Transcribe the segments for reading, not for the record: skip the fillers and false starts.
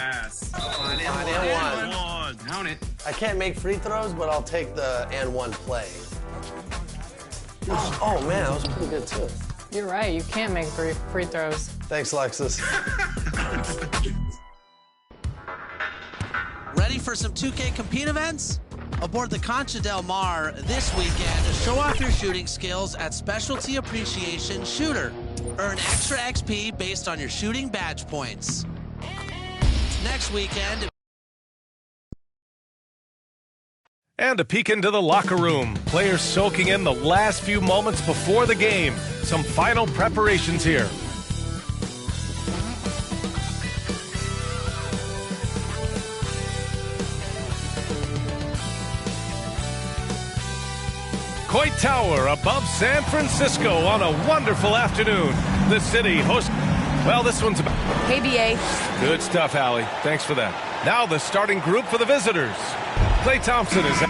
pass. Fine and one. Count it. I can't make free throws, but I'll take the and one play. Oh man, that was pretty good too. You're right, you can't make free throws. Thanks, Lexus. Ready for some 2K Compete events? Aboard the Concha Del Mar this weekend, show off your shooting skills at Specialty Appreciation Shooter. Earn extra XP based on your shooting badge points. Next weekend. And a peek into the locker room. Players soaking in the last few moments before the game. Some final preparations here. Coit Tower above San Francisco on a wonderful afternoon. The city hosts... Well, this one's about... KBA. Good stuff, Allie. Thanks for that. Now the starting group for the visitors. Klay Thompson is...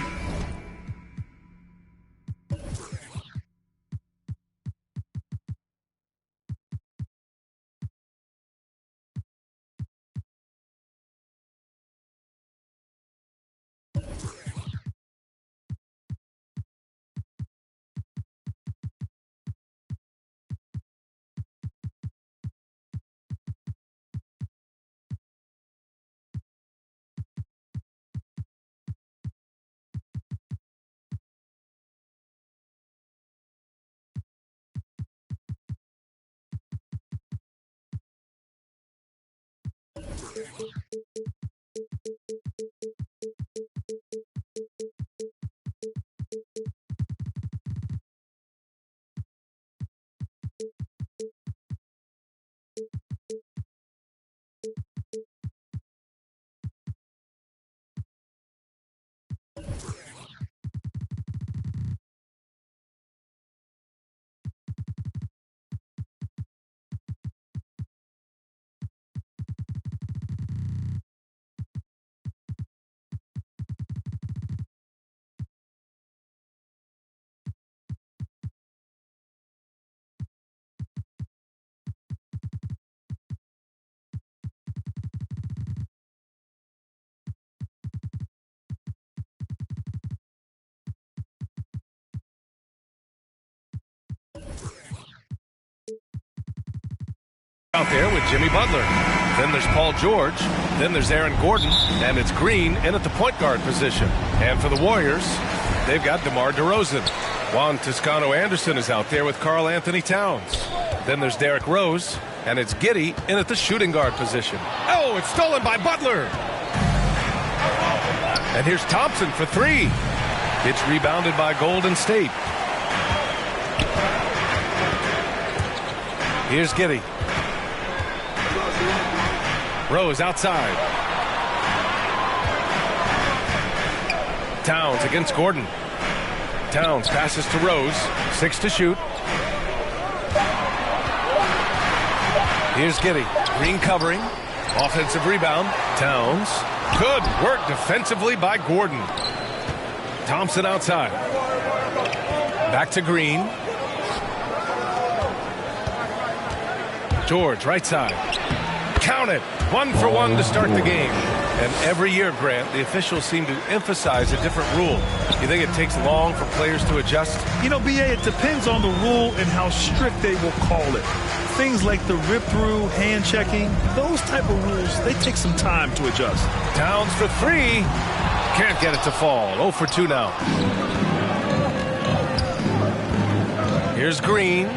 out there with Jimmy Butler. Then there's Paul George. Then there's Aaron Gordon. And it's Green in at the point guard position. And for the Warriors, they've got DeMar DeRozan. Juan Toscano-Anderson is out there with Karl Anthony Towns. Then there's Derrick Rose. And it's Giddey in at the shooting guard position. Oh, it's stolen by Butler. And here's Thompson for three. It's rebounded by Golden State. Here's Giddey. Rose outside. Towns against Gordon. Towns passes to Rose. 6 to shoot. Here's Giddey. Green covering. Offensive rebound. Towns. Good work defensively by Gordon. Thompson outside. Back to Green. George right side. Count it. 1 for 1 to start the game. And every year, Grant, the officials seem to emphasize a different rule. You think it takes long for players to adjust? You know, BA, it depends on the rule and how strict they will call it. Things like the rip-through, hand-checking, those type of rules, they take some time to adjust. Towns for three. Can't get it to fall. 0 for 2 now. Here's Green.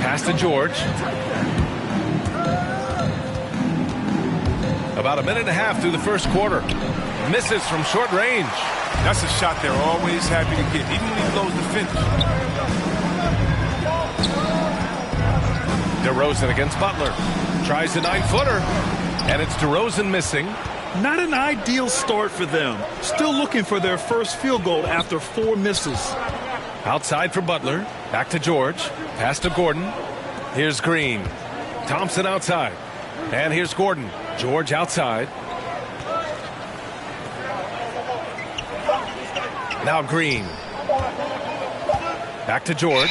Pass to George. About a minute and a half through the first quarter. Misses from short range. That's a shot they're always happy to get, even when he blows the finish. DeRozan against Butler. Tries a 9-footer. And it's DeRozan missing. Not an ideal start for them. Still looking for their first field goal after 4 misses. Outside for Butler. Back to George. Pass to Gordon. Here's Green. Thompson outside. And here's Gordon. George outside. Now Green. Back to George.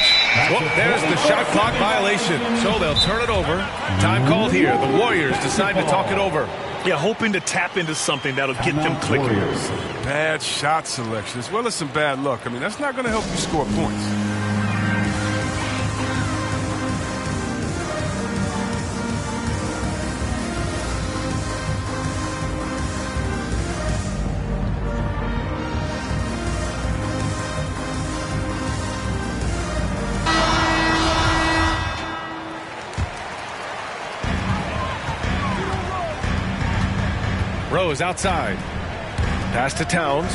Oh, there's the shot clock violation. So they'll turn it over. Time called here. The Warriors decide to talk it over. Yeah, hoping to tap into something that'll get them clicking. Bad shot selection as well as some bad luck. I mean, that's not going to help you score points. Rose outside. Pass to Towns.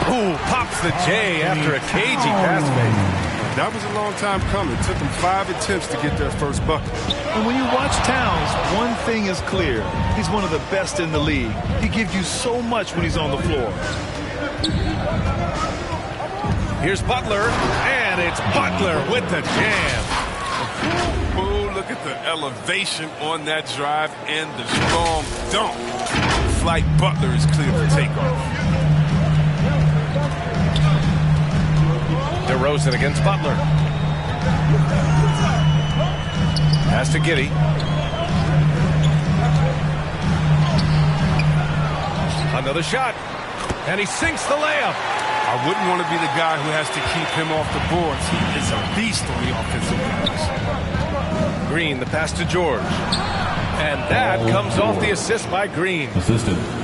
Ooh, pops the J after a cagey pass fake. That was a long time coming. It took them 5 attempts to get their first bucket. And when you watch Towns, one thing is clear. He's one of the best in the league. He gives you so much when he's on the floor. Here's Butler, and it's Butler with the jam. Oh, look at the elevation on that drive and the strong dunk. Flight Butler is clear for takeoff. DeRozan against Butler. Pass to Giddey. Another shot, and he sinks the layup. I wouldn't want to be the guy who has to keep him off the boards. He is a beast on the offensive glass. Green, the pass to George. And that comes off the assist by Green.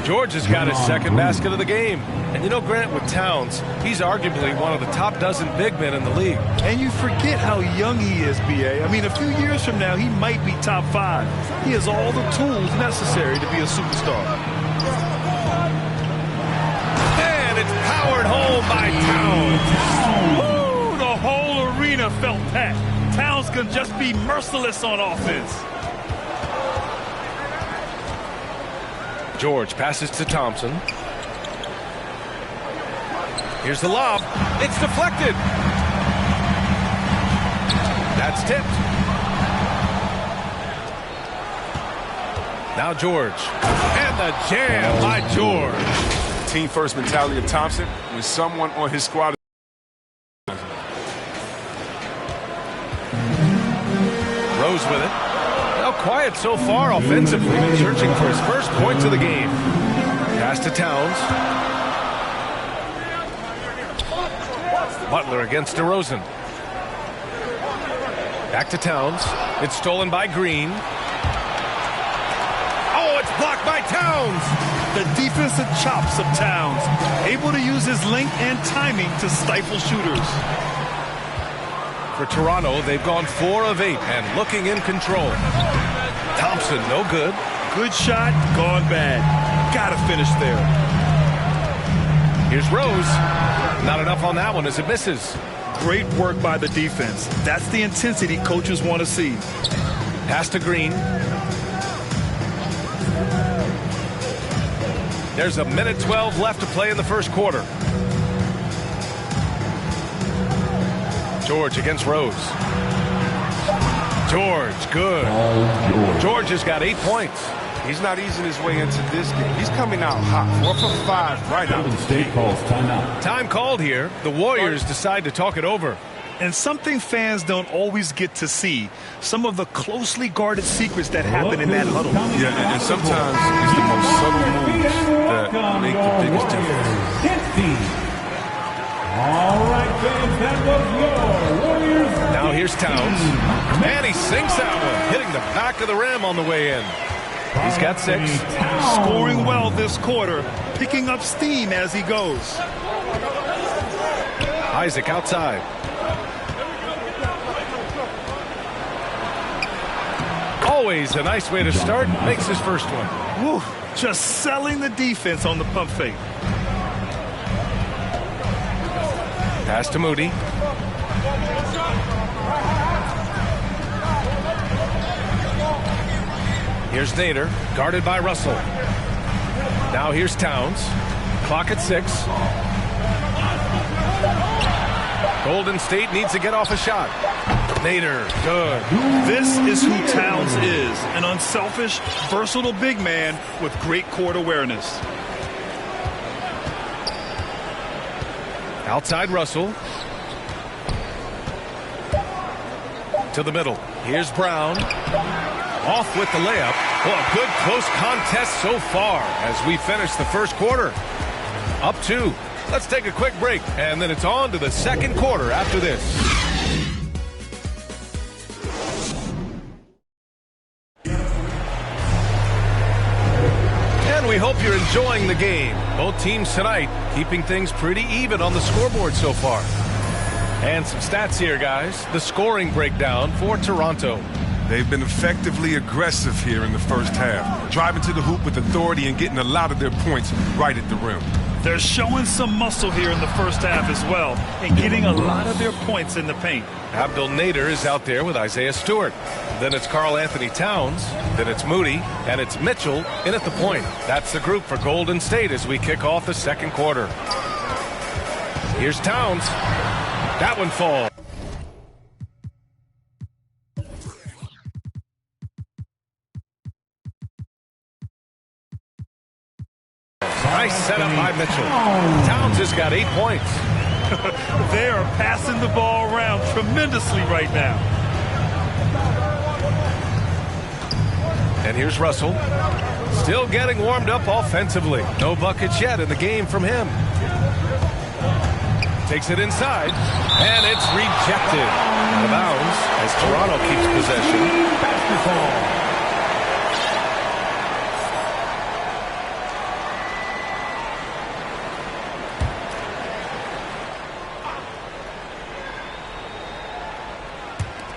George has got his second basket of the game. And you know, Grant, with Towns, he's arguably one of the top dozen big men in the league. And you forget how young he is, B.A. I mean, a few years from now, he might be top 5. He has all the tools necessary to be a superstar. And it's powered home by Towns. Woo! The whole arena felt that. Towns can just be merciless on offense. George passes to Thompson. Here's the lob. It's deflected. That's tipped. Now George. And the jam by George. Team first mentality of Thompson when someone on his squad. Rose with it. Now quiet so far offensively, but searching for his first points of the game. Pass to Towns. Butler against DeRozan. Back to Towns. It's stolen by Green. Oh, it's blocked by Towns. The defensive chops of Towns, able to use his length and timing to stifle shooters. For Toronto, they've gone 4 of 8 and looking in control. Thompson, no good. Good shot, gone bad. Gotta finish there. Here's Rose. Not enough on that one as it misses. Great work by the defense. That's the intensity coaches want to see. Pass to Green. There's 1:12 left to play in the first quarter. George against Rose. George, good. George has got 8 points. He's not easing his way into this game. He's coming out hot. 4 for 5 right out. State calls timeout. Time called here. The Warriors decide to talk it over. And something fans don't always get to see, some of the closely guarded secrets that happen in that huddle. Yeah, and sometimes it's the most subtle moves that make the biggest difference. All right, fans, that was your Warriors. Now here's Towns. And he sinks that one, hitting the back of the rim on the way in. He's got 6. Scoring well this quarter, picking up steam as he goes. Isaac outside. Always a nice way to start. Makes his first one. Woo, just selling the defense on the pump fake. Pass to Moody. Here's Nader, guarded by Russell. Now here's Towns. Clock at 6. Golden State needs to get off a shot. Nader, good. This is who Towns is, an unselfish, versatile big man with great court awareness. Outside Russell. To the middle. Here's Brown. off with the layup. Well, a good close contest so far as we finish the first quarter. Up 2. Let's take a quick break, and then it's on to the second quarter after this. And we hope you're enjoying the game. Both teams tonight keeping things pretty even on the scoreboard so far. And some stats here, guys. The scoring breakdown for Toronto. They've been effectively aggressive here in the first half, driving to the hoop with authority and getting a lot of their points right at the rim. They're showing some muscle here in the first half as well and getting a lot of their points in the paint. Abdel Nader is out there with Isaiah Stewart. Then it's Karl Anthony Towns. Then it's Moody. And it's Mitchell in at the point. That's the group for Golden State as we kick off the second quarter. Here's Towns. That one falls. Nice setup by Mitchell. Towns has got 8 points. They are passing the ball around tremendously right now. And here's Russell. Still getting warmed up offensively. No buckets yet in the game from him. Takes it inside, and it's rejected. Out of bounds as Toronto keeps possession. Basketball.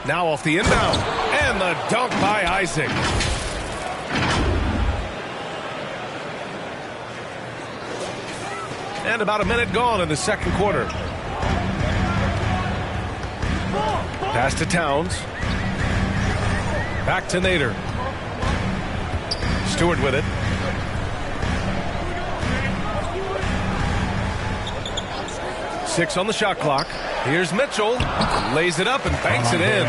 Now off the inbound, and the dunk by Isaac. And about a minute gone in the second quarter. Pass to Towns. Back to Nader. Stewart with it. Six on the shot clock. Here's Mitchell. Lays it up and banks it in.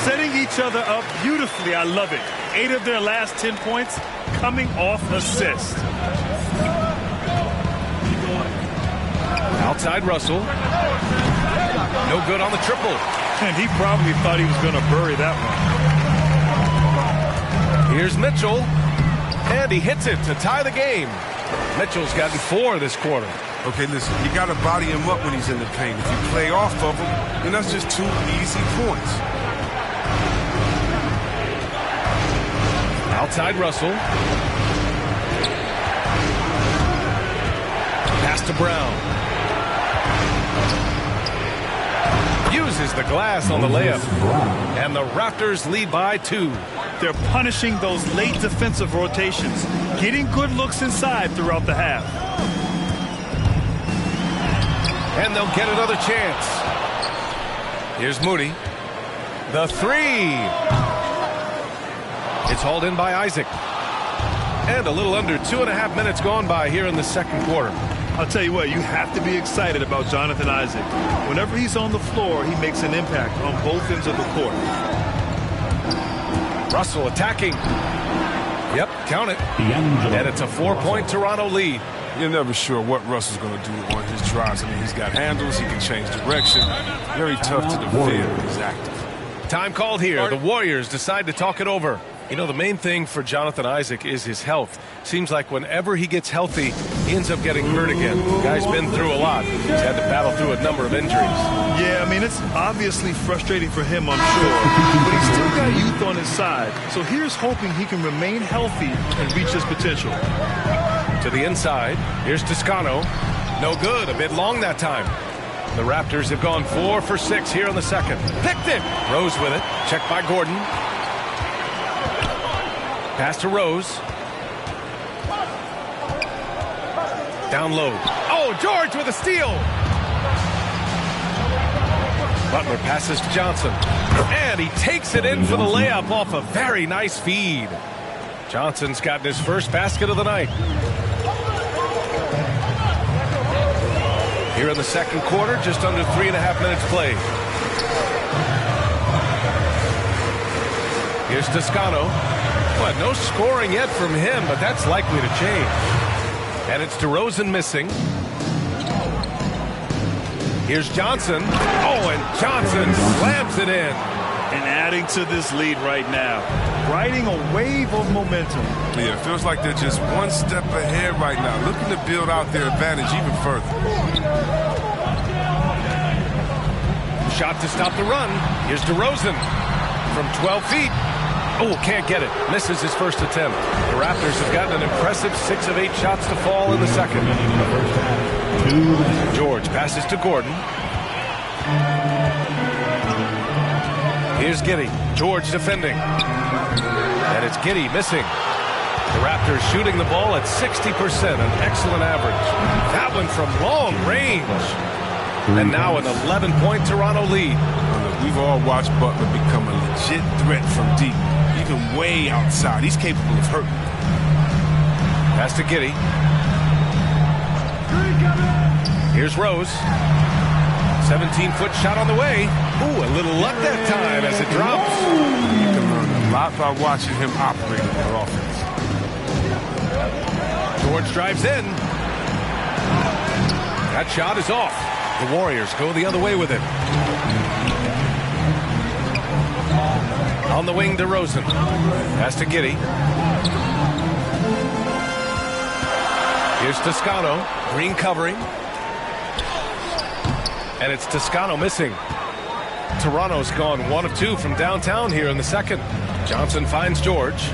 Setting each other up beautifully. I love it. 8 of their last 10 points coming off assist. Outside Russell. No good on the triple. And he probably thought he was going to bury that one. Here's Mitchell. And he hits it to tie the game. Mitchell's gotten 4 this quarter. Okay, listen, you got to body him up when he's in the paint. If you play off of him, then that's just 2 easy points. Outside Russell. Pass to Brown. Uses the glass on the layup. And the Raptors lead by 2. They're punishing those late defensive rotations, getting good looks inside throughout the half. And they'll get another chance. Here's Moody. The 3. It's hauled in by Isaac. And a little under 2.5 minutes gone by here in the second quarter. I'll tell you what, you have to be excited about Jonathan Isaac. Whenever he's on the floor, he makes an impact on both ends of the court. Russell attacking. Yep, count it. And it's a 4-point Toronto lead. You're never sure what Russell's going to do on his drives. I mean, he's got handles. He can change direction. Very tough to defend when he's active. Time called here. The Warriors decide to talk it over. You know, the main thing for Jonathan Isaac is his health. Seems like whenever he gets healthy, he ends up getting hurt again. The guy's been through a lot. He's had to battle through a number of injuries. Yeah, I mean, it's obviously frustrating for him, I'm sure. But he's still got youth on his side. So here's hoping he can remain healthy and reach his potential. To the inside. Here's Toscano. No good. A bit long that time. The Raptors have gone 4 for 6 here in the second. Picked it. Rose with it. Checked by Gordon. Pass to Rose. Down low. Oh, George with a steal. Butler passes to Johnson. And he takes it in for the layup off a very nice feed. Johnson's gotten his first basket of the night. Here in the second quarter, just under 3.5 minutes played. Here's Toscano. But no scoring yet from him, but that's likely to change. And it's DeRozan missing. Here's Johnson. Oh, and Johnson slams it in. And adding to this lead right now, riding a wave of momentum. Yeah, it feels like they're just one step ahead right now, looking to build out their advantage even further. Shot to stop the run. Here's DeRozan from 12 feet. Oh, can't get it. Misses his first attempt. The Raptors have gotten an impressive 6 of 8 shots to fall in the second. George passes to Gordon. Here's Giddey. George defending. And it's Giddey missing. The Raptors shooting the ball at 60%, an excellent average. That one from long range. And now an 11-point Toronto lead. We've all watched Butler become a legit threat from deep, even way outside. He's capable of hurting. Pass to Giddey. Here's Rose. 17-foot shot on the way. Ooh, a little luck that time as it drops. You can learn a lot by watching him operate in their offense. George drives in. That shot is off. The Warriors go the other way with it. On the wing, DeRozan. Pass to Giddey. Here's Toscano. Green covering. And it's Toscano missing. Toronto's gone 1 of 2 from downtown here in the second. Johnson finds George.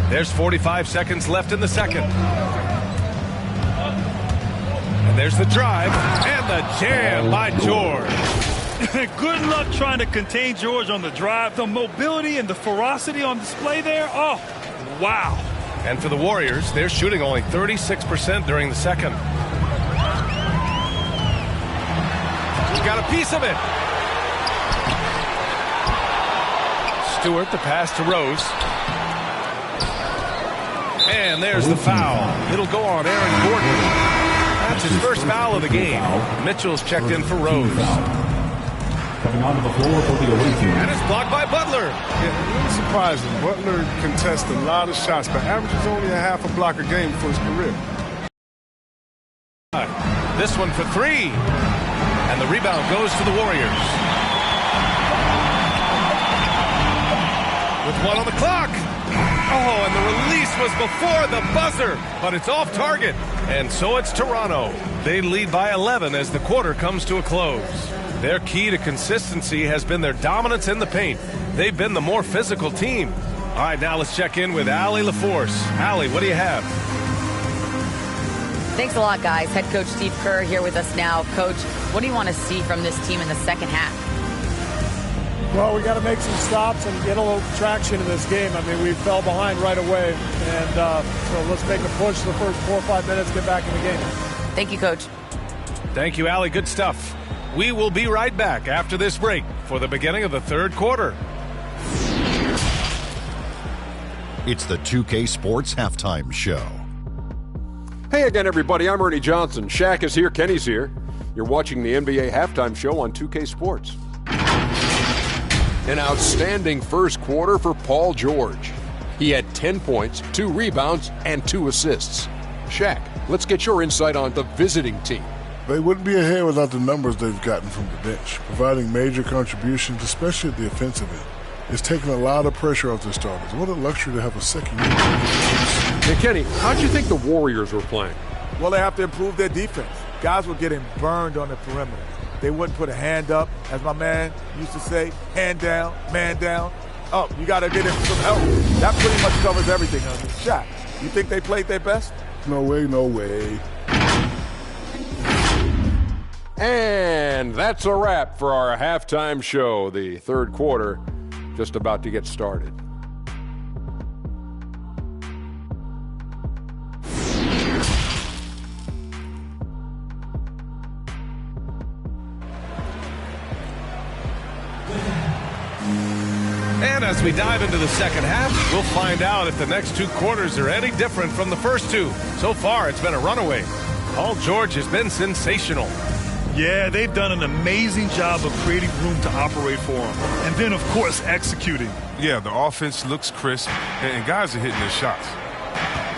There's 45 seconds left in the second. And there's the drive and the jam by George. Good luck trying to contain George on the drive. The mobility and the ferocity on display there. Oh, wow. And for the Warriors, they're shooting only 36% during the second. He got a piece of it. Stewart, the pass to Rose. And there's the foul. It'll go on Aaron Gordon. That's his first foul of the game. Mitchell's checked in for Rose. Coming onto the floor for the away team. And it's blocked by Butler. Yeah, really surprising. Butler contests a lot of shots, but averages only a half a block a game for his career. This one for 3. And the rebound goes to the Warriors. With 1 on the clock. Oh, and the release was before the buzzer, but it's off target. And so it's Toronto. They lead by 11 as the quarter comes to a close. Their key to consistency has been their dominance in the paint. They've been the more physical team. All right, now let's check in with Allie LaForce. Allie, what do you have? Thanks a lot, guys. Head coach Steve Kerr here with us now. Coach, what do you want to see from this team in the second half? Well, we got to make some stops and get a little traction in this game. I mean, we fell behind right away, and so let's make a push the first 4 or 5 minutes, get back in the game. Thank you, Coach. Thank you, Allie. Good stuff. We will be right back after this break for the beginning of the third quarter. It's the 2K Sports Halftime Show. Hey again, everybody. I'm Ernie Johnson. Shaq is here. Kenny's here. You're watching the NBA Halftime Show on 2K Sports. An outstanding first quarter for Paul George. He had 10 points, 2 rebounds, and 2 assists. Shaq, let's get your insight on the visiting team. They wouldn't be ahead without the numbers they've gotten from the bench, providing major contributions, especially at the offensive end. It's taken a lot of pressure off the starters. What a luxury to have a second unit. Hey, Kenny, how'd you think the Warriors were playing? Well, they have to improve their defense. Guys were getting burned on the perimeter. They wouldn't put a hand up, as my man used to say, hand down, man down. Oh, you got to get him some help. That pretty much covers everything, honey. Shaq, you think they played their best? No way, no way. And that's a wrap for our halftime show. The third quarter just about to get started. And as we dive into the second half, we'll find out if the next 2 quarters are any different from the first 2. So far, it's been a runaway. Paul George has been sensational. Yeah, they've done an amazing job of creating room to operate for him. And then, of course, executing. Yeah, the offense looks crisp, and guys are hitting their shots.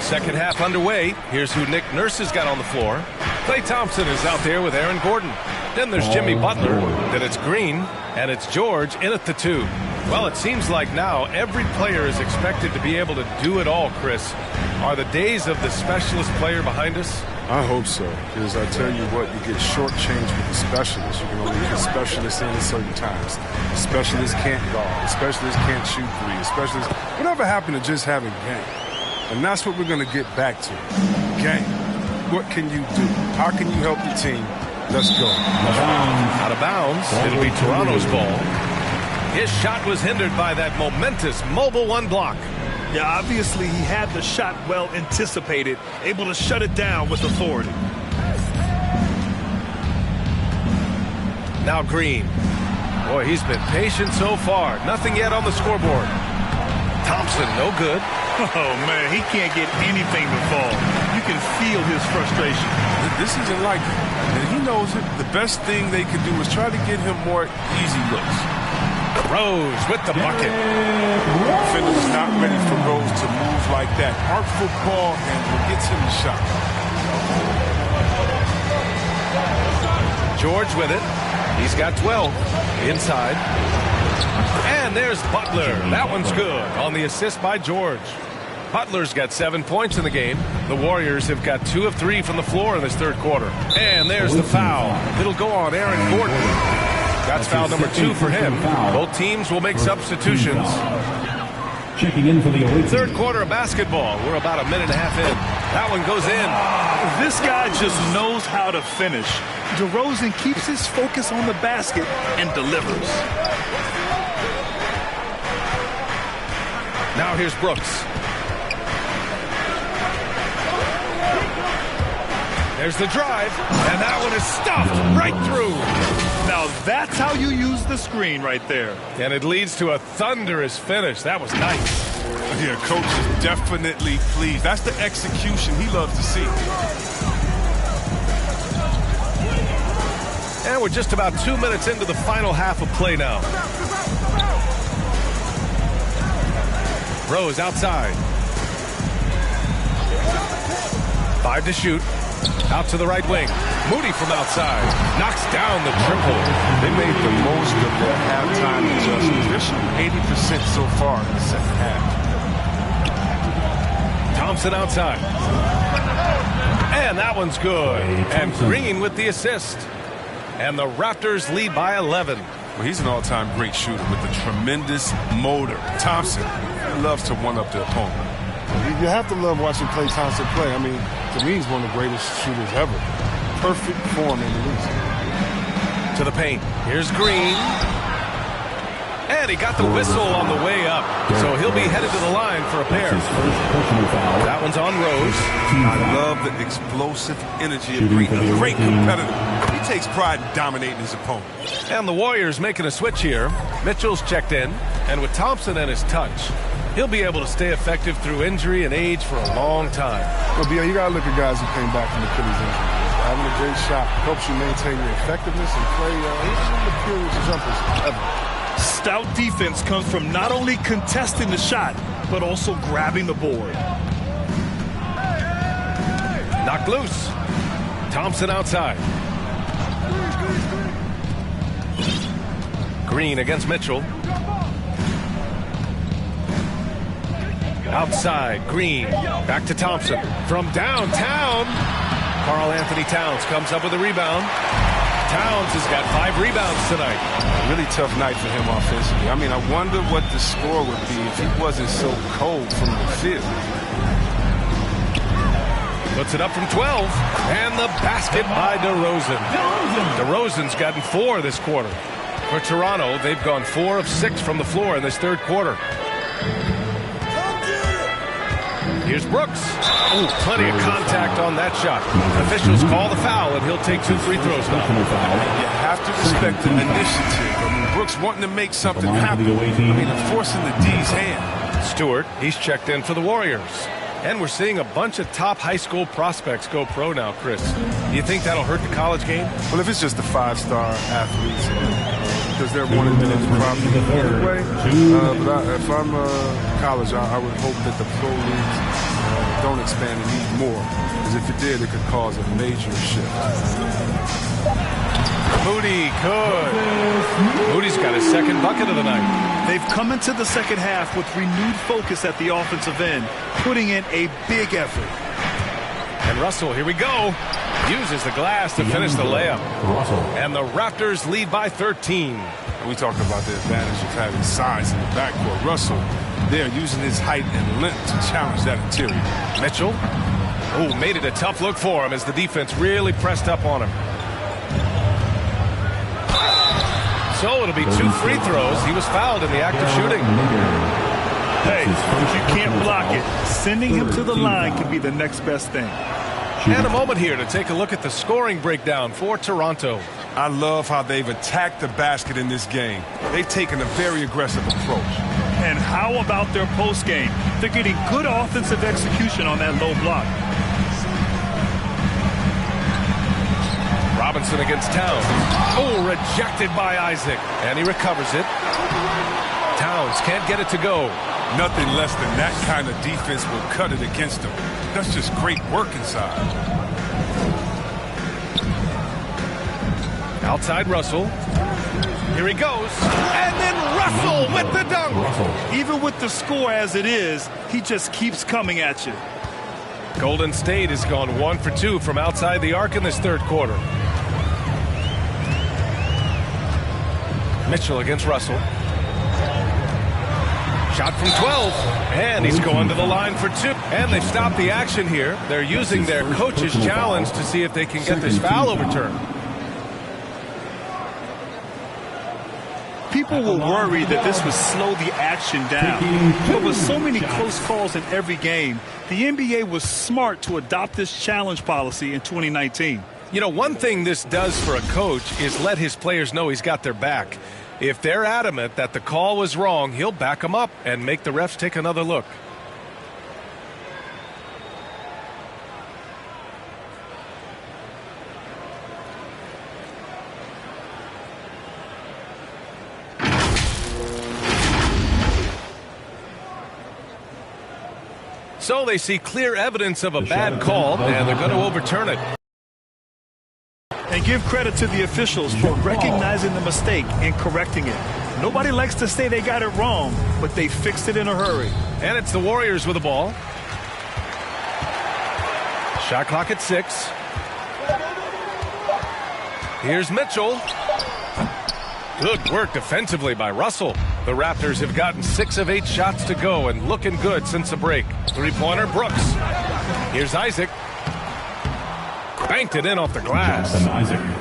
Second half underway. Here's who Nick Nurse has got on the floor. Klay Thompson is out there with Aaron Gordon. Then there's Jimmy Butler. Then it's Green. And it's George in at the 2. Well, it seems like now every player is expected to be able to do it all, Chris. Are the days of the specialist player behind us? I hope so, because I tell you what, you get shortchanged with the specialists. You can only get specialists in at certain times. The specialists can't guard. The specialists can't shoot three. Specialists, whatever happened to just having game? And that's what we're going to get back to. Game. What can you do? How can you help the team? Let's go. Out of bounds. It'll be Toronto's ball. His shot was hindered by that momentous mobile 1 block. Yeah, obviously he had the shot well anticipated, able to shut it down with authority. Now Green. Boy, he's been patient so far. Nothing yet on the scoreboard. Thompson, no good. Oh, man, he can't get anything to fall. You can feel his frustration. This isn't like it. And he knows it. The best thing they can do is try to get him more easy looks. Rose with the bucket. Defender's not ready for Rose to move like that. Artful ball handler gets him the shot. George with it. He's got 12 inside. And there's Butler. That one's good on the assist by George. Butler's got 7 points in the game. The Warriors have got 2 of 3 from the floor in this third quarter. And there's the foul. It'll go on Aaron Gordon. That's foul number 2 for him. Both teams will make substitutions. Checking in for the third quarter of basketball. We're about a minute and a half in. That one goes in. This guy just knows how to finish. DeRozan keeps his focus on the basket and delivers. Now here's Brooks. There's the drive, and that one is stuffed right through. Now that's how you use the screen right there. And it leads to a thunderous finish. That was nice. Yeah, coach is definitely pleased. That's the execution he loves to see. And we're just about 2 minutes into the final half of play now. Rose outside. 5 to shoot. Out to the right wing. Moody from outside. Knocks down the triple. They made the most of their halftime adjustments. They're shooting 80% so far in the second half. Thompson outside. And that one's good. And Green with the assist. And the Raptors lead by 11. Well, he's an all-time great shooter with a tremendous motor. Thompson loves to one-up the opponent. You have to love watching Klay Thompson play. I mean, to me, he's one of the greatest shooters ever. Perfect form in the league. To the paint. Here's Green. And he got the whistle on the way up. So he'll be headed to the line for a pair. That one's on Rose. I love the explosive energy of Green. A great competitor. He takes pride in dominating his opponent. And the Warriors making a switch here. Mitchell's checked in. And with Thompson and his touch, he'll be able to stay effective through injury and age for a long time. Well, Bill, you got to look at guys who came back from Achilles injury. Having a great shot helps you maintain your effectiveness and play one of the purest jumpers ever. Stout defense comes from not only contesting the shot, but also grabbing the board. Knocked loose. Thompson outside. Green against Mitchell. Outside, Green. Back to Thompson. From downtown, Karl Anthony Towns comes up with a rebound. Towns has got 5 rebounds tonight. Really tough night for him offensively. I mean, I wonder what the score would be if he wasn't so cold from the field. Puts it up from 12. And the basket by DeRozan. DeRozan's gotten 4 this quarter. For Toronto, they've gone 4 of 6 from the floor in this third quarter. Here's Brooks. Ooh, plenty of contact on that shot. Officials call the foul, and he'll take 2 free throws now. You have to respect the initiative. I mean, Brooks wanting to make something happen. I mean, enforcing the D's hand. Stewart, he's checked in for the Warriors. And we're seeing a bunch of top high school prospects go pro now, Chris. Do you think that'll hurt the college game? Well, if it's just the 5-star athletes, because they're one-advantage property anyway. But if I'm college, I would hope that the pro leagues don't expand and need more. Because if it did, it could cause a major shift. Moody, good. Moody's got his second bucket of the night. They've come into the second half with renewed focus at the offensive end, putting in a big effort. And Russell, here we go. Uses the glass to finish the layup. And the Raptors lead by 13. We talked about the advantage of having size in the backcourt. Russell, they're using his height and length to challenge that interior. Mitchell, oh, made it a tough look for him as the defense really pressed up on him. So it'll be 2 free throws. He was fouled in the act of shooting. Hey, if you can't block it, sending him to the line can be the next best thing. And a moment here to take a look at the scoring breakdown for Toronto. I love how they've attacked the basket in this game. They've taken a very aggressive approach. And how about their post game? They're getting good offensive execution on that low block. Robinson against Towns. Oh, rejected by Isaac. And he recovers it. Towns can't get it to go. Nothing less than that kind of defense will cut it against them. That's just great work inside. Outside Russell. Here he goes. And then Russell with the dunk. Even with the score as it is, he just keeps coming at you. Golden State has gone 1 for 2 from outside the arc in this third quarter. Mitchell against Russell. Shot from 12, and he's going to the line for 2. And they've stopped the action here. They're using their coach's challenge to see if they can get this foul overturned. People were worried that this would slow the action down. But with so many close calls in every game, the NBA was smart to adopt this challenge policy in 2019. You know, one thing this does for a coach is let his players know he's got their back. If they're adamant that the call was wrong, he'll back them up and make the refs take another look. So they see clear evidence of a bad call, and they're going to overturn it. And give credit to the officials for recognizing the mistake and correcting it. Nobody likes to say they got it wrong, but they fixed it in a hurry. And it's the Warriors with the ball. Shot clock at 6. Here's Mitchell. Good work defensively by Russell. The Raptors have gotten 6 of 8 shots to go and looking good since the break. Three-pointer Brooks. Here's Isaac. Banked it in off the glass.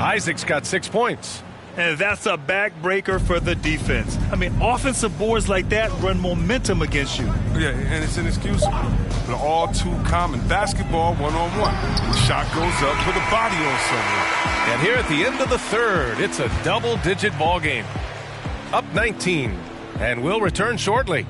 Isaac's got 6 points. And that's a backbreaker for the defense. I mean, offensive boards like that run momentum against you. Yeah, and it's inexcusable. But all too common basketball one-on-one. The shot goes up, put a body on someone. And here at the end of the third, it's a double-digit ball game. Up 19, and we'll return shortly.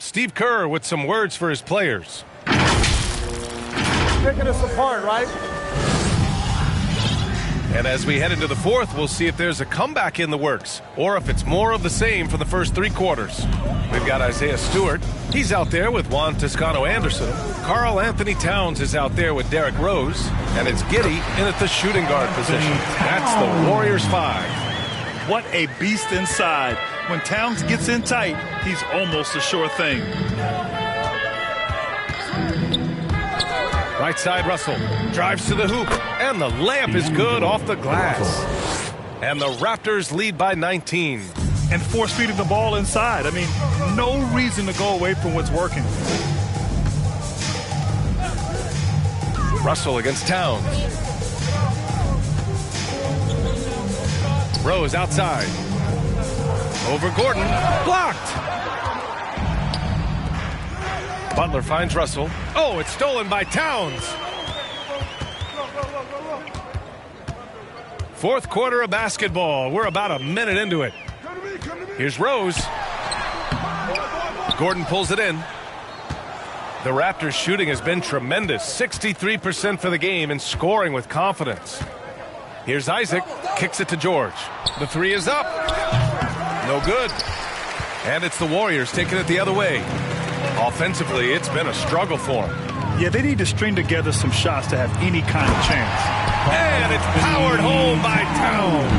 Steve Kerr with some words for his players. Picking us apart, right? And as we head into the fourth, we'll see if there's a comeback in the works or if it's more of the same for the first 3 quarters. We've got Isaiah Stewart. He's out there with Juan Toscano-Anderson. Karl Anthony Towns is out there with Derrick Rose. And it's Giddey in at the shooting guard position. That's the Warriors 5. What a beast inside. When Towns gets in tight, he's almost a sure thing. Right side Russell drives to the hoop, and the layup is good off the glass. And the Raptors lead by 19. And force feeding the ball inside. I mean, no reason to go away from what's working. Russell against Towns. Rose outside. Over Gordon. Blocked. Butler finds Russell. Oh, it's stolen by Towns. Fourth quarter of basketball. We're about a minute into it. Here's Rose. Gordon pulls it in. The Raptors' shooting has been tremendous. 63% for the game and scoring with confidence. Here's Isaac. Kicks it to George. The three is up. No good. And it's the Warriors taking it the other way. Offensively, it's been a struggle for them. Yeah, they need to string together some shots to have any kind of chance. And it's powered home by Towns.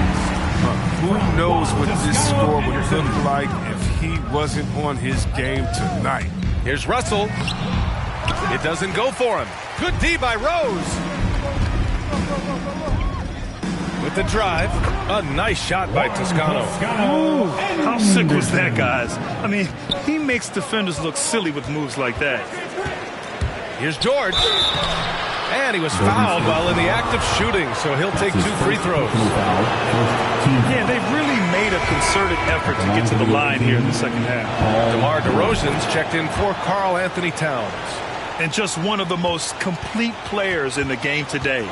Who knows what this score would look like if he wasn't on his game tonight. Here's Russell. It doesn't go for him. Good D by Rose. With the drive, a nice shot by Toscano. Ooh, how sick was that, guys? I mean, he makes defenders look silly with moves like that. Here's George. And he was fouled while in the act of shooting, so he'll take 2 free throws. Yeah, they've really made a concerted effort to get to the line here in the second half. DeMar DeRozan's checked in for Karl Anthony Towns. And just one of the most complete players in the game today.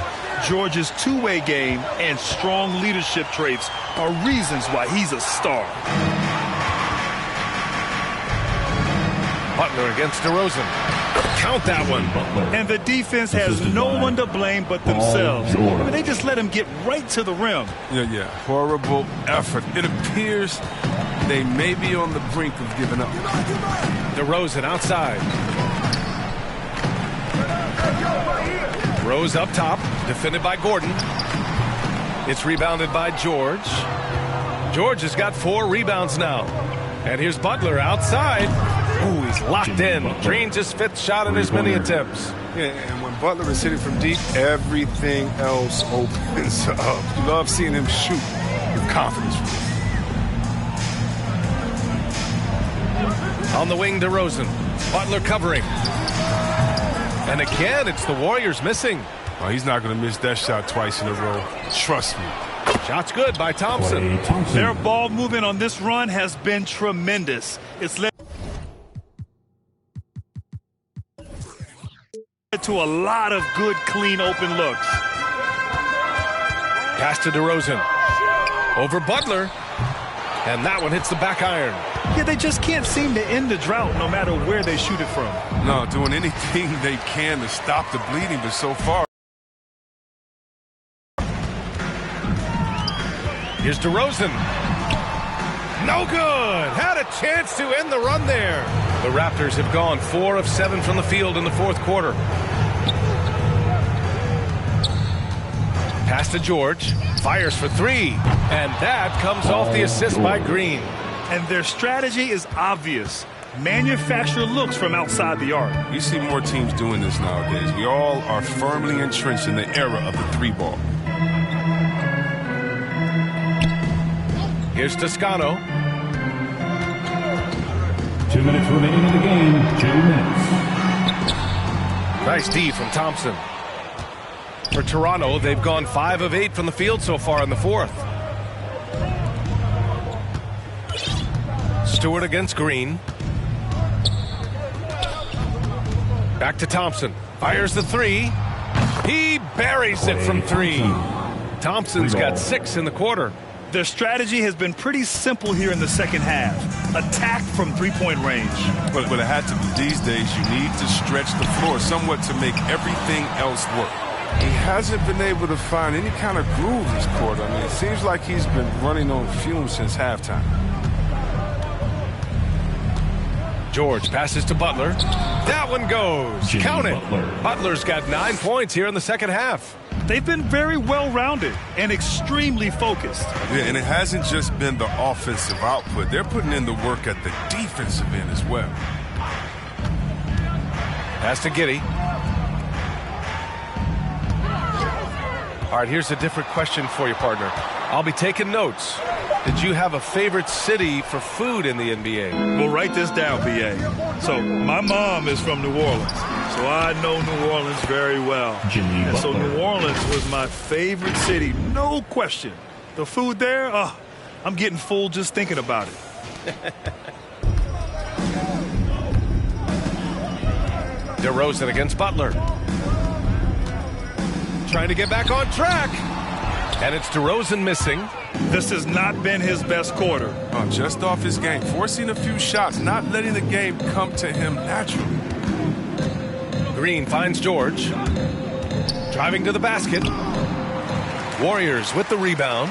George's two-way game and strong leadership traits are reasons why he's a star. Butler against DeRozan. Count that one. And the defense has no one to blame but themselves. I mean, they just let him get right to the rim. Yeah. Horrible effort. It appears they may be on the brink of giving up. DeRozan outside. Rose up top, defended by Gordon. It's rebounded by George. George has got 4 rebounds now. And here's Butler outside. Ooh, he's locked in. Drains his 5th shot in as many attempts. Yeah, and when Butler is hitting from deep, everything else opens up. You love seeing him shoot with confidence. On the wing, DeRozan. Butler covering. And again, it's the Warriors missing. Oh, he's not going to miss that shot twice in a row. Trust me. Shot's good by Thompson. Their ball movement on this run has been tremendous. It's led to a lot of good, clean, open looks. Pass to DeRozan. Over Butler. And that one hits the back iron. Yeah, they just can't seem to end the drought no matter where they shoot it from. No, doing anything they can to stop the bleeding, but so far. Here's DeRozan. No good. Had a chance to end the run there. The Raptors have gone 4 of 7 from the field in the 4th quarter. Pass to George. Fires for 3. And that comes off the assist by Green. And their strategy is obvious. Manufacture looks from outside the arc. You see more teams doing this nowadays. We all are firmly entrenched in the era of the 3-ball. Here's Toscano. 2 minutes remaining in the game. 2 minutes. Nice D from Thompson. For Toronto, they've gone 5 of 8 from the field so far in the 4th. Stewart against Green. Back to Thompson. Fires the 3. He buries it from 3. Thompson's got 6 in the quarter. Their strategy has been pretty simple here in the second half. Attack from three-point range. But it had to be these days. You need to stretch the floor somewhat to make everything else work. He hasn't been able to find any kind of groove this quarter. I mean, it seems like he's been running on fumes since halftime. George passes to Butler. That one goes. Count it. Butler's got 9 points here in the second half. They've been very well-rounded and extremely focused. Yeah, and it hasn't just been the offensive output. They're putting in the work at the defensive end as well. Pass to Giddey. All right, here's a different question for you, partner. I'll be taking notes. Did you have a favorite city for food in the NBA? Well, write this down, BA. So, my mom is from New Orleans, so I know New Orleans very well. And so New Orleans was my favorite city, no question. The food there, I'm getting full just thinking about it. DeRozan against Butler. Trying to get back on track. And it's DeRozan missing. This has not been his best quarter. Just off his game, forcing a few shots, not letting the game come to him naturally. Green finds George. Driving to the basket. Warriors with the rebound.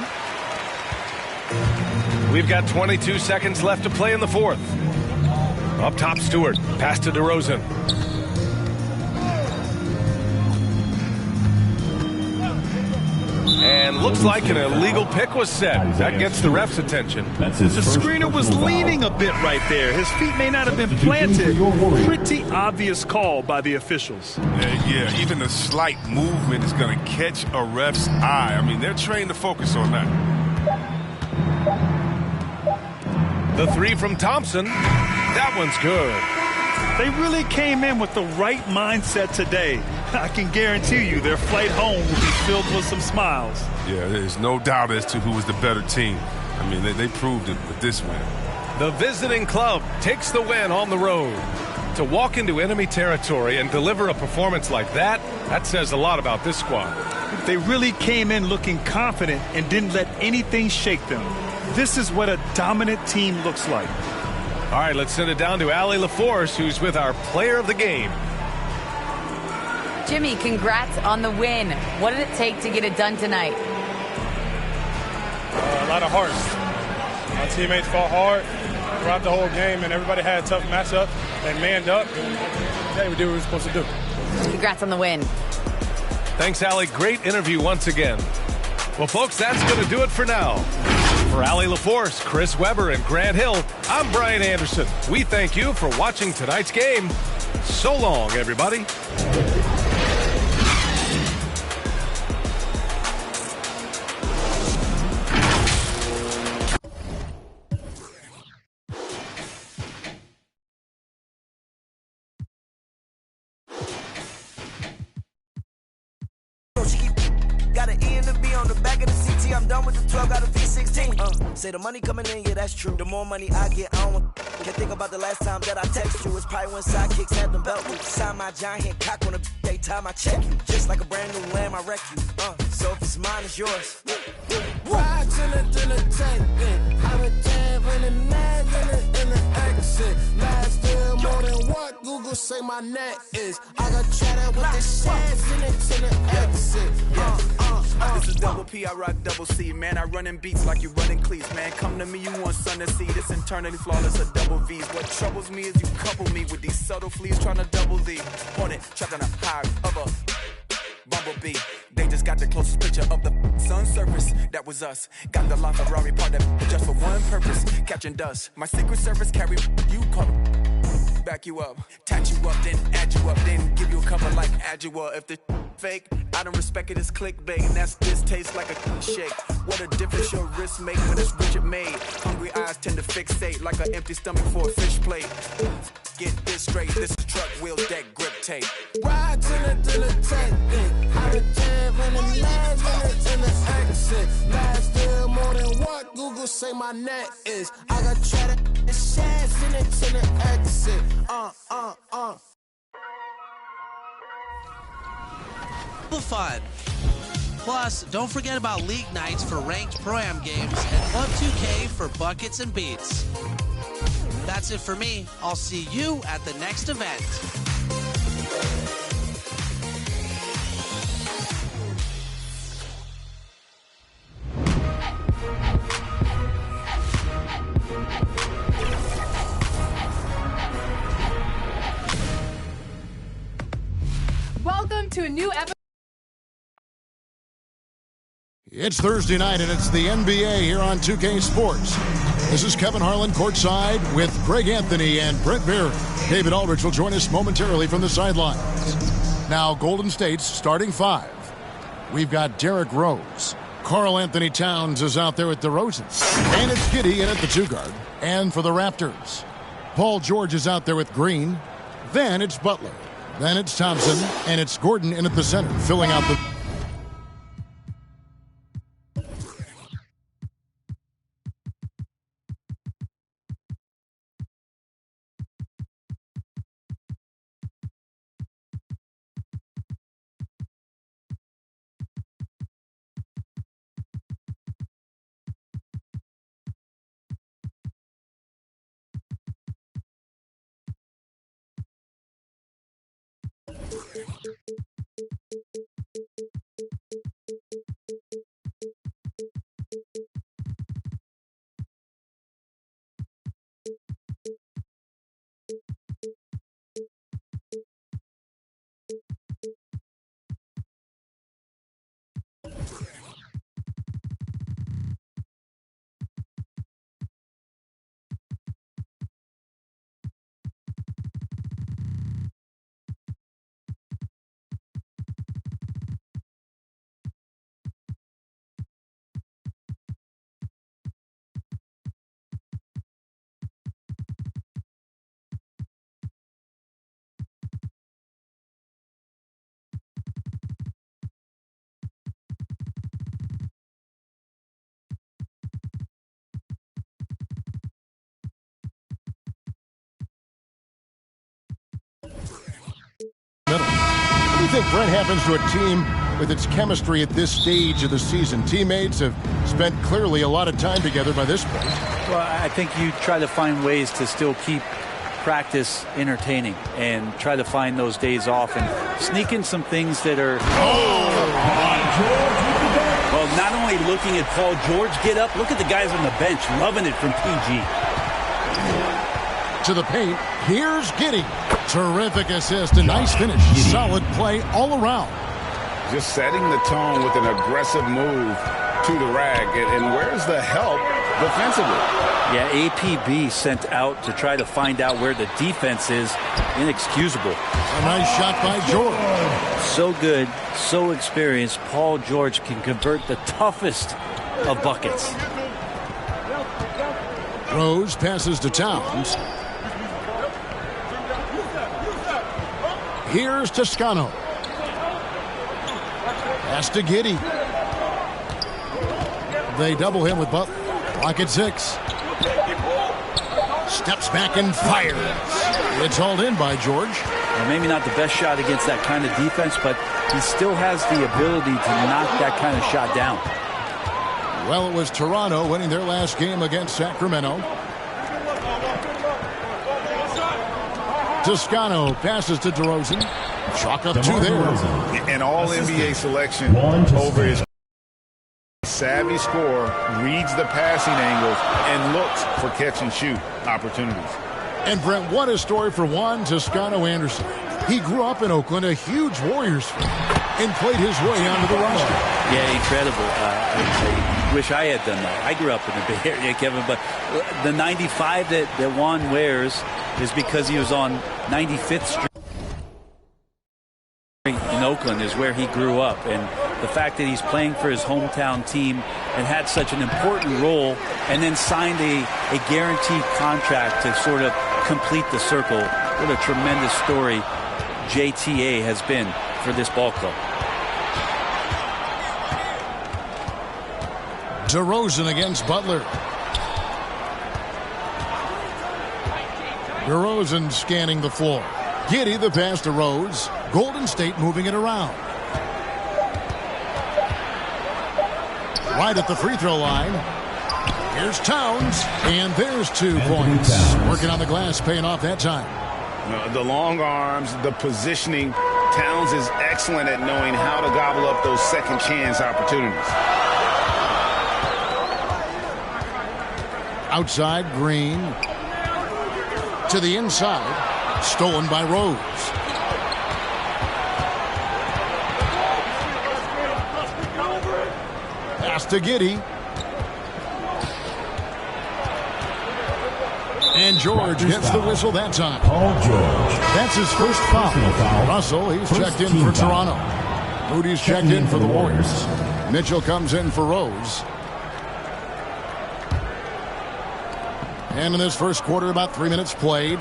We've got 22 seconds left to play in the fourth. Up top, Stewart. Pass to DeRozan. And looks like an illegal pick was set. That gets the ref's attention. The screener was leaning a bit right there. His feet may not have been planted. Pretty obvious call by the officials. Yeah, even a slight movement is going to catch a ref's eye. I mean, they're trained to focus on that. The three from Thompson. That one's good. They really came in with the right mindset today. I can guarantee you their flight home will be filled with some smiles. Yeah, there's no doubt as to who was the better team. I mean, they proved it with this win. The visiting club takes the win on the road. To walk into enemy territory and deliver a performance like that, that says a lot about this squad. They really came in looking confident and didn't let anything shake them. This is what a dominant team looks like. All right, let's send it down to Allie LaForce, who's with our player of the game. Jimmy, congrats on the win. What did it take to get it done tonight? A lot of heart. My teammates fought hard throughout the whole game, and everybody had a tough matchup. They manned up, and today we did what we were supposed to do. Congrats on the win. Thanks, Allie. Great interview once again. Well, folks, that's going to do it for now. For Allie LaForce, Chris Webber, and Grant Hill, I'm Brian Anderson. We thank you for watching tonight's game. So long, everybody. Got an E and a B on the back of the CT. I'm done with the 12, got a V16. Say the money coming in, yeah, that's true. The more money I get, I don't want. Can't think about the last time that I text you. It's probably when sidekicks had them belt loops. Sign my giant cock on a day time I check you. Just like a brand new lamb, I wreck you. So if it's mine, it's yours. Ride to the tank, have a jab in the mag in the exit. Last year more than what Google say my net is. I got chatter with the shares in it to the exit. This is double P, I rock double C. Man, I run in beats like you running cleats. Man, come to me, you want sun to see. This internally flawless, a double V's. What troubles me is you couple me with these subtle fleas trying to double D. Hornet, trapped on a high of a bumblebee. They just got the closest picture of the sun's surface. That was us. Got the LaFerrari part that just for one purpose. Catching dust. My secret service carry you call back you up, tat you up, then add you up, then give you a cover like Adjua. If the fake, I don't respect it as clickbait, and that's this tastes like a shake. What a difference your wrist make when it's Richard made. Hungry eyes tend to fixate like an empty stomach for a fish plate. Get this straight, this is truck wheel deck grip tape. Ride to the tank, how to jab in the mag in the exit. Last year more than what Google say my net is. I got chatter and shares in it to the exit. Fun. Plus, don't forget about league nights for ranked pro-am games and Club 2K for buckets and beats. That's it for me. I'll see you at the next event. Welcome to a new episode. It's Thursday night, and it's the NBA here on 2K Sports. This is Kevin Harlan courtside with Greg Anthony and Brett Barry. David Aldridge will join us momentarily from the sidelines. Now, Golden State's starting five. We've got Derrick Rose. Karl Anthony Towns is out there at DeRozan. And it's Giddey in at the two-guard. And for the Raptors, Paul George is out there with Green. Then it's Butler. Then it's Thompson. And it's Gordon in at the center, filling out the... What do you think, Brent, happens to a team with its chemistry at this stage of the season? Teammates have spent clearly a lot of time together by this point. Well, I think you try to find ways to still keep practice entertaining and try to find those days off and sneak in some things that are... Well, not only looking at Paul George get up, look at the guys on the bench loving it from PG. To the paint, here's Giddey. Terrific assist, a nice finish. Solid play all around. Just setting the tone with an aggressive move to the rag. And where's the help defensively? Yeah, APB sent out to try to find out where the defense is. Inexcusable. A nice shot by George. So good, so experienced. Paul George can convert the toughest of buckets. Rose passes to Towns. Here's Toscano. Pass to Giddey. They double him with Butler. Clock at 6. Steps back and fires. It's hauled in by George. Well, maybe not the best shot against that kind of defense, but he still has the ability to knock that kind of shot down. Well, it was Toronto winning their last game against Sacramento. Toscano passes to DeRozan. Chalk up 2 there. An all-NBA selection over his savvy scorer, reads the passing angles, and looks for catch-and-shoot opportunities. And Brent, what a story for Juan Toscano Anderson. He grew up in Oakland, a huge Warriors fan, and played his way onto the roster. Yeah, incredible. I wish I had done that. I grew up in the Bay Area, Kevin, but the 95 that Juan wears is because he was on 95th Street in Oakland is where he grew up. And the fact that he's playing for his hometown team and had such an important role and then signed a guaranteed contract to sort of complete the circle. What a tremendous story JTA has been for this ball club. DeRozan against Butler. DeRozan scanning the floor. Giddey the pass to Rose. Golden State moving it around. Right at the free throw line. Here's Towns. And there's 2 points. Working on the glass, paying off that time. The long arms, the positioning. Towns is excellent at knowing how to gobble up those second chance opportunities. Outside, Green. To the inside. Stolen by Rose. Pass to Giddey. And George gets the whistle that time. Paul George. That's his first foul. Russell, he's checked in for Toronto. Moody's checked in for the Warriors. Mitchell comes in for Rose. And in this first quarter, about 3 minutes played.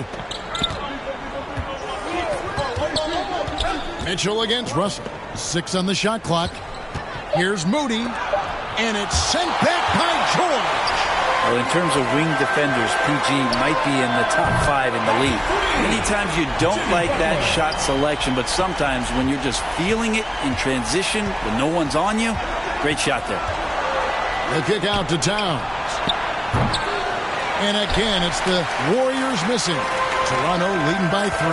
Mitchell against Russell. 6 on the shot clock. Here's Moody. And it's sent back by George. Well, in terms of wing defenders, PG might be in the top 5 in the league. Many times you don't like that shot selection, but sometimes when you're just feeling it in transition when no one's on you, great shot there. The kick out to Towns. And again, it's the Warriors missing. Toronto leading by 3.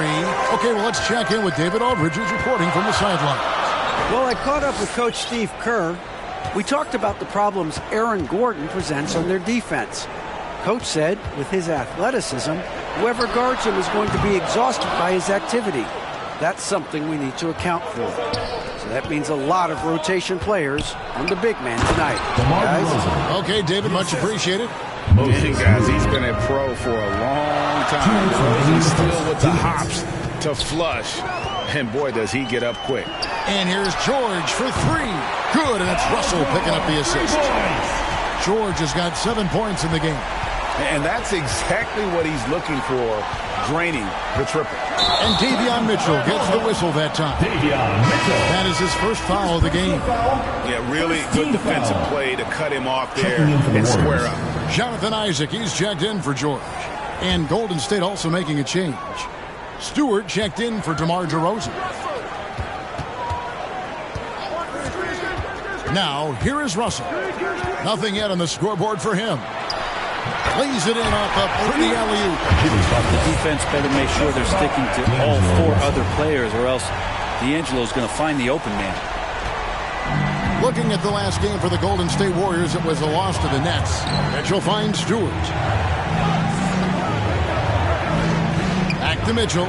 Okay, well, let's check in with David Aldridge, who's reporting from the sideline. Well, I caught up with Coach Steve Kerr. We talked about the problems Aaron Gordon presents on their defense. Coach said, with his athleticism, whoever guards him is going to be exhausted by his activity. That's something we need to account for. So that means a lot of rotation players on the big man tonight. Guys? Okay, David, much appreciated. And guys, he's been a pro for a long time. He's still with the hops to flush. And boy, does he get up quick. And here's George for 3. Good, and it's Russell picking up the assist. George has got 7 points in the game. And that's exactly what he's looking for, draining the triple. And Davion Mitchell gets the whistle that time. That is his first foul of the game. Yeah, really good defensive play to cut him off there and square up. Jonathan Isaac, he's checked in for George. And Golden State also making a change. Stewart checked in for DeMar DeRozan. Now, here is Russell. Nothing yet on the scoreboard for him. Lays it in off a pretty alley-oop. The defense better make sure they're sticking to all four other players, or else D'Angelo's going to find the open man. Looking at the last game for the Golden State Warriors, it was a loss to the Nets. Mitchell finds Stewart. Back to Mitchell.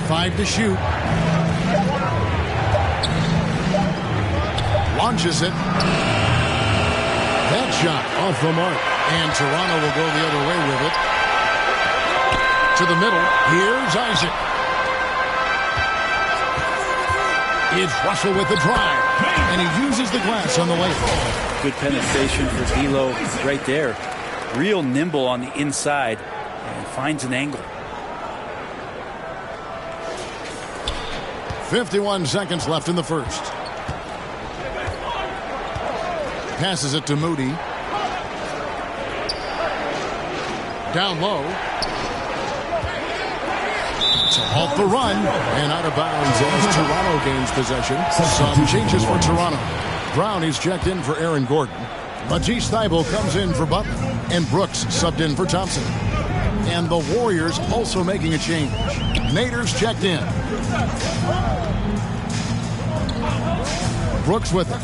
Five to shoot. Launches it. That shot off the mark. And Toronto will go the other way with it. To the middle. Here's Isaac. It's Russell with the drive. And he uses the glass on the way. Good penetration for D'Lo right there. Real nimble on the inside. And finds an angle. 51 seconds left in the first. Passes it to Moody. Down low. To halt the run. And out of bounds as Toronto gains possession. Some changes for Toronto. Brown is checked in for Aaron Gordon. Matisse Thybulle comes in for Butler. And Brooks subbed in for Thompson. And the Warriors also making a change. Nader's checked in. Brooks with it.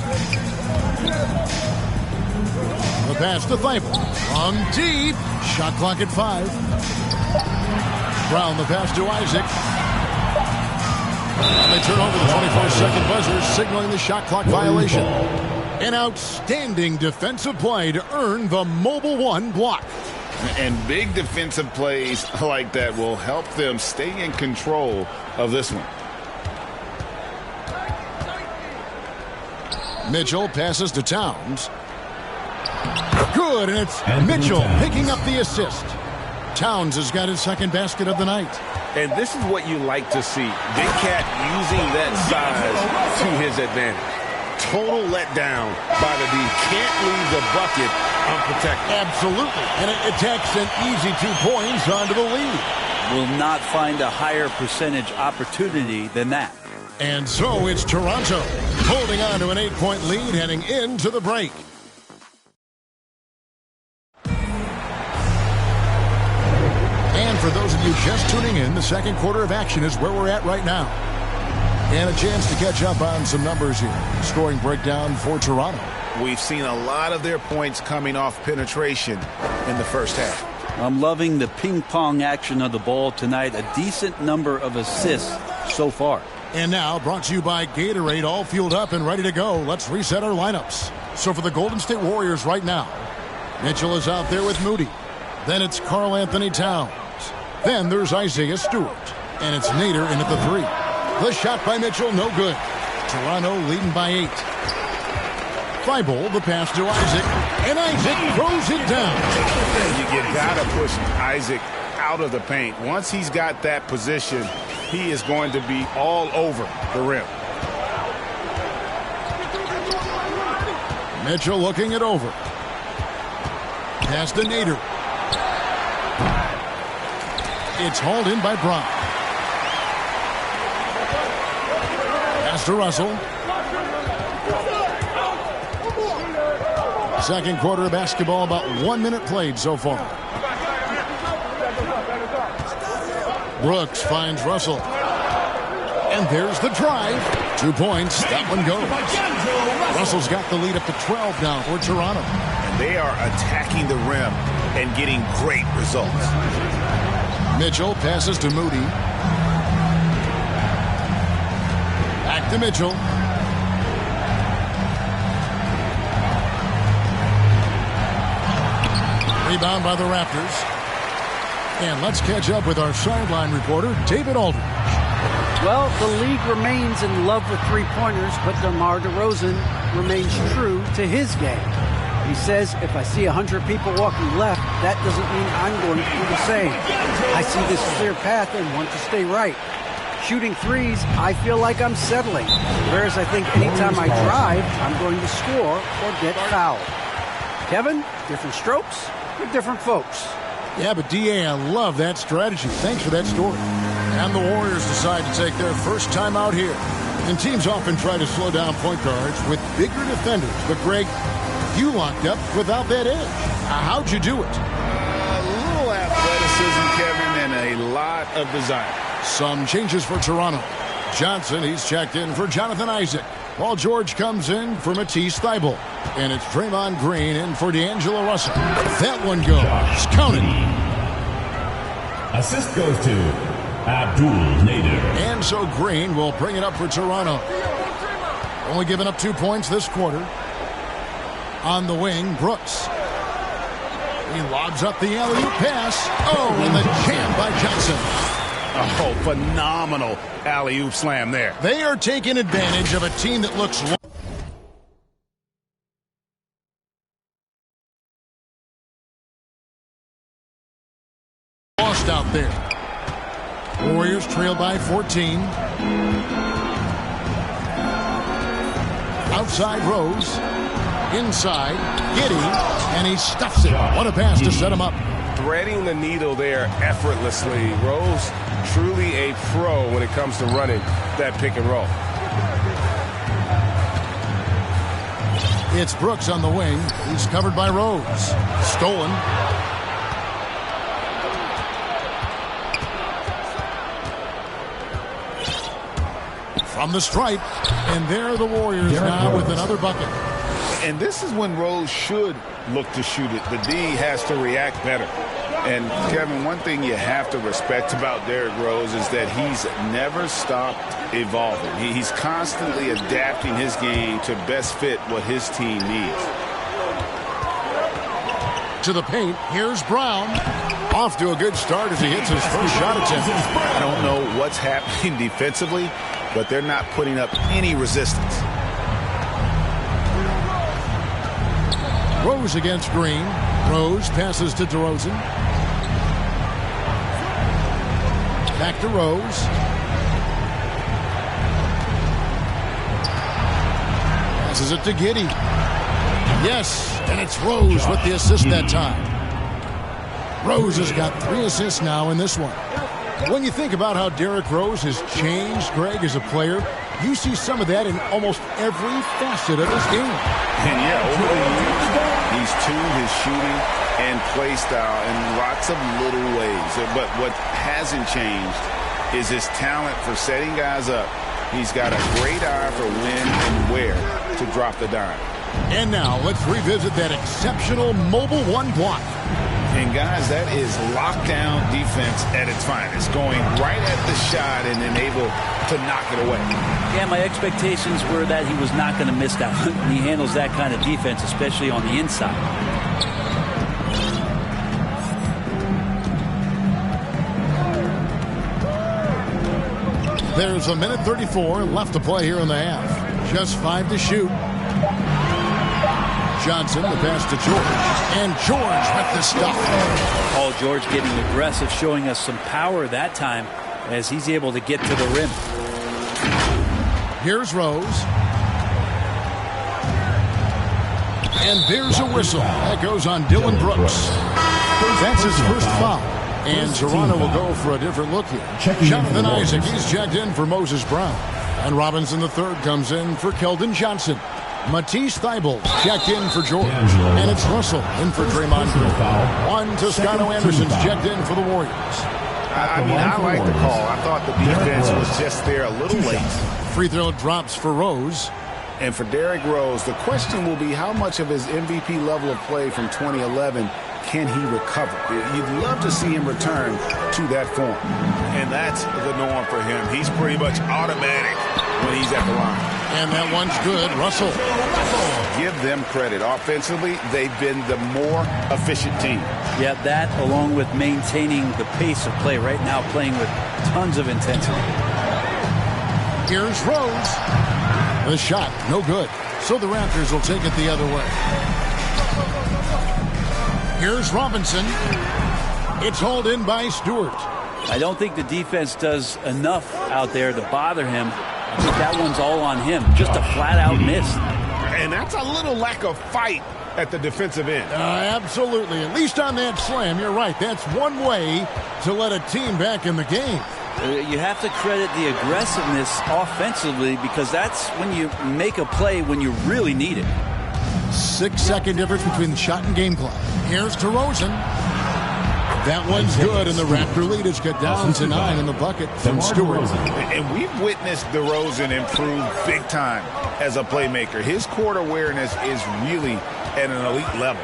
The pass to Thybulle. From deep. Shot clock at 5. Brown the pass to Isaac. And they turn over the 24-second buzzer, signaling the shot clock violation. An outstanding defensive play to earn the Mobile One block. And big defensive plays like that will help them stay in control of this one. Mitchell passes to Towns. Good, and it's Mitchell picking up the assist. Towns has got his second basket of the night. And this is what you like to see. Big Cat using that size to his advantage. Total letdown by the D. Can't leave the bucket unprotected. Absolutely. And it takes an easy 2 points onto the lead. Will not find a higher percentage opportunity than that. And so it's Toronto holding on to an 8-point lead heading into the break. And for those of you just tuning in, the second quarter of action is where we're at right now. And a chance to catch up on some numbers here. Scoring breakdown for Toronto. We've seen a lot of their points coming off penetration in the first half. I'm loving the ping-pong action of the ball tonight. A decent number of assists so far. And now, brought to you by Gatorade, all fueled up and ready to go. Let's reset our lineups. So for the Golden State Warriors right now, Mitchell is out there with Moody. Then it's Karl Anthony Towns. Then there's Isaiah Stewart. And it's Nader in at the 3. The shot by Mitchell, no good. Toronto leading by 8. Thybulle, the pass to Isaac. And Isaac throws it down. You got to push Isaac out of the paint. Once he's got that position, he is going to be all over the rim. Mitchell looking it over. Pass to Nader. It's hauled in by Brown. Pass to Russell. Second quarter of basketball, about 1 minute played so far. Brooks finds Russell. And there's the drive. 2 points. That one goes. Russell's got the lead up to 12 now for Toronto. And they are attacking the rim and getting great results. Mitchell passes to Moody. Back to Mitchell. Rebound by the Raptors. And let's catch up with our sideline reporter, David Aldridge. Well, the league remains in love with three-pointers, but DeMar DeRozan remains true to his game. He says, if I see 100 people walking left, that doesn't mean I'm going to do the same. I see this clear path and want to stay right. Shooting threes, I feel like I'm settling. Whereas I think anytime I drive, I'm going to score or get fouled. Kevin, different strokes for different folks. Yeah, but D.A., I love that strategy. Thanks for that story. And the Warriors decide to take their first time out here. And teams often try to slow down point guards with bigger defenders. But, Greg, you locked up without that edge. How'd you do it? A little athleticism, Kevin, and a lot of desire. Some changes for Toronto. Johnson, he's checked in for Jonathan Isaac. Paul George comes in for Matisse Thybulle. And it's Draymond Green in for D'Angelo Russell. That one goes. Counted. Assist goes to Abdul Nader. And so Green will bring it up for Toronto. Only giving up 2 points this quarter. On the wing, Brooks. He lobs up the alley-oop pass. Oh, and the jam by Johnson. Oh, phenomenal alley-oop slam there. They are taking advantage of a team that looks lost out there. Warriors trail by 14. Outside Rose. Inside, Giddey, and he stuffs it. What a pass to set him up. Threading the needle there effortlessly. Rose, truly a pro when it comes to running that pick and roll. It's Brooks on the wing. He's covered by Rose. Stolen. From the stripe. And there are the Warriors now with another bucket. And this is when Rose should look to shoot it. The D has to react better. And, Kevin, one thing you have to respect about Derrick Rose is that he's never stopped evolving. He's constantly adapting his game to best fit what his team needs. To the paint, here's Brown. Off to a good start as he hits his first shot attempt. I don't know what's happening defensively, but they're not putting up any resistance. Rose against Green. Rose passes to DeRozan. Back to Rose. Passes it to Giddey. Yes, and it's Rose with the assist that time. Rose has got 3 assists now in this one. When you think about how Derrick Rose has changed, Greg, as a player, you see some of that in almost every facet of his game. And yeah, over the years, he's tuned his shooting and play style in lots of little ways. But what hasn't changed is his talent for setting guys up. He's got a great eye for when and where to drop the dime. And now let's revisit that exceptional mobile one block. And guys, that is lockdown defense at its finest, going right at the shot and then able to knock it away. Yeah, my expectations were that he was not going to miss that one. He handles that kind of defense, especially on the inside. There's a minute 34 left to play here in the half. Just 5 to shoot. Johnson, the pass to George. And George with the stuff. Paul George getting aggressive, showing us some power that time as he's able to get to the rim. Here's Rose. And there's a whistle. That goes on Dylan Brooks. That's his first foul. And Toronto will go for a different look here. Jonathan Isaac, he's checked in for Moses Brown. And Robinson III comes in for Keldon Johnson. Matisse Thybulle checked in for George. And it's Russell in for Draymond Green. One Toscano Anderson's checked in for the Warriors. I mean, I like the call. I thought the defense was just there a little late. Free throw drops for Rose. And for Derrick Rose, the question will be how much of his MVP level of play from 2011 can he recover? You'd love to see him return to that form. And that's the norm for him. He's pretty much automatic when he's at the line. And that one's good. Russell. Give them credit. Offensively, they've been the more efficient team. Yeah, that along with maintaining the pace of play right now, playing with tons of intensity. Here's Rose. The shot, no good. So the Raptors will take it the other way. Here's Robinson. It's hauled in by Stewart. I don't think the defense does enough out there to bother him. I think that one's all on him. Just a flat-out miss. And that's a little lack of fight at the defensive end. Absolutely. At least on that slam, you're right. That's one way to let a team back in the game. You have to credit the aggressiveness offensively because that's when you make a play when you really need it. 6-second difference between the shot and game clock. Here's DeRozan. That one's good, and the Raptor lead is cut down to 9 in the bucket from Stewart. And we've witnessed DeRozan improve big time as a playmaker. His court awareness is really at an elite level.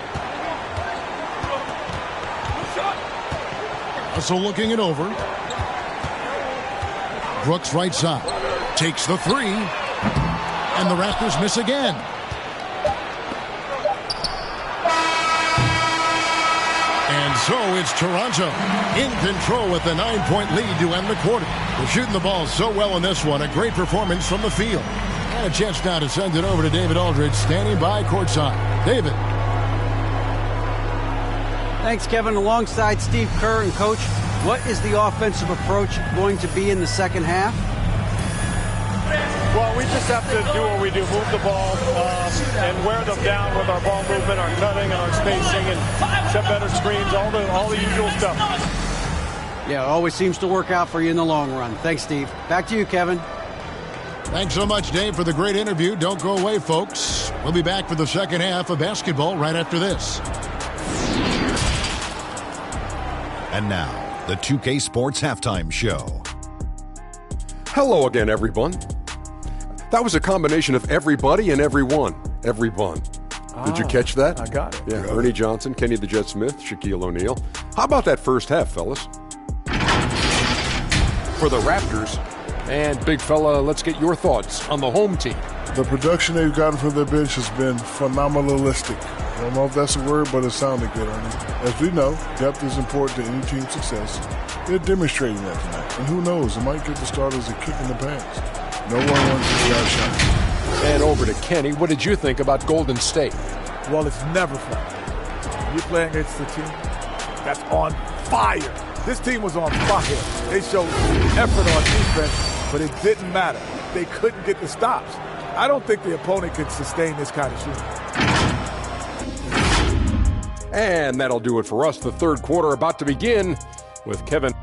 Also looking it over. Brooks right side. Takes the three. And the Raptors miss again. And so it's Toronto in control with the 9-point lead to end the quarter. They're shooting the ball so well in this one. A great performance from the field. And a chance now to send it over to David Aldridge, standing by courtside. David. Thanks, Kevin. Alongside Steve Kerr and Coach, what is the offensive approach going to be in the second half? Well, we just have to do what we do, move the ball and wear them down with our ball movement, our cutting, and our spacing, and set better screens, all the usual stuff. Yeah, it always seems to work out for you in the long run. Thanks, Steve. Back to you, Kevin. Thanks so much, Dave, for the great interview. Don't go away, folks. We'll be back for the second half of basketball right after this. And now, the 2K Sports Halftime Show. Hello again, everyone. That was a combination of everybody and everyone. Everyone. Did you catch that? I got it. Yeah, Ernie Johnson, Kenny the Jet Smith, Shaquille O'Neal. How about that first half, fellas? For the Raptors, and big fella, let's get your thoughts on the home team. The production they've gotten from their bench has been phenomenalistic. I don't know if that's a word, but it sounded good, Ernie. As we know, depth is important to any team's success. They're demonstrating that tonight. And who knows, it might give the starters a kick in the pants. No one wants to be outshot. And over to Kenny. What did you think about Golden State? Well, it's never fun. You're playing against a team that's on fire. This team was on fire. They showed effort on defense, but it didn't matter. They couldn't get the stops. I don't think the opponent can sustain this kind of shooting. And that'll do it for us. The third quarter about to begin with Kevin.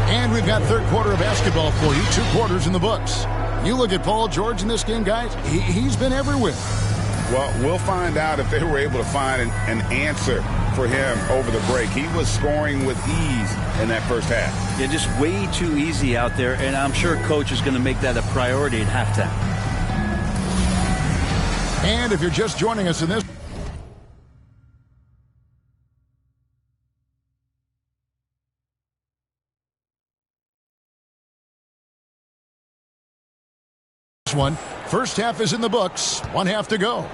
And we've got third quarter of basketball for you. 2 quarters in the books. You look at Paul George in this game, guys. He's been everywhere. Well, we'll find out if they were able to find an answer for him over the break. He was scoring with ease in that first half. Yeah, just way too easy out there, and I'm sure Coach is going to make that a priority at halftime. And if you're just joining us in this one, first half is in the books. 1 half to go.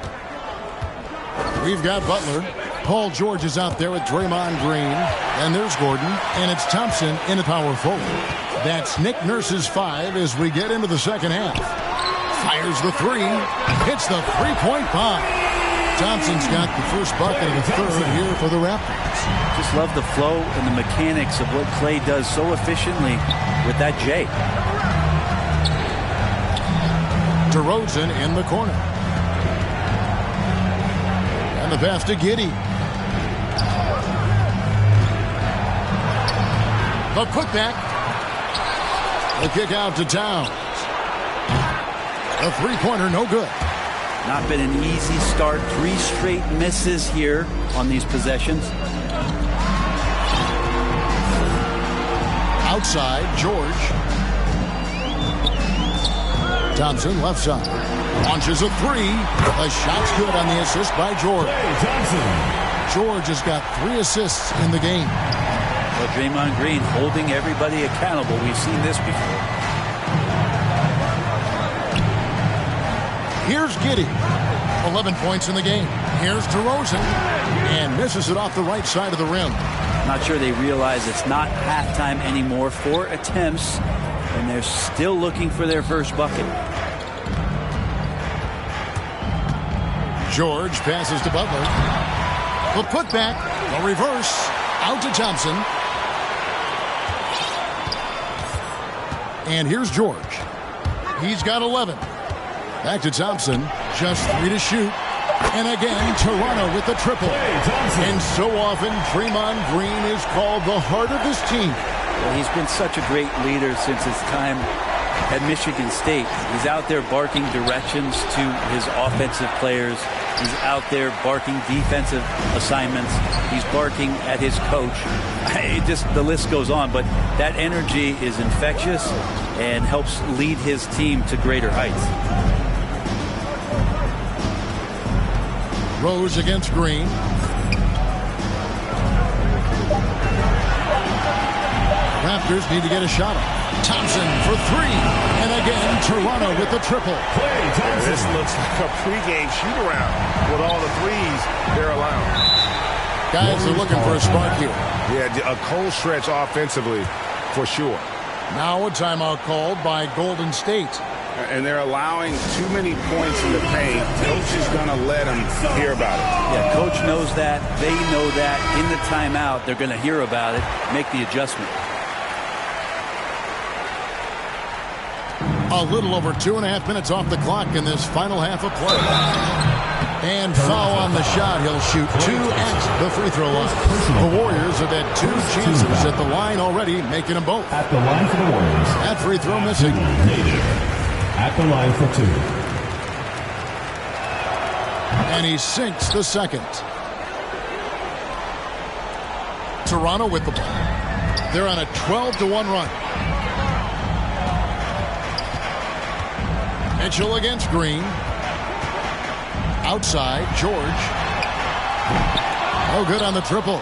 We've got Butler. Paul George is out there with Draymond Green. And there's Gordon. And it's Thompson in a power forward. That's Nick Nurse's 5 as we get into the second half. Fires the 3. Hits the three-point bomb. Thompson's got the first bucket of the third here for the Raptors. Just love the flow and the mechanics of what Clay does so efficiently with that J. DeRozan in the corner. And the pass to Giddey. The putback. The kick out to Towns. A three-pointer, no good. Not been an easy start. 3 straight misses here on these possessions. Outside, George. Thompson, left side. Launches a 3. A shot's good on the assist by George. George has got 3 assists in the game. Well, Draymond Green holding everybody accountable. We've seen this before. Here's Giddey. 11 points in the game. Here's DeRozan. And misses it off the right side of the rim. Not sure they realize it's not halftime anymore. 4 attempts, and they're still looking for their first bucket. George passes to Butler. The putback, the reverse, out to Thompson. And here's George. He's got 11. Back to Thompson. Just 3 to shoot. And again, Toronto with the triple. And so often, Draymond Green is called the heart of this team. Well, he's been such a great leader since his time at Michigan State. He's out there barking directions to his offensive players. He's out there barking defensive assignments. He's barking at his coach. The list goes on, but that energy is infectious and helps lead his team to greater heights. Rose against Green. Raptors need to get a shot up. Thompson for 3. And again, Toronto with the triple. This looks like a pregame shoot-around with all the threes they're allowing. Guys are looking for a spark here. Yeah, a cold stretch offensively for sure. Now a timeout called by Golden State. And they're allowing too many points in the paint. Coach is going to let them hear about it. Yeah, coach knows that. They know that. In the timeout, they're going to hear about it, make the adjustment. A little over 2.5 minutes off the clock in this final half of play. And foul on the shot. He'll shoot 2 at the free throw line. The Warriors have had 2 chances at the line already, making them both. At the line for the Warriors. That free throw missing. At the line for 2. And he sinks the second. Toronto with the ball. They're on a 12-1 run. Mitchell against Green. Outside, George. No good on the triple.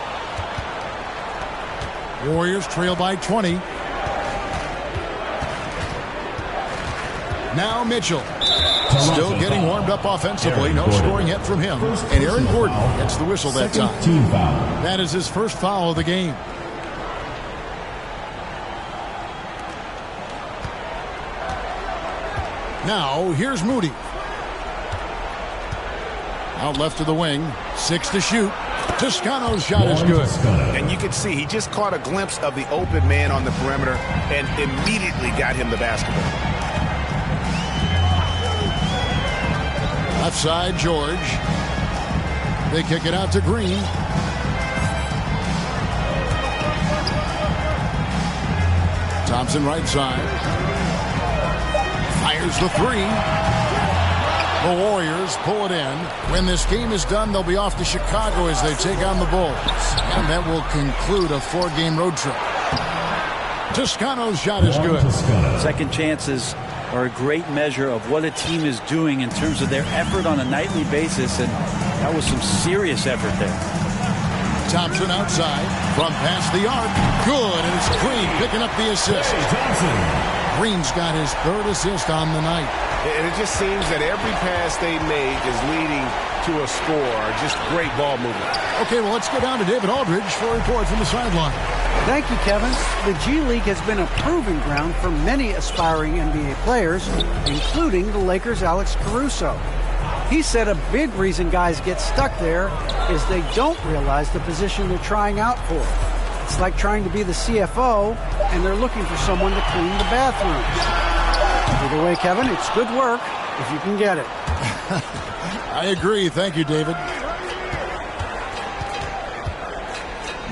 Warriors trail by 20. Now Mitchell. Still getting warmed up offensively. No scoring yet from him. And Aaron Gordon gets the whistle that time. That is his first foul of the game. Now, here's Moody. Out left to the wing. 6 to shoot. Toscano's shot is good. And you can see he just caught a glimpse of the open man on the perimeter and immediately got him the basketball. Left side, George. They kick it out to Green. Thompson right side. Fires the 3. The Warriors pull it in. When this game is done, they'll be off to Chicago as they take on the Bulls. And that will conclude a 4-game road trip. Toscano's shot is good. Second chances are a great measure of what a team is doing in terms of their effort on a nightly basis, and that was some serious effort there. Thompson outside from past the arc. Good, and it's Green picking up the assist. Green's got his 3rd assist on the night. And it just seems that every pass they make is leading to a score. Just great ball movement. Okay, well, let's go down to David Aldridge for a report from the sideline. Thank you, Kevin. The G League has been a proving ground for many aspiring NBA players, including the Lakers' Alex Caruso. He said a big reason guys get stuck there is they don't realize the position they're trying out for. It's like trying to be the CFO, and they're looking for someone to clean the bathrooms. Either way, Kevin, it's good work if you can get it. I agree. Thank you, David.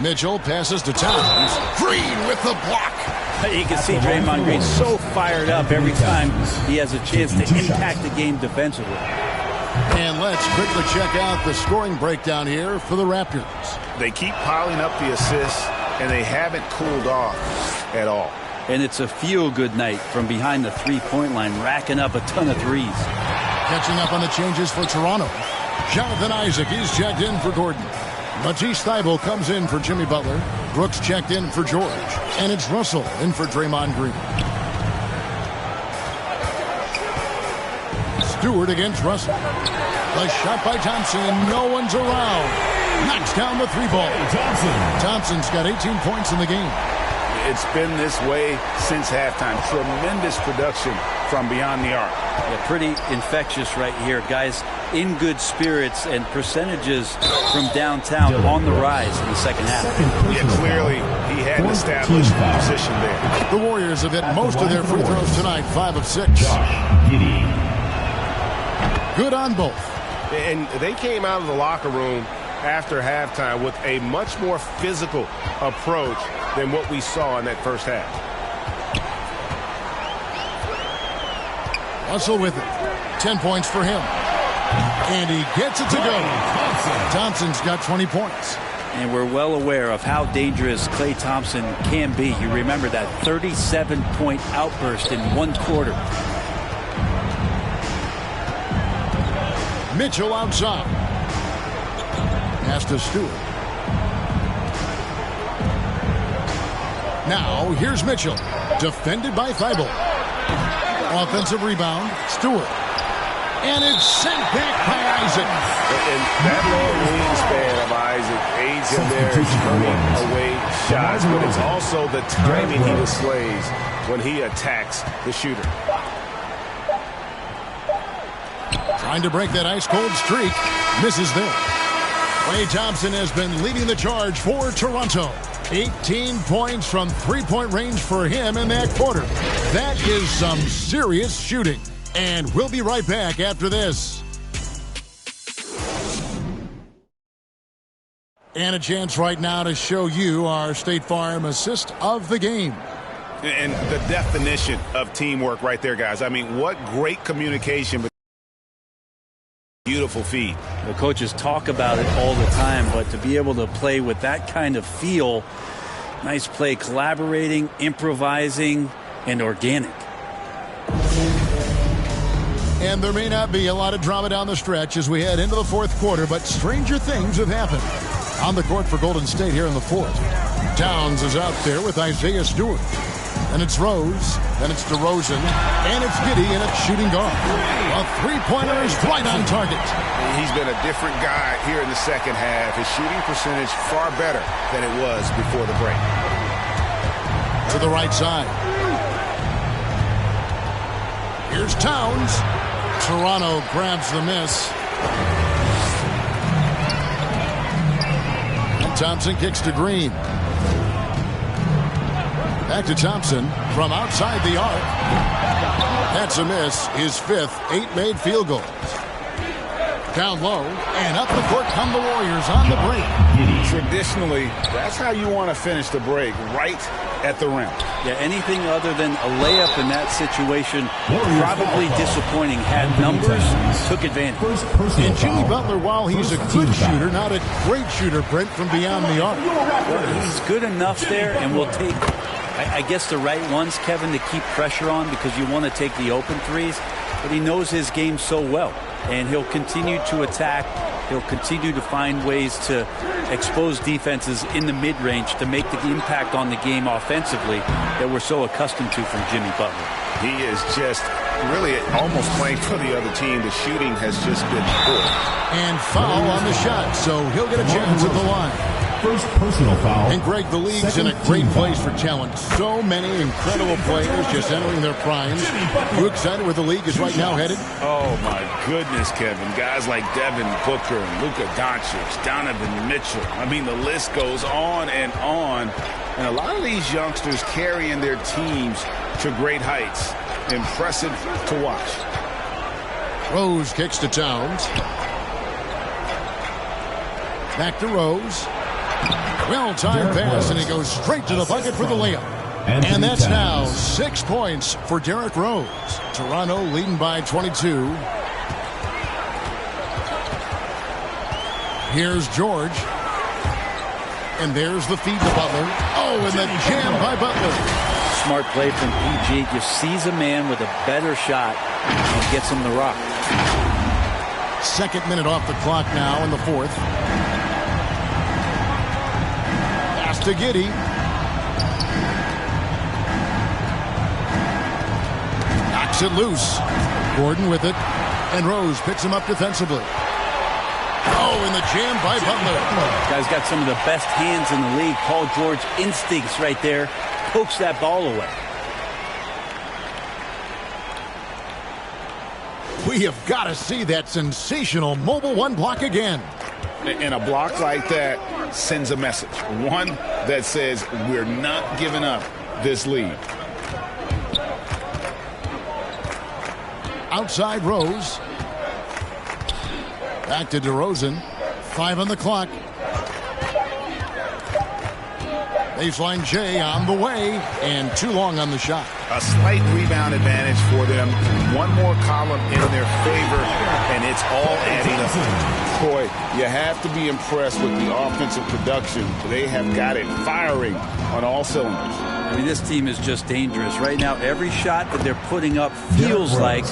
Mitchell passes to Towns. Green with the block. You can see Draymond Green so fired up every time he has a chance to impact the game defensively. And let's quickly check out the scoring breakdown here for the Raptors. They keep piling up the assists, and they haven't cooled off at all. And it's a feel-good night from behind the three-point line, racking up a ton of threes. Catching up on the changes for Toronto. Jonathan Isaac, he's checked in for Gordon. Matisse Thybulle comes in for Jimmy Butler. Brooks checked in for George. And it's Russell in for Draymond Green. Stewart against Russell. A shot by Thompson, and no one's around. Knocks down the 3 ball. Thompson's got 18 points in the game. It's been this way since halftime. Tremendous production from beyond the arc. Yeah, pretty infectious right here. Guys in good spirits and percentages from downtown on the rise in the second half. Yeah, clearly he had an established position there. The Warriors have hit most of their free throws tonight, 5 of 6. Good on both. And they came out of the locker room after halftime with a much more physical approach than what we saw in that first half. Russell with it. 10 points for him. And he gets it to go. Thompson's got 20 points. And we're well aware of how dangerous Klay Thompson can be. You remember that 37-point outburst in one quarter. Mitchell outside. Pass to Stewart. Now, here's Mitchell. Defended by Thibault. Offensive rebound, Stewart. And it's sent back by Isaac. And that long wingspan of Isaac aids him there in turning away shots, but it's also the timing he displays when he attacks the shooter. Trying to break that ice-cold streak. Misses there. Klay Thompson has been leading the charge for Toronto. 18 points from three-point range for him in that quarter. That is some serious shooting. And we'll be right back after this. And a chance right now to show you our State Farm assist of the game. And the definition of teamwork right there, guys. I mean, what great communication. Beautiful feed. The coaches talk about it all the time, but to be able to play with that kind of feel, nice play, collaborating, improvising, and organic. And there may not be a lot of drama down the stretch as we head into the fourth quarter, but stranger things have happened. On the court for Golden State here in the fourth. Towns is out there with Isaiah Stewart. And it's Rose, then it's DeRozan, and it's Giddey, and it's shooting guard. A three-pointer is right on target. He's been a different guy here in the second half. His shooting percentage far better than it was before the break. To the right side. Here's Towns. Toronto grabs the miss. And Thompson kicks to Green. Back to Thompson from outside the arc. That's a miss. His fifth, 8 made field goals. Down low, and up the court come the Warriors on the break. Traditionally, that's how you want to finish the break, right at the rim. Yeah, anything other than a layup in that situation, probably disappointing. Had numbers, took advantage. And Jimmy Butler, while he's a good shooter, not a great shooter, Brent, from beyond the arc. Well, he's good enough there, and will take, I guess, the right ones, Kevin, to keep pressure on because you want to take the open threes. But he knows his game so well, and he'll continue to attack. He'll continue to find ways to expose defenses in the mid-range to make the impact on the game offensively that we're so accustomed to from Jimmy Butler. He is just really almost playing for the other team. The shooting has just been poor. And foul on the shot, so he'll get a chance at the line. First personal foul. And Greg, the league's in a great place for talent. So many incredible players just entering their primes. You excited where the league is right now headed? Oh, my goodness, Kevin. Guys like Devin Booker and Luka Doncic, Donovan Mitchell. I mean, the list goes on and on. And a lot of these youngsters carrying their teams to great heights. Impressive to watch. Rose kicks to Towns. Back to Rose. Well-timed pass, and he goes straight to the bucket for the layup. And that's now 6 points for Derrick Rose. Toronto leading by 22. Here's George. And there's the feed to Butler. Oh, and the jam by Butler. Smart play from PG. Just sees a man with a better shot and gets him the rock. Second minute off the clock now in the fourth. To Giddey. Knocks it loose. Gordon with it. And Rose picks him up defensively. Oh, and the jam by Butler. Guy's got some of the best hands in the league. Paul George instincts right there. pokes that ball away. We have got to see that sensational mobile one block again. And a block like that sends a message. One that says we're not giving up this lead. Outside Rose. Back to DeRozan. 5 on the clock. Baseline J on the way, and too long on the shot. A slight rebound advantage for them. One more column in their favor, and it's all adding up. Boy, you have to be impressed with the offensive production. They have got it firing on all cylinders. I mean, this team is just dangerous. Right now, every shot that they're putting up feels like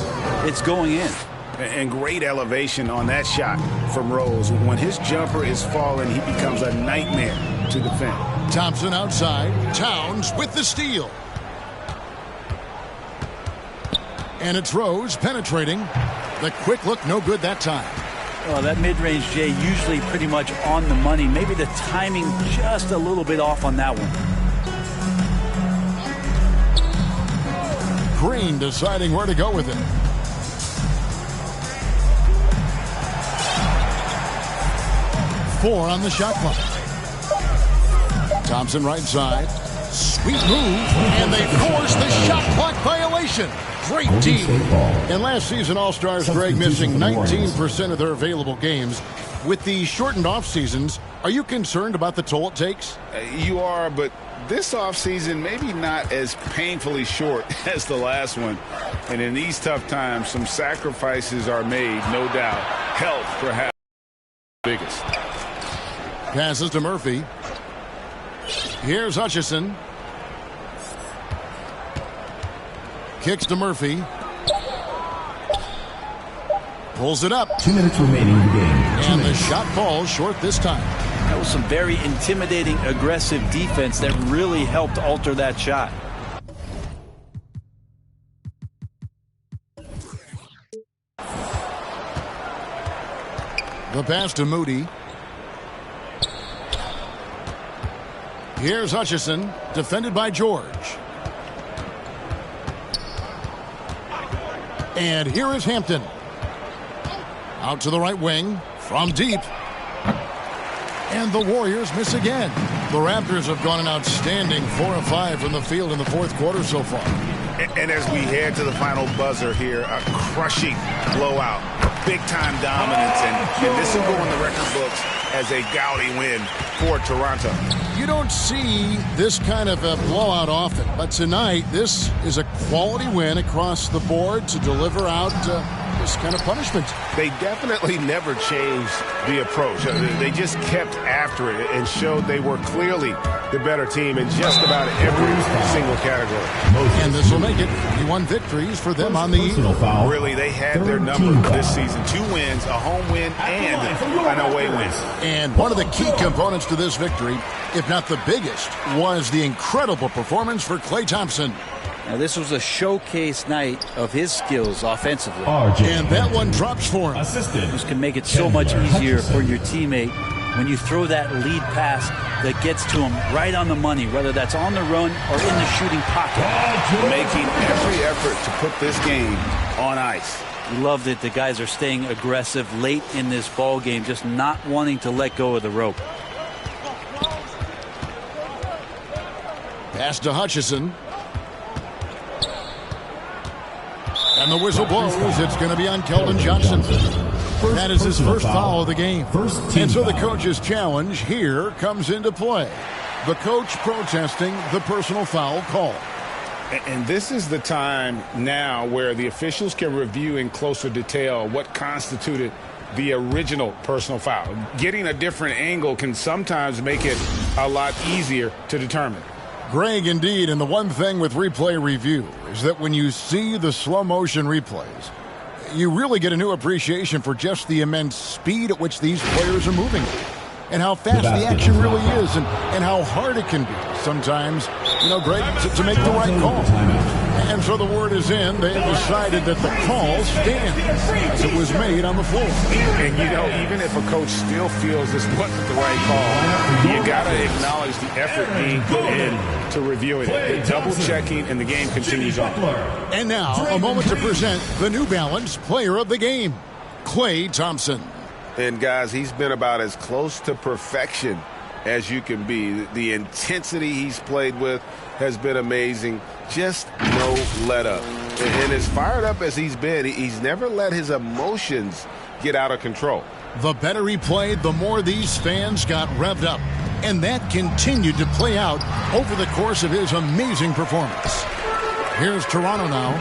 it's going in. And great elevation on that shot from Rose. When his jumper is falling, he becomes a nightmare to defend. Thompson outside. Towns with the steal. And it's Rose penetrating. The quick look, no good that time. Well, that mid-range J usually pretty much on the money. Maybe the timing just a little bit off on that one. Green deciding where to go with it. Four on the shot clock. Thompson right side. Sweet move. And they force the shot clock violation. Great team. And last season, All-Stars, Greg, missing 19% of their available games. With the shortened off seasons, are you concerned about the toll it takes? You are, but this offseason maybe not as painfully short as the last one. And in these tough times, some sacrifices are made, no doubt. Health, perhaps, the biggest. Passes to Murphy. Here's Hutchison. Kicks to Murphy. Pulls it up. 2 minutes remaining in the game. And the shot falls short this time. That was some very intimidating, aggressive defense that really helped alter that shot. The pass to Moody. Here's Hutchison, defended by George. And here is Hampton. Out to the right wing, from deep. And the Warriors miss again. The Raptors have gone an outstanding 4 of 5 from the field in the fourth quarter so far. And as we head to the final buzzer here, a crushing blowout, big-time dominance, and this will go in the record books as a gaudy win for Toronto. You don't see this kind of a blowout often, but tonight this is a quality win across the board to deliver out this kind of punishment. They definitely never changed the approach. They just kept after it and showed they were clearly the better team in just about every single category. And this will make it 51 victories for them on the year. Really, they had their number this season. 2 wins, a home win, and an away win. And one of the key components to this victory, if not the biggest, was the incredible performance for Klay Thompson. Now, this was a showcase night of his skills offensively. And that one drops for him. This can make it so much easier for your teammate when you throw that lead pass that gets to him right on the money, whether that's on the run or in the shooting pocket. Making every effort to put this game on ice. We love that the guys are staying aggressive late in this ball game, just not wanting to let go of the rope. Pass to Hutchison. And the whistle blows. It's going to be on Keldon Johnson. That is his first foul of the game. And so the coach's challenge here comes into play. The coach protesting the personal foul call. And this is the time now where the officials can review in closer detail what constituted the original personal foul. Getting a different angle can sometimes make it a lot easier to determine. Greg, indeed, and the one thing with replay review is that when you see the slow motion replays, you really get a new appreciation for just the immense speed at which these players are moving and how fast the action really is and how hard it can be sometimes, Greg, to make the right call. And so the word is in. They have decided that the call stands as it was made on the floor. And, you know, even if a coach still feels this wasn't the right call, you got to acknowledge the effort being put in to reviewing it. Double-checking, and the game continues on. And now, a moment to present the New Balance Player of the Game, Klay Thompson. And, guys, he's been about as close to perfection as you can be. The intensity he's played with has been amazing. Just no let up. And as fired up as he's been, he's never let his emotions get out of control. The better he played, the more these fans got revved up. And that continued to play out over the course of his amazing performance. Here's Toronto now.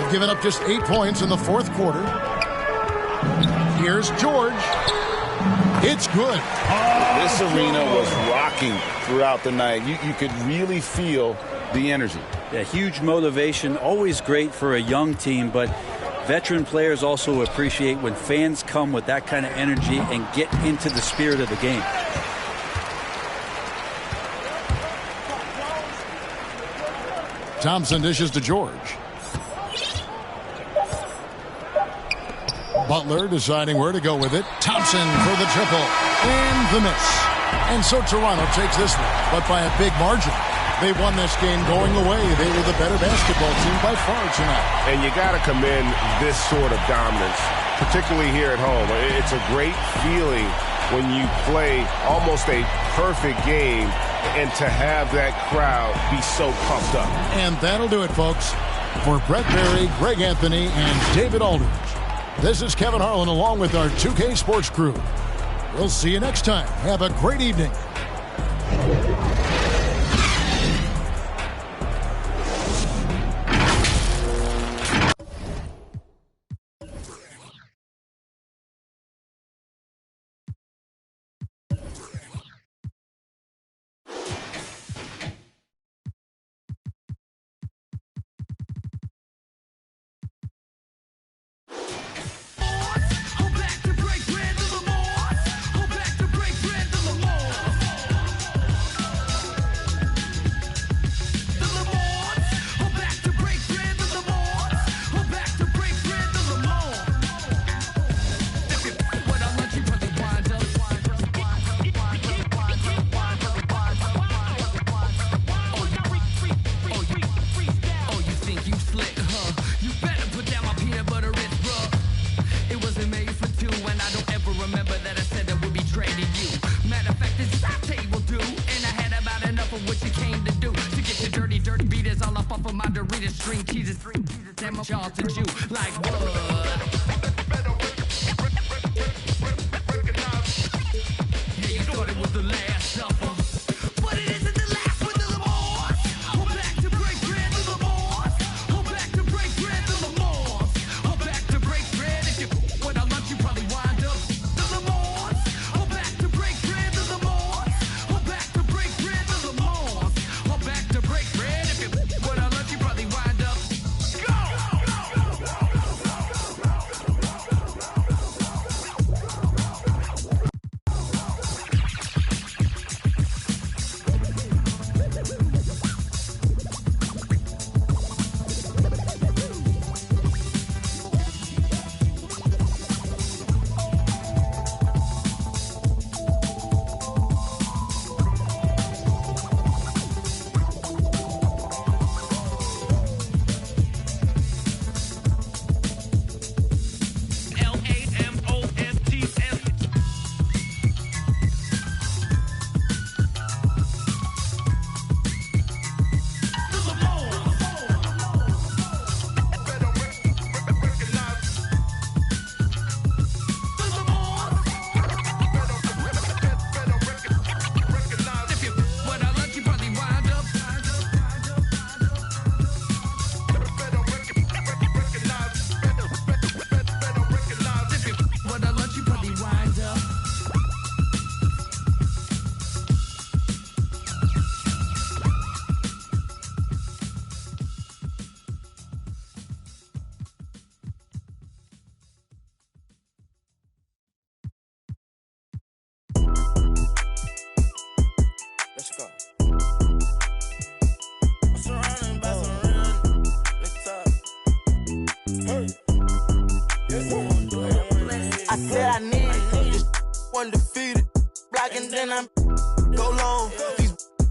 They've given up just 8 points in the fourth quarter. Here's George. It's good. This arena was rocking throughout the night. You could really feel the energy. Yeah, huge motivation, always great for a young team, but veteran players also appreciate when fans come with that kind of energy and get into the spirit of the game. Thompson dishes to George. Butler deciding where to go with it. Thompson for the triple. And the miss. And so Toronto takes this one, but by a big margin. They won this game going away. They were the better basketball team by far tonight. And you got to commend this sort of dominance, particularly here at home. It's a great feeling when you play almost a perfect game and to have that crowd be so pumped up. And that'll do it, folks. For Brett Berry, Greg Anthony, and David Aldridge, this is Kevin Harlan along with our 2K Sports crew. We'll see you next time. Have a great evening. then I'm go long.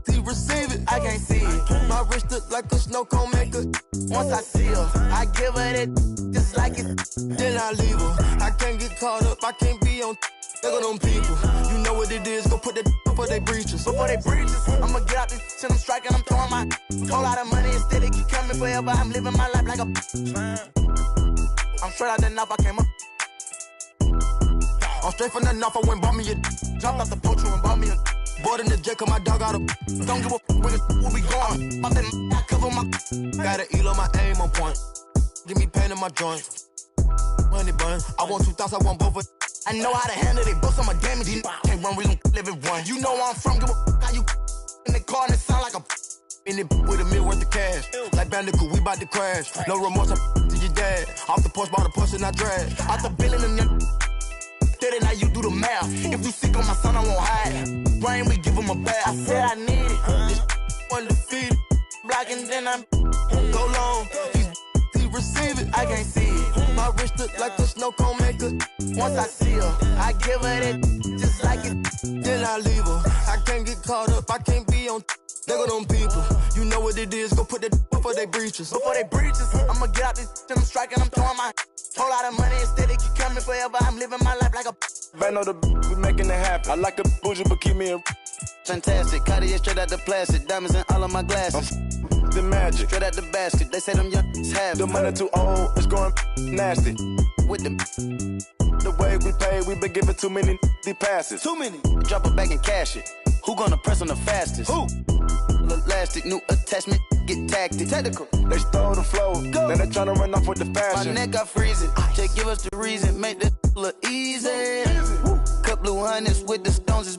He receive it, I can't see it. My wrist look like a snow cone maker. Once I see her, I give her that just like it, then I leave her. I can't get caught up, I can't be on look at them people. You know what it is, go put that before they breaches. Before they breaches, I'ma get out this shit, I'm striking, I'm throwing my whole lot of money instead, it keep coming forever. I'm living my life like a I'm straight out the knife, I came up. I'm straight from the knife, I went bought me a jumped out the poacher and bought me a bought in the jet, cause my dog out of don't give a where we going. Off that I cover my gotta elo my aim on point. Give me pain in my joints. Money bun, I want 2,000, I want both of I know how to handle it, books on my damage. Can't run, we gon' live it one. You know where I'm from, give a how you in the car and it sound like a in it with $1 million worth of cash. Like Bandicoot, we bout to crash. No remorse, I to your dad. Off the porch, bought a push and I drag. Out the billing and then steady, now you do the math. If you sick on my son, I won't hide. Brain, we give him a bath. I said I need it. This undefeated. Blocking, then I'm go long. He receive it, I can't see it. My wrist look like a snow cone maker. Once I see her, I give her that just like it, then I leave her. I can't get caught up, I can't be on look at them people. You know what it is, go put that before they breaches. Before they breaches, I'ma get out this shit, I'm striking, I'm throwing my whole lot of money instead, it keep coming forever. I'm living my life like a Band on the we making it happen. I like a bougie, but keep me a fantastic. Cartier straight out the plastic, diamonds in all of my glasses. The magic, straight out the basket. They say them young have the money too old, it's going nasty. With the way we pay, we been giving too many passes. Too many. Drop it back and cash it. Who gonna press on the fastest? Who? Elastic, new attachment, get tactic. Technical. They stole the flow, go. Then they tryna run off with the fashion. My neck got freezing. Just give us the reason, make this look easy. Cup blue hundreds with the stones is.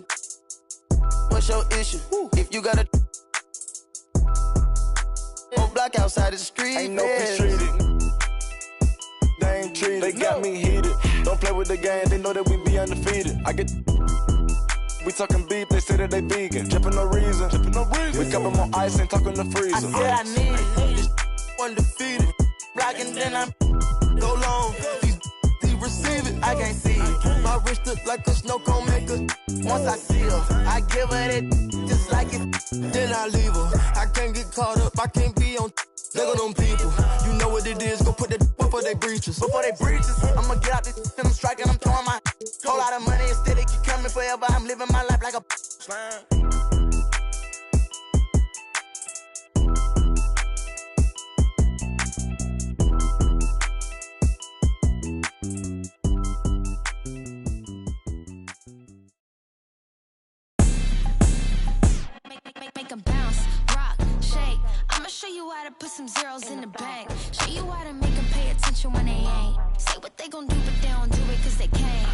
What's your issue? If you got a block outside the street, ain't no peace treated. They ain't treated. They got me heated. Don't play with the game. They know that we be undefeated. I get. We talking beef. They say that they vegan. Drippin' no reason. We cup them on ice and talking the freezer. I said I need it. This undefeated. Blocking then I'm go long. He receive it. I can't see it. My wrist look like a snow cone maker. Once I see her, I give her that just like it, then I leave her. I can't get caught up, I can't be on look at them people. You know what it is, go put that before they breaches. Before they breaches, I'ma get out this shit, I'm striking, I'm throwing my whole lot of money instead, it keep coming forever. I'm living my life like a slime. Make them bounce, rock, shake. I'ma show you how to put some zeros in the bank. Show you how to make them pay attention when they ain't. Say what they gon' do, but they don't do it cause they can't.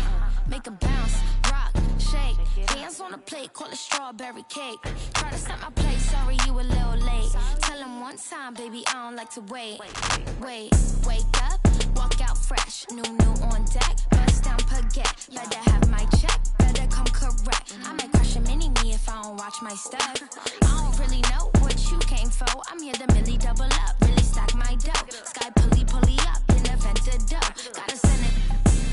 Make them bounce, rock, shake. Hands on the plate, call it strawberry cake. Try to set my plate, sorry you a little late. Tell them one time, baby, I don't like to wait. Wake up, walk out fresh. New on deck, bust down baguette. Better have my check, better come correct. I might crush a mini-me if I don't watch my step. I don't really know what you came for. I'm here to Millie double up, really stack my dough. Sky pulley up, in the vented dough. Gotta send it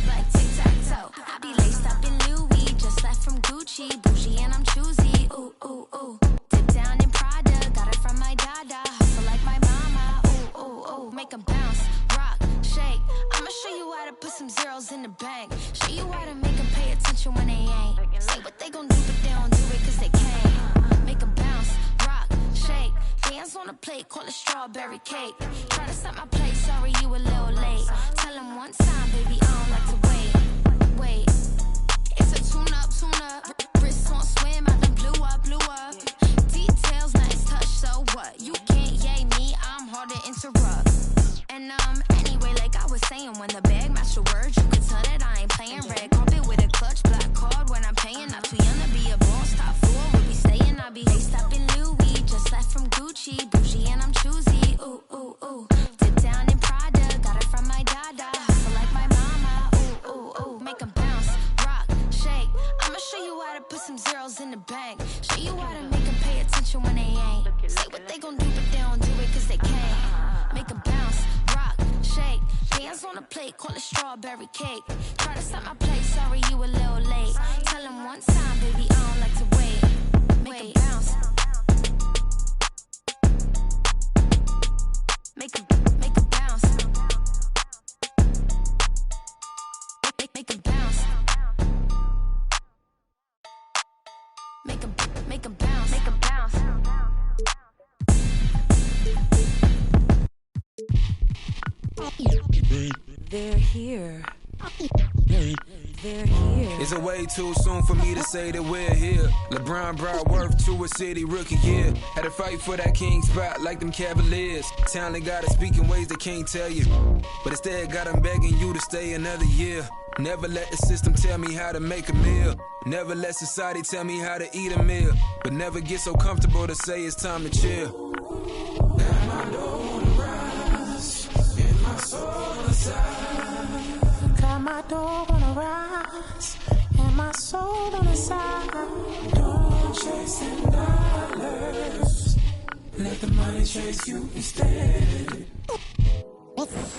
like tic-tac-toe. I be laced up in Louis, just left from Gucci. Bougie and I'm choosy, ooh, ooh, ooh. Dip down in Prada, got it from my dada. Hustle like my mama, ooh, ooh, ooh. Make 'em bounce, rock, shake. I'ma show you how to put some zeros in the bank. Show you how to make 'em pay attention when they ain't. Say what they gon' do, but they don't do it cause they can't. Make 'em bounce, rock, shake. Hands on the plate, call it strawberry cake. Try to set my plate, sorry you a little late. Tell them one time, baby, I don't like to wait. It's a tune-up. Wrist on swim, I done blew up. Details, nice touch, so what? You can't yay me, I'm hard to interrupt. And anyway, like I was saying, when the bag match the words, you can tell that I ain't playing. Red carpet with a clutch, black card when I'm paying. Not too young to be a boss, top floor, we'll be staying. I be laced up in Louis, just left from Gucci. Bougie and I'm choosy, ooh, ooh, ooh. Dip down in Prada, got it from my dada. Hustle like my mama, ooh, ooh, ooh. Make 'em bounce, rock, shake. I'ma show you how to put some zeros in the bank. Show you how to make 'em pay attention when they ain't. Say what they gon' do, but they don't do it cause they can't. Make 'em bounce, rock, shake. Hands on the plate, call it strawberry cake. Try to stop my plate, sorry you a little late. Tell him one time, baby, I don't like to wait. Make it bounce. Make it bounce. Make it bounce. Make it bounce. Make it bounce. Make it bounce. They're here. They're here. Is it way too soon for me to say that we're here? LeBron brought worth to a city rookie year. Had to fight for that king spot like them Cavaliers. Talent gotta speak in ways they can't tell you, but instead got them begging you to stay another year. Never let the system tell me how to make a meal. Never let society tell me how to eat a meal. But never get so comfortable to say it's time to chill. And I don't rise in my soul on the side. Got my dog on the rise and my soul on the side. Don't chasing dollars. Let the money chase you instead.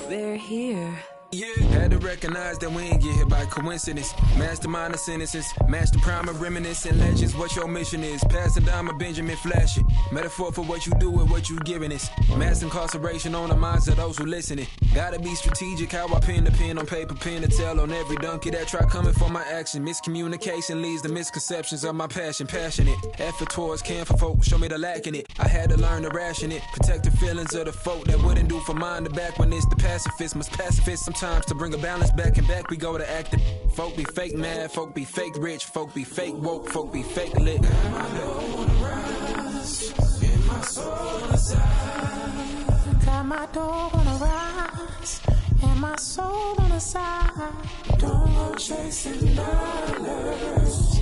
They're here. Yeah, had to recognize that we ain't get hit by coincidence. Mastermind of sentences, master prime of reminiscent legends. What your mission is, passing down my Benjamin Flash it. Metaphor for what you do with what you giving us. Mass incarceration on the minds of those who listening. Gotta be strategic how I pin the pen on paper, pen to tell on every donkey that try coming for my action. Miscommunication leads to misconceptions of my passion. Passionate, effort towards caring for folk, show me the lack in it. I had to learn to ration it, protect the feelings of the folk that wouldn't do for mine to back when it's the pacifist. Must pacifist sometimes to bring a balance back and back we go to acting. Folk be fake mad, folk be fake rich, folk be fake woke, folk be fake lit. Got my dog on the rise and my soul on the side. Got my dog on the rise and my soul on the side. Don't go chasing dollars.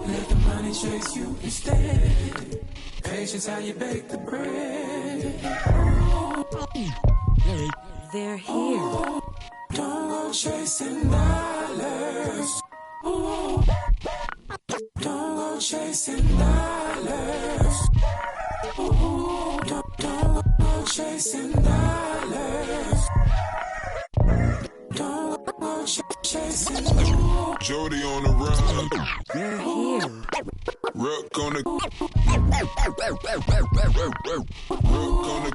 Let the money chase you instead. Patience how you bake the bread. They're here. Don't go chasing dollars. Ooh. Don't go chasing dollars. Ooh. Don't go chasing dollars. Don't go chasing dollars. Jody on the run. They're here. Rook on the. Rook on the.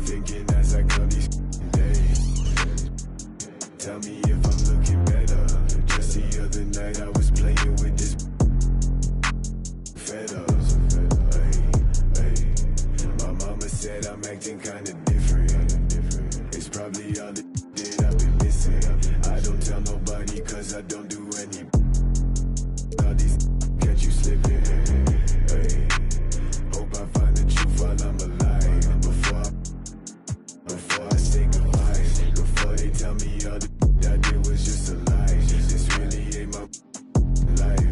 Thinking as I come these days. Tell me if I'm looking better. Just the other night I was playing with this fed up. My mama said I'm acting kinda different. It's probably all the that I've been missing. I don't tell nobody cause I don't do any. All these catch you slipping. Hope I find the truth while I'm alive. Before I say goodbye, before they tell me all the I did was just a lie. This really ain't my life.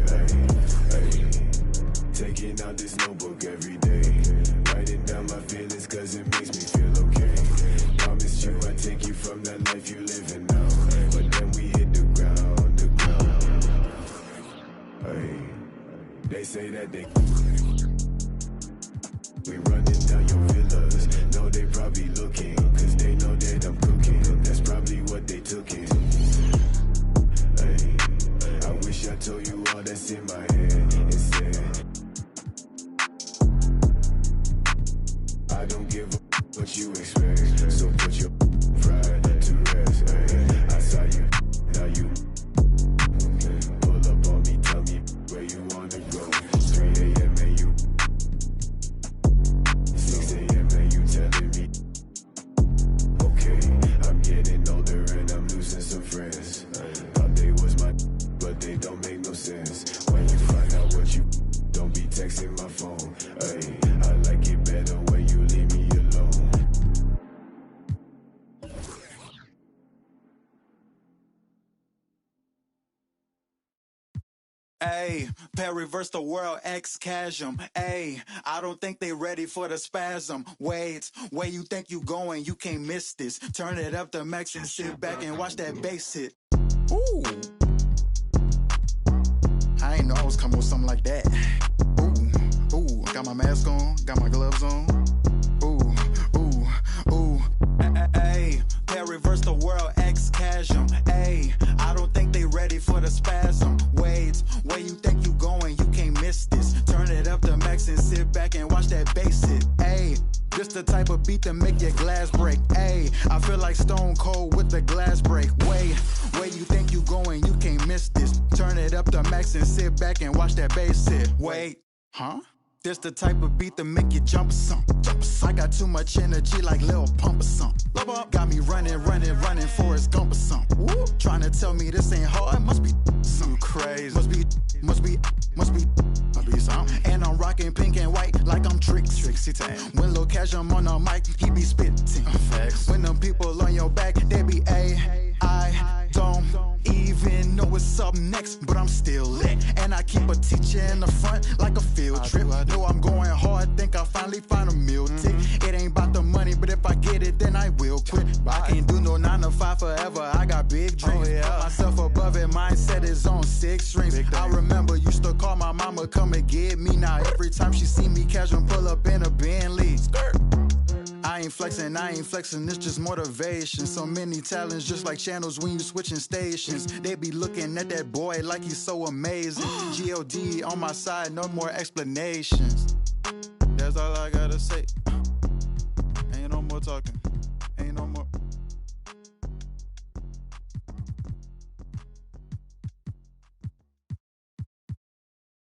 Taking out this notebook every day, writing down my feelings cause it makes me feel okay. Promised you I'd take you from that life you living now, but then we hit the ground. They say that they we running down your villas. No, they probably looking, cause they know that I'm cooking. That's probably what they took it. I wish I told you all that's in my head instead. I don't give a what you expect, so put your pride to rest. I saw you, now you pull up on me, tell me where you wanna go. 3 a.m. and you 6 a.m. and you telling me okay, I'm getting older and I'm losing some friends. Thought they was my but they don't make no sense. When you find out what you don't be texting my phone. I like it better when you leave me alone. reverse the world, X-Chasm. Ayy, I don't think they ready for the spasm. Wait, where you think you going? You can't miss this. Turn it up to max and sit back and watch that bass hit. Ooh. I ain't know I was coming with something like that. Ooh, ooh, got my mask on, got my gloves on. Ooh, ooh, ooh. Ayy, reverse the world, X-Chasm. Ayy, I don't think they ready for the spasm. Wait, where you think you going? You can't miss this. Turn it up to max and sit back and watch that bass hit. Ayy, this the type of beat that make your glass break. Ayy, I feel like Stone Cold with the glass break. Wait, where you think you going? You can't miss this. Turn it up to max and sit back and watch that bass hit. Wait, huh? This the type of beat that make you jump or something. I got too much energy like Lil Pump or something. Got me running, Forrest Gump or something. Trying to tell me this ain't hard, must be something crazy. Must be something. And I'm rocking pink and white like I'm Trixie Tang. When Lil Cashum on the mic, he be spitting. When them people on your back, they be I don't even know what's up next, but I'm still lit. And I keep a teacher in the front like a field trip. Know I'm going hard, think I finally find a meal tick. It ain't about the money, but if I get it, then I will quit. I can't do no 9 to 5 forever, I got big dreams. Put myself above it, mindset is on 6 strings. I remember used to call my mama, come and get me. Now every time she see me casual, pull up in a Bentley. I ain't flexing, it's just motivation. So many talents, just like channels when you switching stations. They be looking at that boy like he's so amazing. G.O.D. on my side, no more explanations. That's all I gotta say. Ain't no more talking, ain't no more.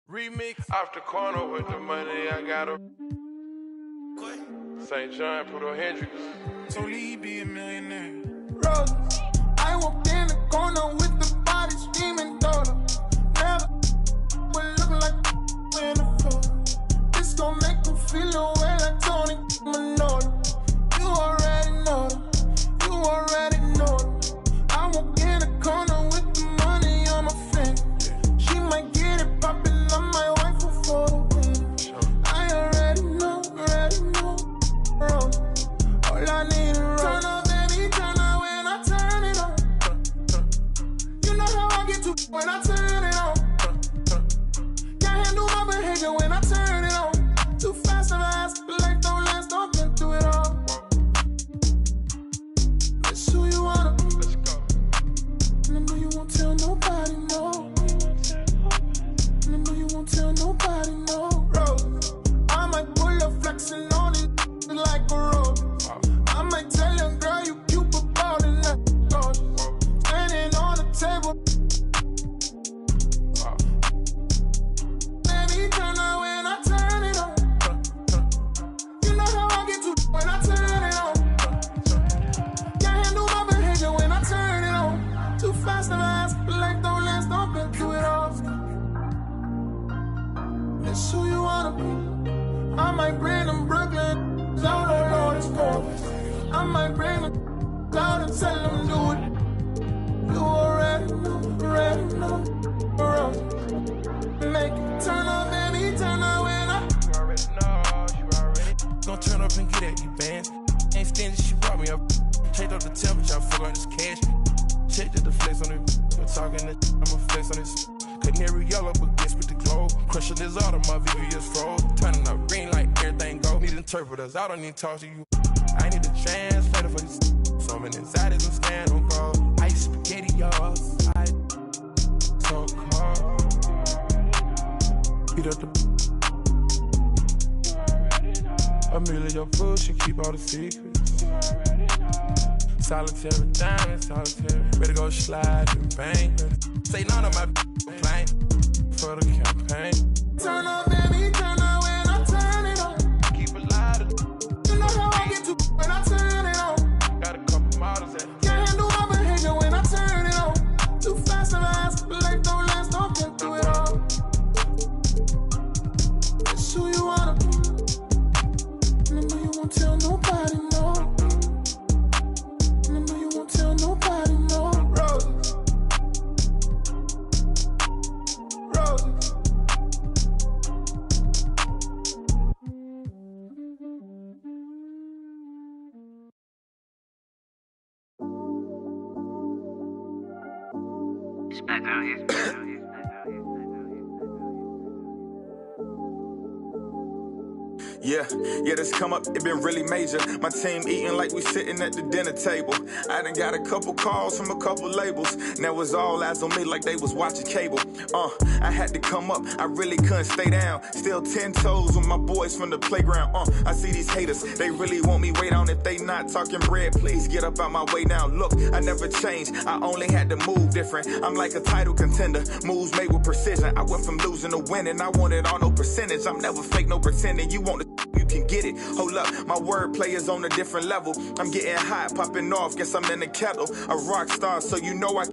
Remix. Off the corner with the money, I got a St. John, put on Hendrix. So Lee be a millionaire. Rose, I walked in the corner with the body screaming daughter. Never would look like in the photo. This gon' make me feel away like Tony Manolo. You already know them. You already know them. I walk in the corner with the money on my finger. She might get it poppin', I might wife her for the win. I already know, All I need is roll. Turn up, baby, turn up when I turn it on. You know how I get to when I turn it on. Can't handle my behavior when I turn it on. Too fast and fast, but life don't last, don't been through it all. It's who you wanna be. Let's go. And I know you won't tell nobody, no. And I know you won't tell nobody, no. Rose, I might pull up flexing on it like a rope. I might tell your girl you cute but ballin' like standing on the table. Baby, turn on when I turn it on. You know how I get to when I turn it on. Can't handle my behavior when I turn it on. Too fast and fast, but life don't last, don't been through it all. It's who you wanna be. I might bring them Brooklyn out on Lord's Court. I might bring them out and tell them do it. You already know, Make it turn up, baby, turn up when I. You already know, you already. Gonna turn up and get at you, bands. Ain't stingy, she brought me up. Changed up the temperature, I forgot this cash. Checked the flex on it. We're talking this, I'ma flex on this. Canary yellow, but guess with the glow. Crushing this auto, my VVS froze. Turning up green like everything go. Need interpreters, I don't need to talk to you. I need a translator for this. So many anxieties, I'm stand on call. Ice spaghetti, y'all. So cold. Beat up the. Amelia, your food, she keep all the secrets. Solitary diamond, solitary. Ready to go slide and bang. Say none of my complaint for the campaign. Turn up, baby, turn up when I turn it on. Keep it lighter. You know how I get to when I turn it on. Got a couple models at. Can't handle my behavior when I turn it on. Too fast and fast, but life don't last, don't been through it all. It's who you wanna be. And I know you won't tell nobody, no. And I know you won't tell nobody, no. Roses. Yeah, this come up, it been really major. My team eating like we sitting at the dinner table. I done got a couple calls from a couple labels. Now it's all eyes on me like they was watching cable. I had to come up, I really couldn't stay down. Still 10 toes with my boys from the playground. I see these haters, they really want me way down. If they not talking bread, please get up out my way now. Look, I never changed, I only had to move different. I'm like a title contender, moves made with precision. I went from losing to winning, I wanted all no percentage. I'm never fake, no pretending. You want to you can get it. Hold up, my wordplay is on a different level. I'm getting hot, popping off, guess I'm in the kettle. A rock star, so you know I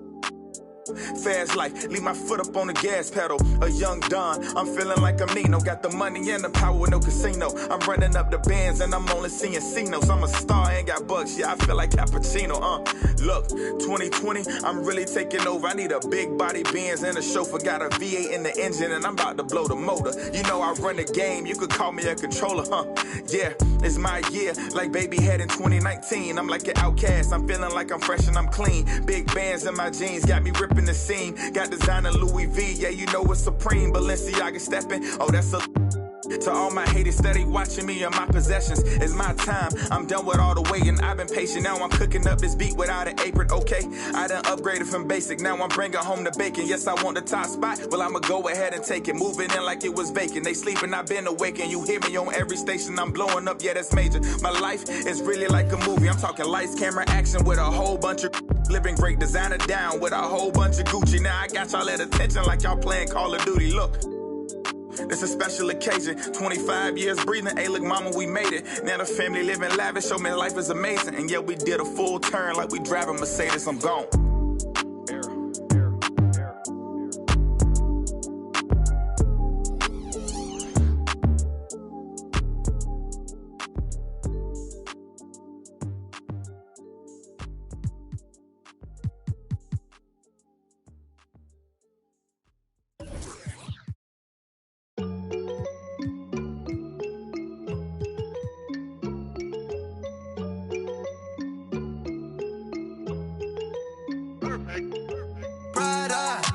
fast life, leave my foot up on the gas pedal. A young Don, I'm feeling like I'm Nino. Got the money and the power, no casino. I'm running up the bands and I'm only seeing C-notes. I'm a star, ain't got bucks, yeah, I feel like Cappuccino. Look, 2020, I'm really taking over. I need a big body Benz and a chauffeur. Got a V8 in the engine and I'm about to blow the motor. You know I run the game, you could call me a controller, Yeah, it's my year, like baby had in 2019. I'm like an outcast, I'm feeling like I'm fresh and I'm clean. Big bands in my jeans, got me ripping the scene. Got designer Louis V, yeah, you know it's supreme. Balenciaga stepping, oh, that's a... To all my haters steady watching me and my possessions, it's my time. I'm done with all the waiting, I've been patient. Now I'm cooking up this beat without an apron, okay? I done upgraded from basic, now I'm bringing home the bacon. Yes, I want the top spot, well, I'ma go ahead and take it. Moving in like it was vacant. They sleeping, I've been awake, and you hear me on every station. I'm blowing up, yeah, that's major. My life is really like a movie. I'm talking lights, camera, action with a whole bunch of living great. Designer down with a whole bunch of Gucci. Now I got y'all at attention like y'all playing Call of Duty. Look, it's a special occasion, 25 years breathing, hey look mama, we made it. Now the family living lavish, show me life is amazing. And yeah, we did a full turn like we driving Mercedes, I'm gone.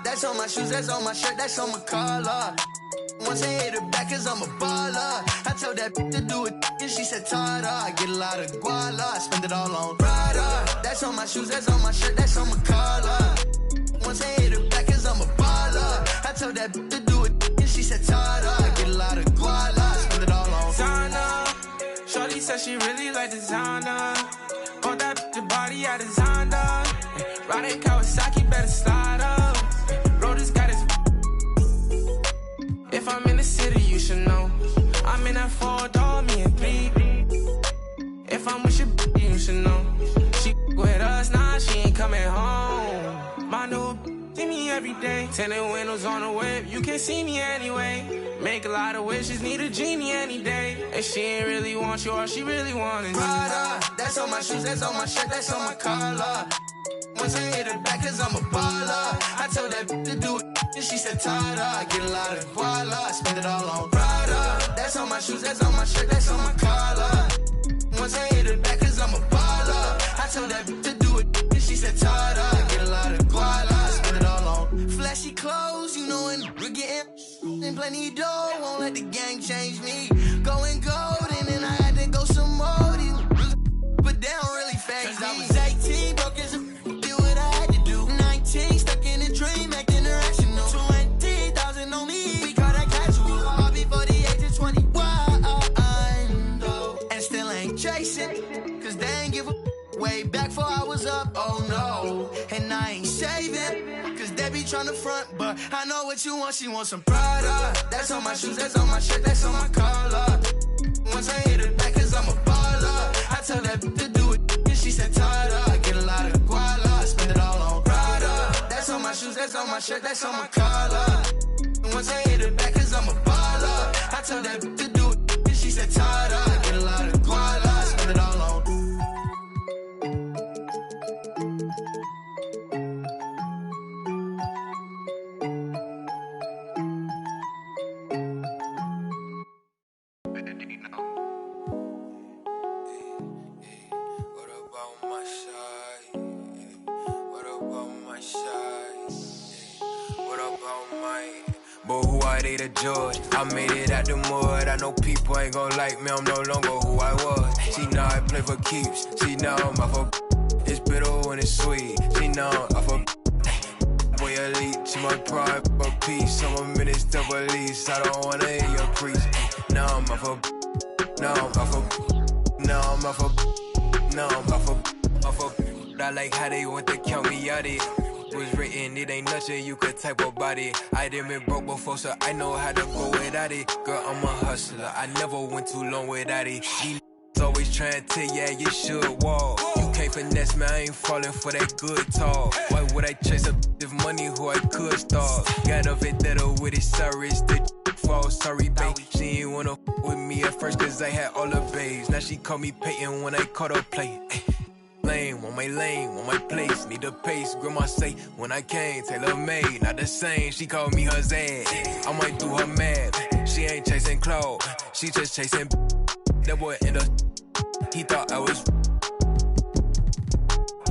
That's on my shoes, that's on my shirt, that's on my collar. Once I hit her back, cause I'm a baller. I told that to do it, and she said, Tada. I get a lot of guala, I spend it all on Prada. That's on my shoes, that's on my shirt, that's on my collar. Once I hit her back, cause I'm a baller. I told that to do it, and she said, Tada. I get a lot of guala, I spend it all on Zana. Shorty said she really like designer. Bought that the body I designed her. Riding Kawasaki, better slide up. Rollers got his. If I'm in the city, you should know. I'm in that 4-door, me and 3. If I'm with your you should know. She with us, nah, she ain't coming home. My new see me every day. Tinted windows on the whip, you can see me anyway. Make a lot of wishes, need a genie any day. And she ain't really want you, all she really want is Prada. That's on my shoes, that's on my shirt, that's on my collar. Once I hit her back, cause I'm a baller. I told that to do it, and she said, Tada. I get a lot of guala, I spend it all on Prada. That's on my shoes, that's on my shirt, that's on my collar. Once I hit her back, cause I'm a baller. I told that to do it, and she said, Tada. I get a lot of guala, I spend it all on flashy clothes, you know, and we're getting and plenty of dough. Won't let the gang change me. Going gold, and then I had to go some more. But they don't really phase me. I was 18, broke as a stuck in a dream, acting irrational. 20,000 on me, we call that casual. All before the age of 21, and still ain't chasing, cause they ain't give a way back before I was up, oh no. And I ain't shaving, cause they be tryna front, but I know what you want, she wants some Prada. That's on my shoes, that's on my shirt, that's on my collar. Once I hit it back, cause I'm a baller. I tell that to do it, and she said, Tada. I get a lot of guala, I spend it all on Prada. That's on my shoes, that's on my shirt, that's on my collar. Once I hit it back, cause I'm a baller. I told that to do it, and she said, Tada. I get a lot of guala, I spend it all on I date a George. I made it out the mud. I know people ain't gon' like me. I'm no longer who I was. She know I play for keeps. She know I'm off of. It's bitter when it's sweet. She know I'm off of. Boy elite. She my pride for peace. I'm a minister police. I don't wanna hear your preach. Now I'm off of. Now I'm off of. Now I'm off of. Now I'm off of. Off of. I like how they want to count me out it. Was written, it ain't nothing you could type about it. I done been broke before, so I know how to go without it. Girl, I'm a hustler, I never went too long without it. These always trying to tell ya you should walk. You can't finesse me, I ain't falling for that good talk. Why would I chase a if money who I could start? Got a vendetta with it, sorry, it's the fault, sorry babe. She ain't wanna with me at first cause I had all the babes. Now she call me Peyton when I caught her play. Lane, want my place, need a pace. Grandma say, when I came, tailor made, not the same. She called me her Zed, I might do her mad. She ain't chasing clothes, she just chasing. That boy in the, he thought I was.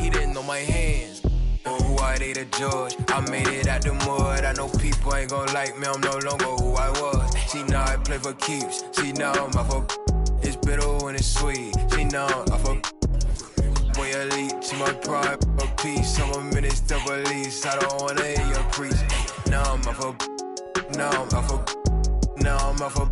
He didn't know my hands, or who I date a George. I made it out the mud, I know people ain't gon' like me. I'm no longer who I was. She know I play for keeps, she know I'm off of. It's bitter when it's sweet, she know I'm off of. Boy elite, she my pride for peace. I'm a minister police. I don't wanna hear your preach. Now I'm off of. Now I'm off of. Now I'm off of.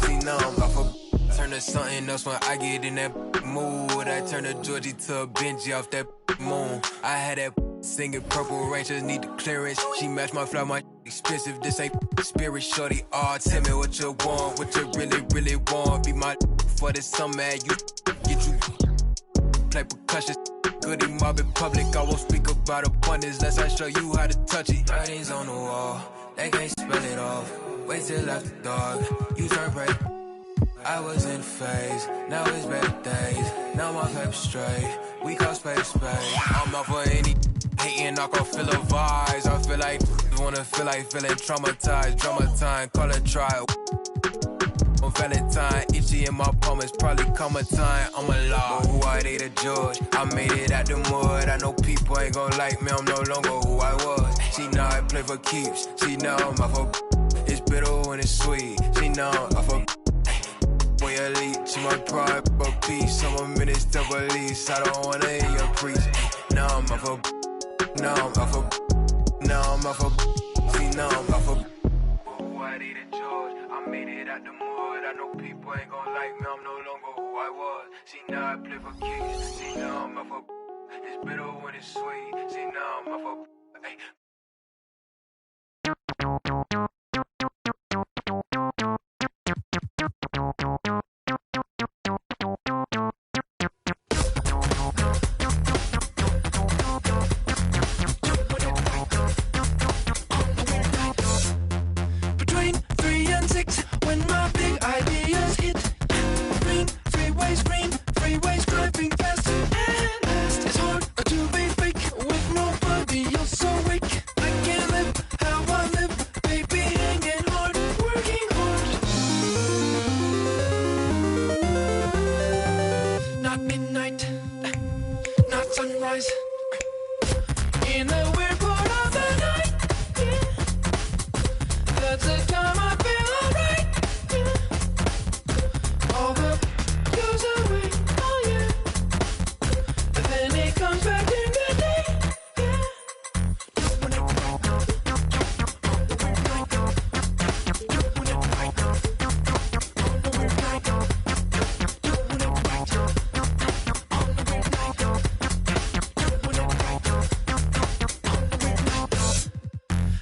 See, now I'm off of. Turn to something else when I get in that mood. I turn to Georgie to a Benji off that moon. I had that singing Purple Rangers need the clearance. She matched my flow, my expensive. This ain't spirit, shorty. Oh, tell me what you want, what you really, really want. Be my for the summer, you get you. Play percussion, goody mob in public. I won't speak about abundance unless I show you how to touch it. Writings on the wall, they can't spell it off. Wait till after dark, you turn right. I was in phase, now it's bad days. Now my paper straight, we call space. I'm not for any hating, I can feel the vibes. I feel like, wanna feel like feeling traumatized. Drama time, call it trial. On Valentine, itchy in my palm, it's probably comma time. I'm alive. Who I date a George. I made it out the mud. I know people ain't gon' like me. I'm no longer who I was. She know I play for keeps. She know I'm off of. It's bitter when it's sweet. She know I'm off of. Boy elite, she my pride for peace. I'm a minister police. I don't wanna hear your preach. Now I'm off of. Now I'm off of. Now I'm off of. See, now I'm off of. Who I date a George. I made it out the mud. I know people ain't gon' like me, I'm no longer who I was. See now I play for keys, see now I'm off of. It's bitter when it's sweet, see now I'm off of. Hey. Between 3 and 6, when my big ideas hit. Green freeways driving fast and fast. It's hard to be fake with nobody else awake. I can't live how I live, baby, hanging hard, working hard. Not midnight, not sunrise. In a weird part of the night, yeah. That's the time I feel alright, yeah. All the goes away, oh yeah. And then it comes back in the day, yeah.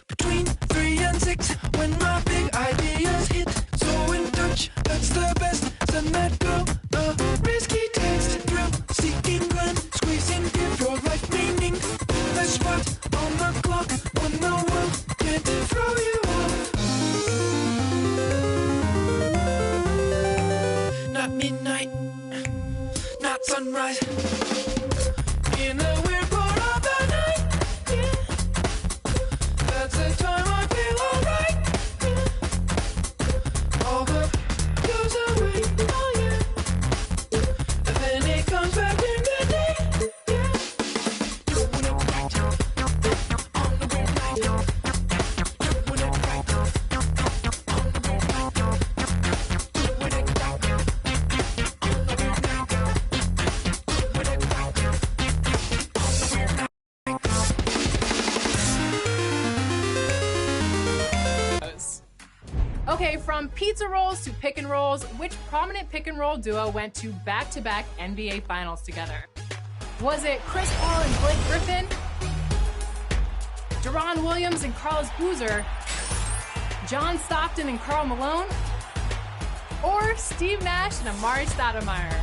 Between 3 and 6, when my big ideas hit. So in touch, that's the best. Send that girl a risky text. Thrill seeking glen, squeezing, give your life meaning. The spot on the clock when the world can't throw you off. Not midnight, not sunrise. In a weird part of the night, yeah. That's the time I feel alright, yeah. All the goes away, oh yeah. And then it comes back in the day, yeah. Doing it right, on the weird night. Doing it right, Okay, from pizza rolls to pick and rolls, which prominent pick and roll duo went to back-to-back NBA Finals together? Was it Chris Paul and Blake Griffin? Deron Williams and Carlos Boozer? John Stockton and Karl Malone? Or Steve Nash and Amari Stoudemire?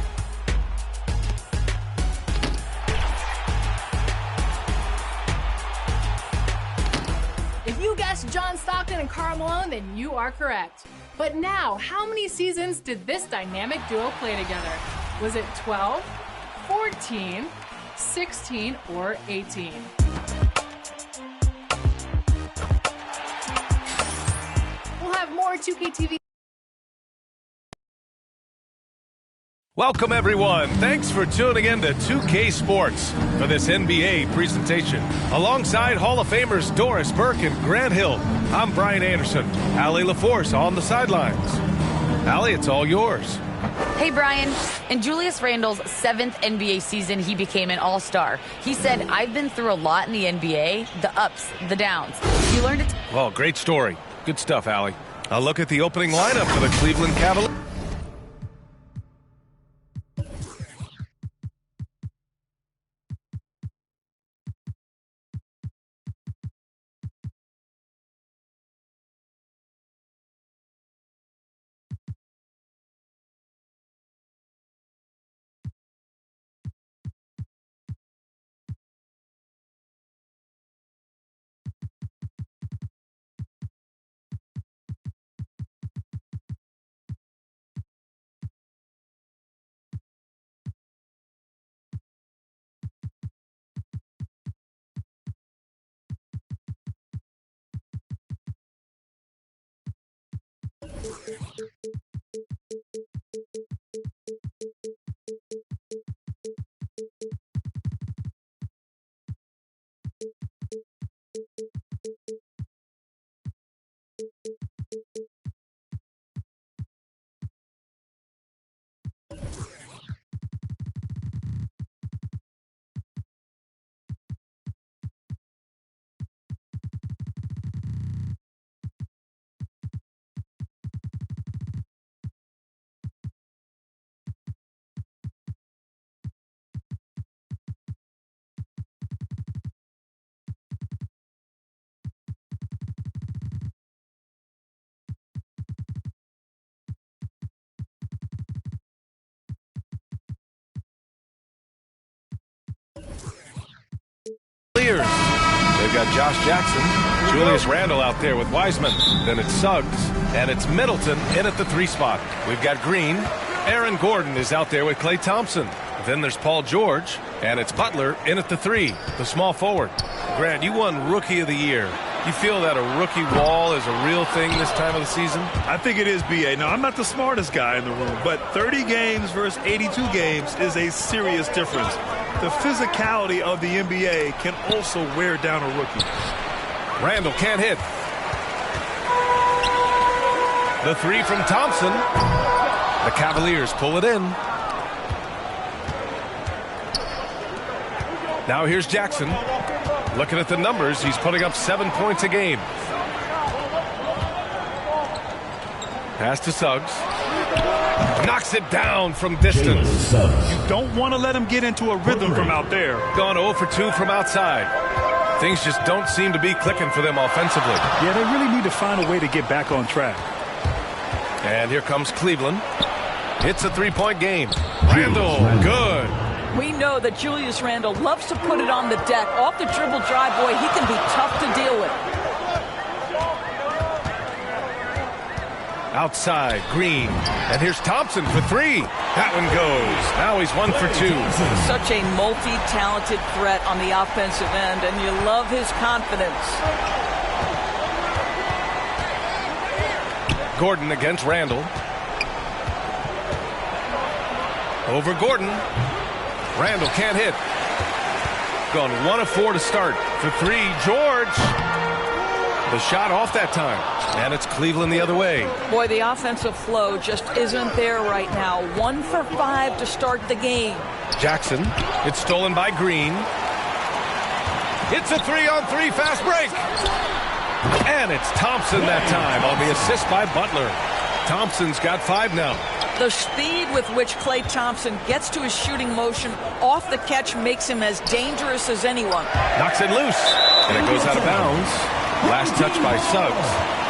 If you guessed John Stockton and Karl Malone, then you are correct. But now, how many seasons did this dynamic duo play together? Was it 12, 14, 16, or 18? We'll have more 2K TV. Welcome, everyone. Thanks for tuning in to 2K Sports for this NBA presentation. Alongside Hall of Famers Doris Burke and Grant Hill, I'm Brian Anderson. Allie LaForce on the sidelines. Allie, it's all yours. Hey, Brian. In Julius Randle's 7th NBA season, he became an all-star. He said, I've been through a lot in the NBA, the ups, the downs. You learned it. Well, great story. Good stuff, Allie. A look at the opening lineup for the Cleveland Cavaliers. They've got Josh Jackson, Julius Randle out there with Wiseman. Then it's Suggs, and it's Middleton in at the 3 spot. We've got Green. Aaron Gordon is out there with Klay Thompson. Then there's Paul George, and it's Butler in at the 3, the small forward. Grant, you won Rookie of the Year. You feel that a rookie wall is a real thing this time of the season? I think it is, B.A. Now, I'm not the smartest guy in the room, but 30 games versus 82 games is a serious difference. The physicality of the NBA can also wear down a rookie. Randle can't hit. The 3 from Thompson. The Cavaliers pull it in. Now here's Jackson. Looking at the numbers, he's putting up 7 points a game. Pass to Suggs. Knocks it down from distance. You don't want to let him get into a rhythm from out there. Gone 0 for 2 from outside. Things just don't seem to be clicking for them offensively. Yeah, they really need to find a way to get back on track. And here comes Cleveland. It's a 3-point game. Randle, good. We know that Julius Randle loves to put it on the deck. Off the dribble drive, boy, he can be tough to deal with. Outside, Green. And here's Thompson for 3. That one goes. Now he's 1 for 2. Such a multi-talented threat on the offensive end, and you love his confidence. Gordon against Randle. Over Gordon. Randle can't hit. Gone 1 of 4 to start. For 3, George. The shot off that time. And it's Cleveland the other way. Boy, the offensive flow just isn't there right now. 1 for 5 to start the game. Jackson. It's stolen by Green. It's a 3-on-3 fast break. And it's Thompson that time on the assist by Butler. Thompson's got 5 now. The speed with which Klay Thompson gets to his shooting motion off the catch makes him as dangerous as anyone. Knocks it loose, and it goes out of bounds. Last touch by Suggs.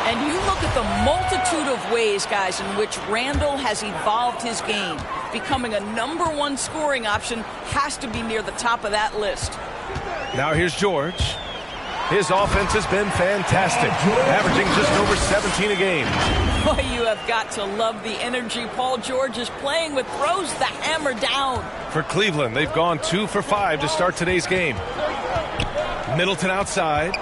And you look at the multitude of ways, guys, in which Randall has evolved his game. Becoming a #1 scoring option has to be near the top of that list. Now here's George. His offense has been fantastic, averaging just over 17 a game. Boy, you have got to love the energy Paul George is playing with. Throws the hammer down. For Cleveland, they've gone 2 for 5 to start today's game. Middleton outside.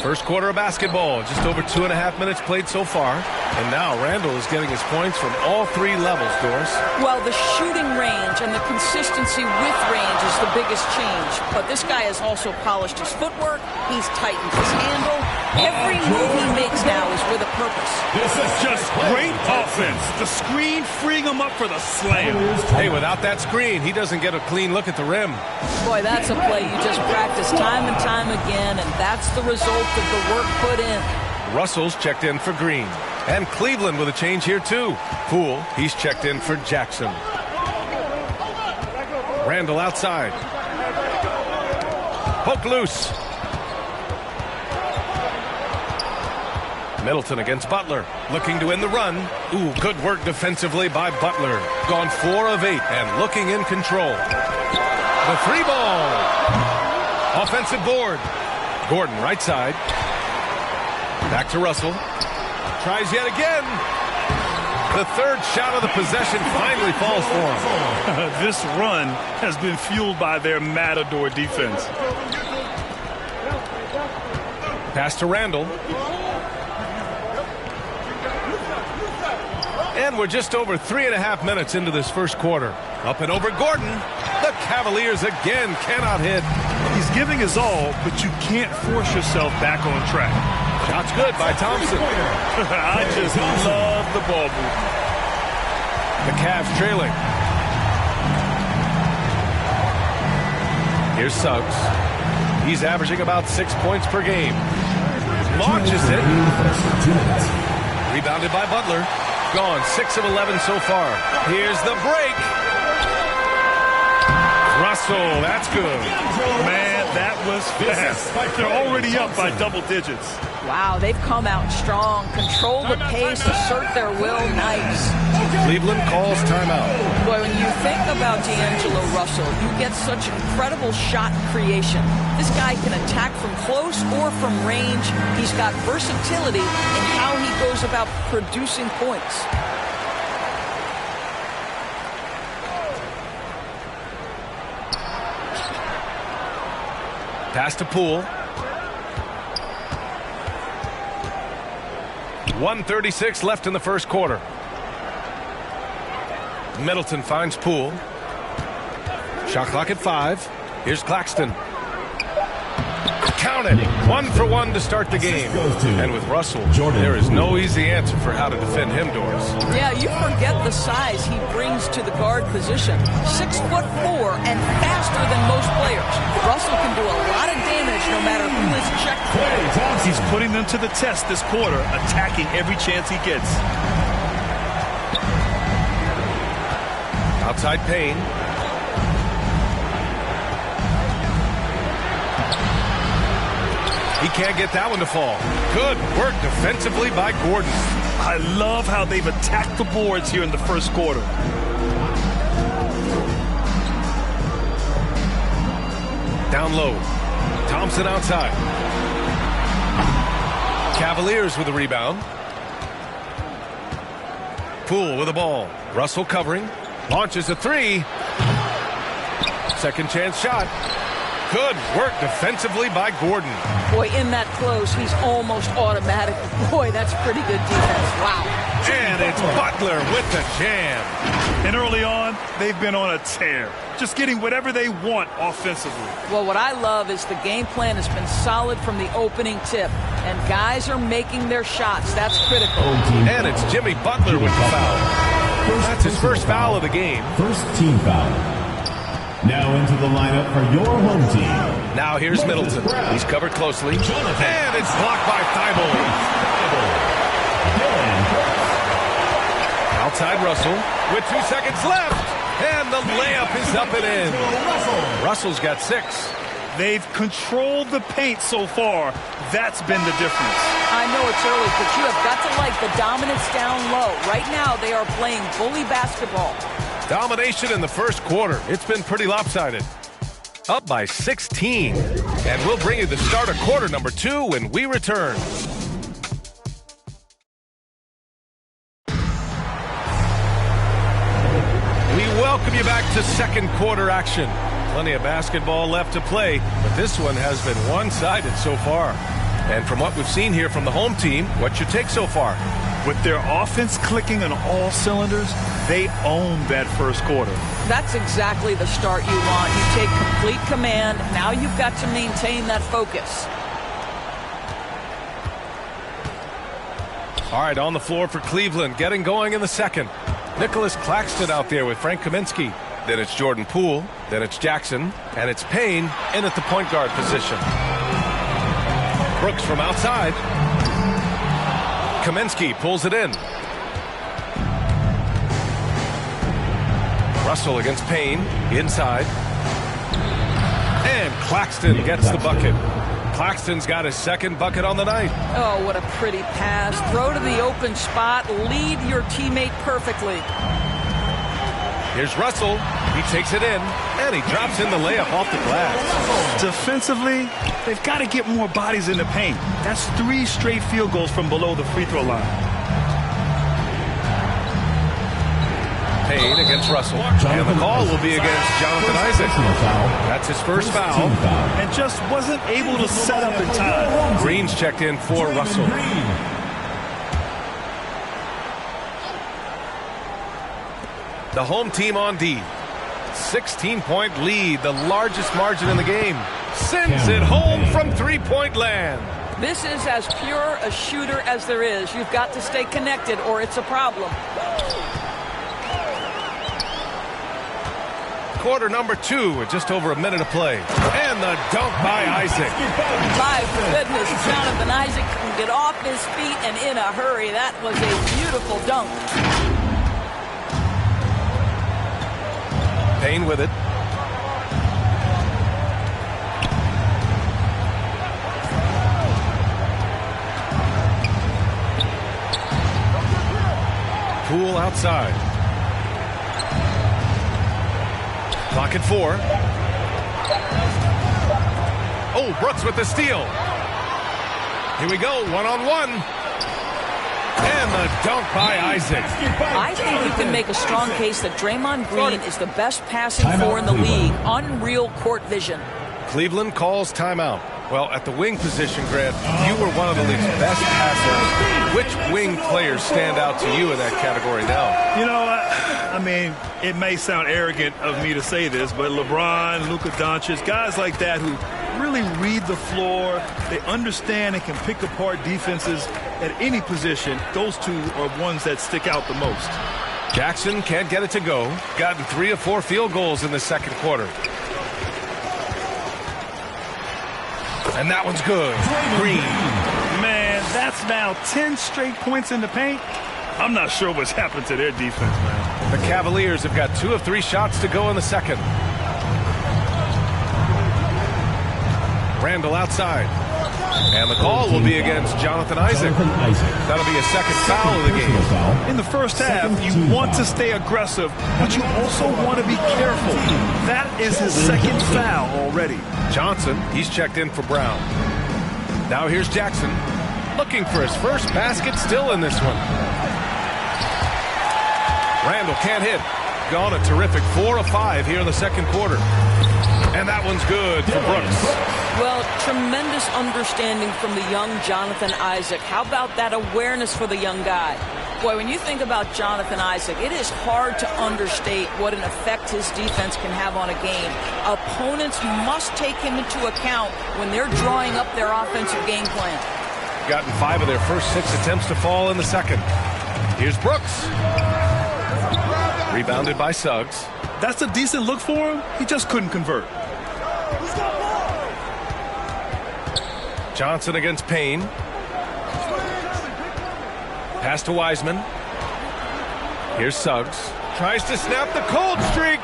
First quarter of basketball, just over 2.5 minutes played so far. And now Randall is getting his points from all 3 levels, Doris. Well, the shooting range and the consistency with range is the biggest change. But this guy has also polished his footwork. He's tightened his handle. Every move he makes now is with a purpose. This is just great offense. The screen freeing him up for the slam. Hey, without that screen, he doesn't get a clean look at the rim. Boy, that's a play you just practice time and time again, and that's the result of the work put in. Russell's checked in for Green. And Cleveland with a change here, too. Poole, he's checked in for Jackson. Randall outside. Poke loose. Middleton against Butler. Looking to end the run. Ooh, good work defensively by Butler. Gone 4 of 8 and looking in control. The 3 ball. Offensive board. Gordon right side. Back to Russell. Tries yet again. The 3rd shot of the possession finally falls for him. This run has been fueled by their Matador defense. Pass to Randall. And we're just over 3.5 minutes into this first quarter. Up and over Gordon. The Cavaliers again cannot hit. He's giving his all, but you can't force yourself back on track. Shot's good by Thompson. I just love the ball move. The Cavs trailing. Here's Suggs. He's averaging about 6 points per game. Launches it. Rebounded by Butler. Gone 6 of 11 so far. Here's the break. Russell, that's good. Man, that was fast. They're already up by double digits. Wow, they've come out strong. Control the pace, assert their will. Nice. Cleveland calls timeout. Boy, when you think about D'Angelo Russell, you get such incredible shot creation. This guy can attack from close or from range. He's got versatility in how he goes about producing points. Pass to Poole. 1:36 left in the first quarter. Middleton finds Poole. Shot clock at 5. Here's Claxton. Count it. 1 for 1 to start the game. And with Russell, there is no easy answer for how to defend him, Doris. Yeah, you forget the size he brings to the guard position. 6'4" and faster than most players. Russell can do a lot of damage no matter who is checked. He's putting them to the test this quarter, attacking every chance he gets. Outside Payne. He can't get that one to fall. Good work defensively by Gordon. I love how they've attacked the boards here in the first quarter. Down low. Thompson outside. Cavaliers with the rebound. Poole with the ball. Russell covering. Launches a 3. Second chance shot. Good work defensively by Gordon. Boy, in that close, he's almost automatic. Boy, that's pretty good defense. Wow. And it's Butler with the jam. And early on, they've been on a tear. Just getting whatever they want offensively. Well, what I love is the game plan has been solid from the opening tip. And guys are making their shots. That's critical. And it's Jimmy Butler with the foul. That's his first foul of the game. First team foul. Now into the lineup for your home team. Now here's Middleton. He's covered closely. And it's blocked by Thibault. Outside Russell with 2 seconds left. And the layup is up and in. Russell's got 6. They've controlled the paint so far. That's been the difference. I know it's early, but you have got to like the dominance down low. Right now, they are playing bully basketball. Domination in the first quarter. It's been pretty lopsided. Up by 16. And we'll bring you the start of quarter number 2 when we return. We welcome you back to second quarter action. Plenty of basketball left to play, but this one has been one-sided so far. And from what we've seen here from the home team, what's your take so far? With their offense clicking on all cylinders, they own that first quarter. That's exactly the start you want. You take complete command. Now you've got to maintain that focus. All right, on the floor for Cleveland, getting going in the second. Nicholas Claxton out there with Frank Kaminsky. Then it's Jordan Poole. Then it's Jackson. And it's Payne in at the point guard position. Brooks from outside. Kaminsky pulls it in. Russell against Payne. Inside. And Claxton gets the bucket. Claxton's got his second bucket on the night. Oh, what a pretty pass. Throw to the open spot. Lead your teammate perfectly. Here's Russell. He takes it in, and he drops in the layup off the glass. Defensively, they've got to get more bodies in the paint. That's 3 straight field goals from below the free throw line. Payne against Russell. And the call will be against Jonathan Isaac. That's his first foul. And just wasn't able to set up in time. Green's checked in for Russell. The home team on D. 16-point lead, the largest margin in the game. Sends it home from three-point land. This is as pure a shooter as there is. You've got to stay connected or it's a problem. Quarter number 2 with just over a minute to play. And the dunk by Isaac. My goodness, Jonathan Isaac can get off his feet and in a hurry. That was a beautiful dunk. Payne with it. Poole outside. Clock at 4. Oh, Brooks with the steal. Here we go, one-on-one. And the dunk by Isaac. I think you can make a strong case that Draymond Green is the best passing four in the league. Unreal court vision. Cleveland calls timeout. Well, at the wing position, Grant, you were one of the league's best passers. Which wing players stand out to you in that category now? You know, I mean, it may sound arrogant of me to say this, but LeBron, Luka Doncic, guys like that who really read the floor, they understand and can pick apart defenses at any position. Those two are ones that stick out the most. Jackson can't get it to go. Gotten 3 of 4 field goals in the second quarter. And that one's good. Green. Man, that's now 10 straight points in the paint. I'm not sure what's happened to their defense, man. The Cavaliers have got 2 of 3 shots to go in the second. Randall outside. And the call will be against Jonathan Isaac. That'll be a second foul of the game. In the first half, you want to stay aggressive, but you also want to be careful. That is his second foul already. Johnson, he's checked in for Brown. Now here's Jackson, looking for his first basket, still in this one. Randall can't hit. Gone a terrific 4 of 5 here in the second quarter. And that one's good for Brooks. Well, tremendous understanding from the young Jonathan Isaac. How about that awareness for the young guy? Boy, when you think about Jonathan Isaac, it is hard to understate what an effect his defense can have on a game. Opponents must take him into account when they're drawing up their offensive game plan. Gotten 5 of their first 6 attempts to fall in the second. Here's Brooks. Rebounded by Suggs. That's a decent look for him. He just couldn't convert. Johnson against Payne. Pass to Wiseman. Here's Suggs. Tries to snap the cold streak.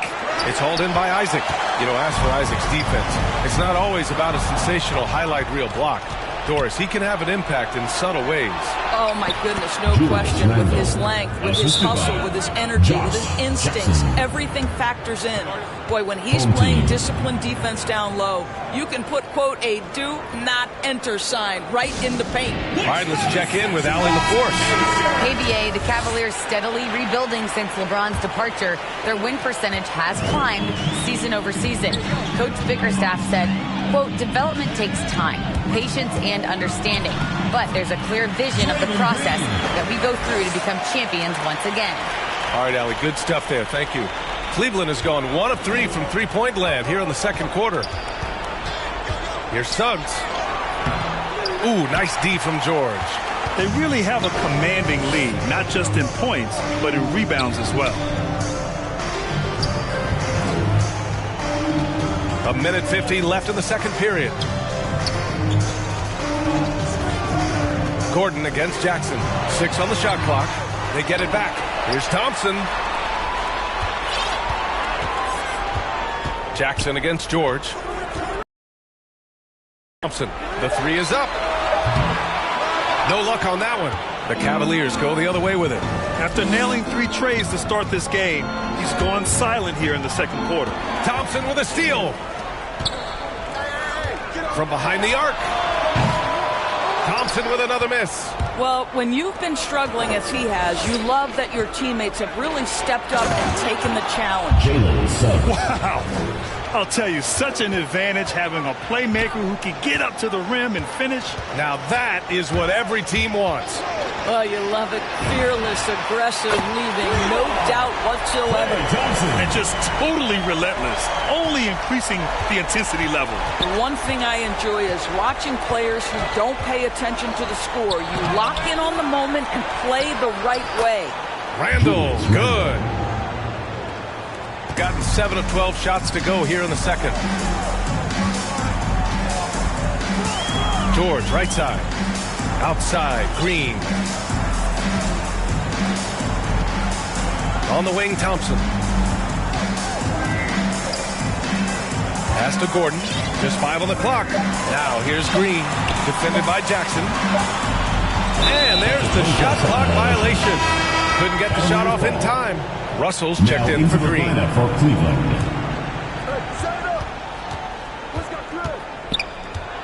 It's hauled in by Isaac. You know, as for Isaac's defense, it's not always about a sensational highlight reel block. Doris, he can have an impact in subtle ways. Oh, my goodness, no question. With his length, with his hustle, with his energy, with his instincts, everything factors in. Boy, when he's playing disciplined defense down low, you can put, quote, a do not enter sign right in the paint. All right, let's check in with Allie LaForce. KBA, the Cavaliers steadily rebuilding since LeBron's departure. Their win percentage has climbed season over season. Coach Bickerstaff said, quote, development takes time, patience, and understanding. But there's a clear vision of the process that we go through to become champions once again. All right, Allie, good stuff there. Thank you. Cleveland has gone 1 of 3 from three-point land here in the second quarter. Here's Suggs. Ooh, nice D from George. They really have a commanding lead, not just in points, but in rebounds as well. A minute 15 left in the second period. Gordon against Jackson. 6 on the shot clock. They get it back. Here's Thompson. Jackson against George. Thompson. The 3 is up. No luck on that one. The Cavaliers go the other way with it. After nailing 3 trays to start this game, he's gone silent here in the second quarter. Thompson with a steal. From behind the arc. Thompson with another miss. Well, when you've been struggling as he has, you love that your teammates have really stepped up and taken the challenge. Wow. I'll tell you, such an advantage having a playmaker who can get up to the rim and finish. Now that is what every team wants. Oh, you love it. Fearless, aggressive, leaving no doubt whatsoever. And just totally relentless, only increasing the intensity level. The one thing I enjoy is watching players who don't pay attention to the score. You lock in on the moment and play the right way. Randall, good. Gotten 7 of 12 shots to go here in the second. George, right side. Outside, Green. On the wing, Thompson. Pass to Gordon. Just 5 on the clock. Now here's Green. Defended by Jackson. And there's the shot clock violation. Couldn't get the shot off in time. Russell's checked in for Green. For Cleveland.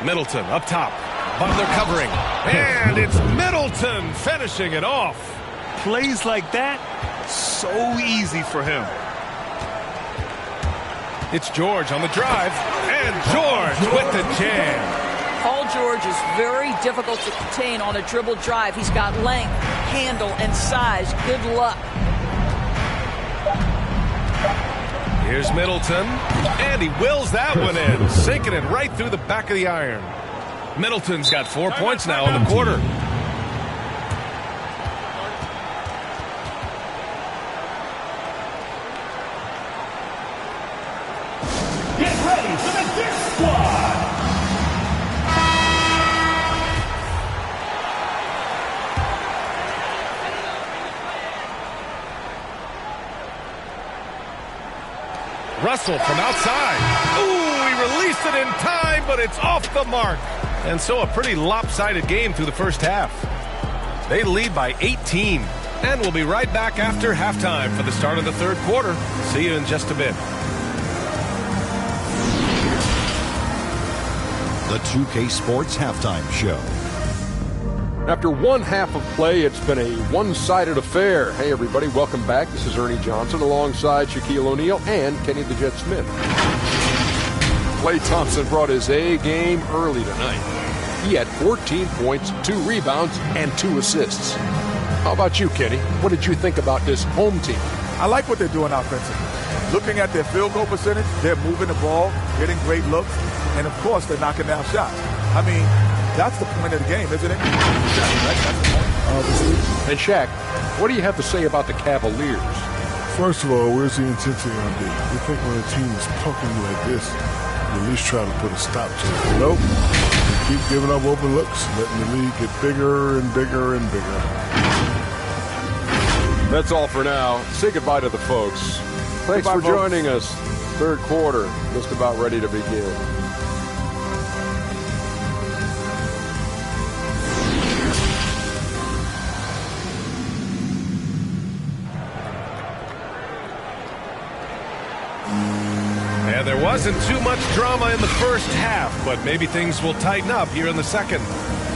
Middleton up top. Butler covering. And it's Middleton finishing it off. Plays like that, so easy for him. It's George on the drive. And George with the jam. Paul George is very difficult to contain on a dribble drive. He's got length, handle, and size. Good luck. Here's Middleton, and he wills that one in, sinking it right through the back of the iron. Middleton's got 4 points now in the quarter. Get ready for the Dick Squad. Russell from outside. Ooh, he released it in time, but it's off the mark. And so a pretty lopsided game through the first half. They lead by 18. And we'll be right back after halftime for the start of the third quarter. See you in just a bit. The 2K Sports Halftime Show. After one half of play, it's been a one-sided affair. Hey, everybody, welcome back. This is Ernie Johnson alongside Shaquille O'Neal and Kenny the Jet Smith. Klay Thompson brought his A game early tonight. He had 14 points, 2 rebounds, and 2 assists. How about you, Kenny? What did you think about this home team? I like what they're doing offensively. Looking at their field goal percentage, they're moving the ball, getting great looks, and, of course, they're knocking down shots. I mean, that's the point of the game, isn't it? That's the point. And Shaq, what do you have to say about the Cavaliers? First of all, where's the intensity on D? We think when a team is pumping you like this, you at least try to put a stop to it. Nope. They keep giving up open looks, letting the lead get bigger and bigger and bigger. That's all for now. Say goodbye to the folks. Thanks for joining us. Third quarter, just about ready to begin. And there wasn't too much drama in the first half, but maybe things will tighten up here in the second.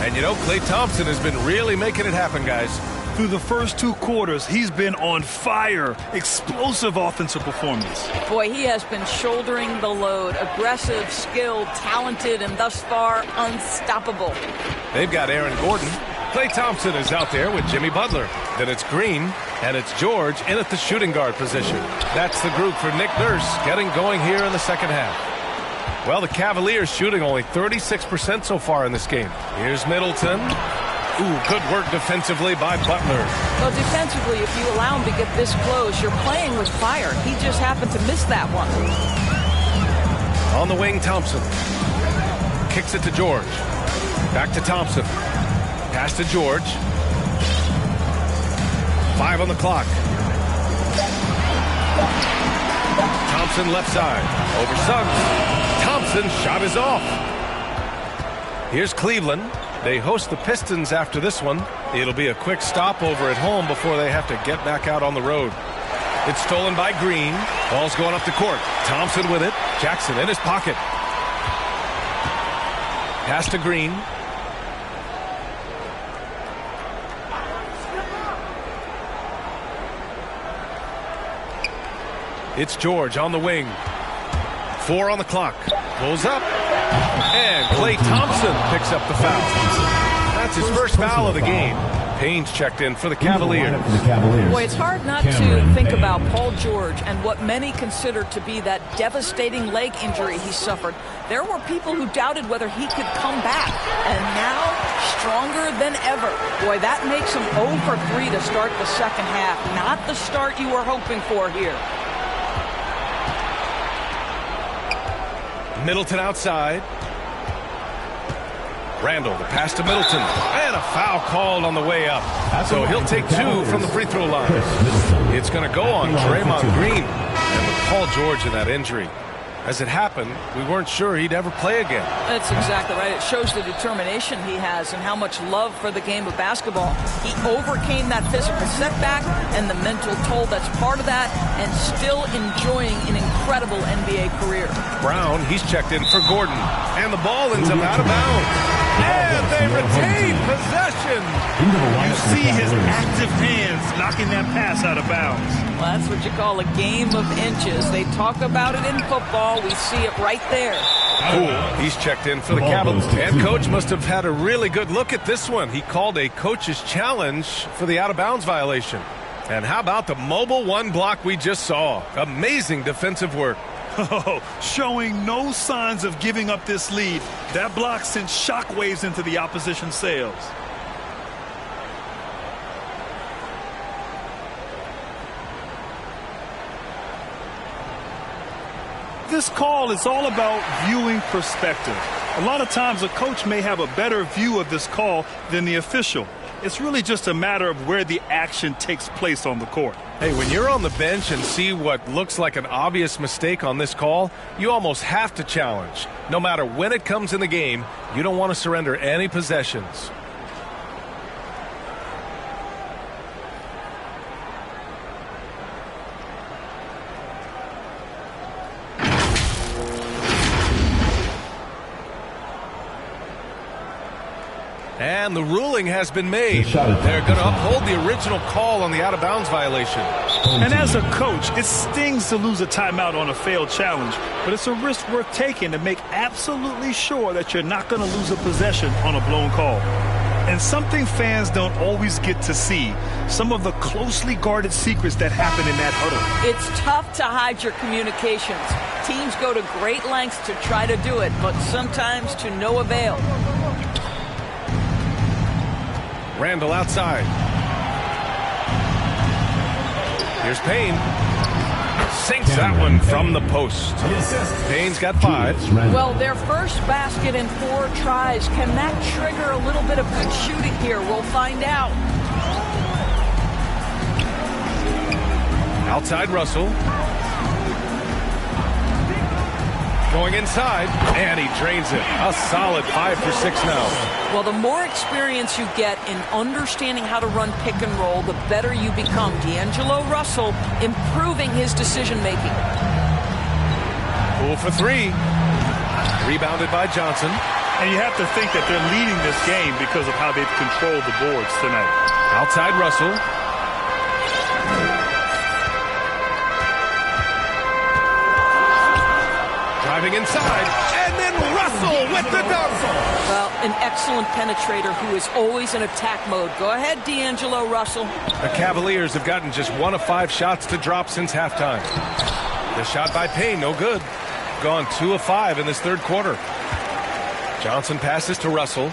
And you know, Klay Thompson has been really making it happen, guys. Through the first 2 quarters, he's been on fire. Explosive offensive performance. Boy, he has been shouldering the load. Aggressive, skilled, talented, and thus far unstoppable. They've got Aaron Gordon. Klay Thompson is out there with Jimmy Butler. Then it's Green, and it's George in at the shooting guard position. That's the group for Nick Nurse getting going here in the second half. Well, the Cavaliers shooting only 36% so far in this game. Here's Middleton. Ooh, good work defensively by Butler. Well, defensively, if you allow him to get this close, you're playing with fire. He just happened to miss that one. On the wing, Thompson. Kicks it to George. Back to Thompson. Pass to George. 5 on the clock. Thompson left side. Over Suggs. Thompson's shot is off. Here's Cleveland. They host the Pistons after this one. It'll be a quick stopover at home before they have to get back out on the road. It's stolen by Green. Ball's going up the court. Thompson with it. Jackson in his pocket. Pass to Green. It's George on the wing. 4 on the clock. Pulls up. And Klay Thompson picks up the foul. That's his first foul of the game. Payne's checked in for the Cavaliers. Boy, it's hard not to think about Paul George and what many consider to be that devastating leg injury he suffered. There were people who doubted whether he could come back. And now, stronger than ever. Boy, that makes him 0 for 3 to start the second half. Not the start you were hoping for here. Middleton outside. Randall, the pass to Middleton. And a foul called on the way up. So he'll take 2 from the free throw line. It's going to go on Draymond Green. And with Paul George in that injury, as it happened, we weren't sure he'd ever play again. That's exactly right. It shows the determination he has and how much love for the game of basketball. He overcame that physical setback and the mental toll that's part of that, and still enjoying an incredible NBA career. Brown, he's checked in for Gordon. And the ball ends up out of bounds. And they retain possession. You see his active hands knocking that pass out of bounds. Well, that's what you call a game of inches. They talk about it in football. We see it right there. Cool. He's checked in for the Cavaliers. And coach must have had a really good look at this one. He called a coach's challenge for the out-of-bounds violation. And how about the mobile 1 block we just saw? Amazing defensive work. Oh, showing no signs of giving up this lead. That block sent shockwaves into the opposition sails. This call is all about viewing perspective. A lot of times a coach may have a better view of this call than the official. It's really just a matter of where the action takes place on the court. Hey, when you're on the bench and see what looks like an obvious mistake on this call, you almost have to challenge. No matter when it comes in the game, you don't want to surrender any possessions. And the ruling has been made. They're going to uphold the original call on the out-of-bounds violation. And as a coach, it stings to lose a timeout on a failed challenge, but it's a risk worth taking to make absolutely sure that you're not going to lose a possession on a blown call. And something fans don't always get to see, some of the closely guarded secrets that happen in that huddle. It's tough to hide your communications. Teams go to great lengths to try to do it, but sometimes to no avail. Randall outside. Here's Payne. Sinks that one from the post. Payne's got 5. Well, their first basket in 4 tries. Can that trigger a little bit of good shooting here? We'll find out. Outside Russell. Going inside, and he drains it. A solid 5 for 6 now. Well, the more experience you get in understanding how to run pick and roll, the better you become. D'Angelo Russell improving his decision-making. Poole for 3. Rebounded by Johnson. And you have to think that they're leading this game because of how they've controlled the boards tonight. Outside Russell. Driving inside, and then Russell with the dunk. Well, an excellent penetrator who is always in attack mode. Go ahead, D'Angelo Russell. The Cavaliers have gotten just 1 of 5 shots to drop since halftime. The shot by Payne, no good. Gone 2 of 5 in this third quarter. Johnson passes to Russell.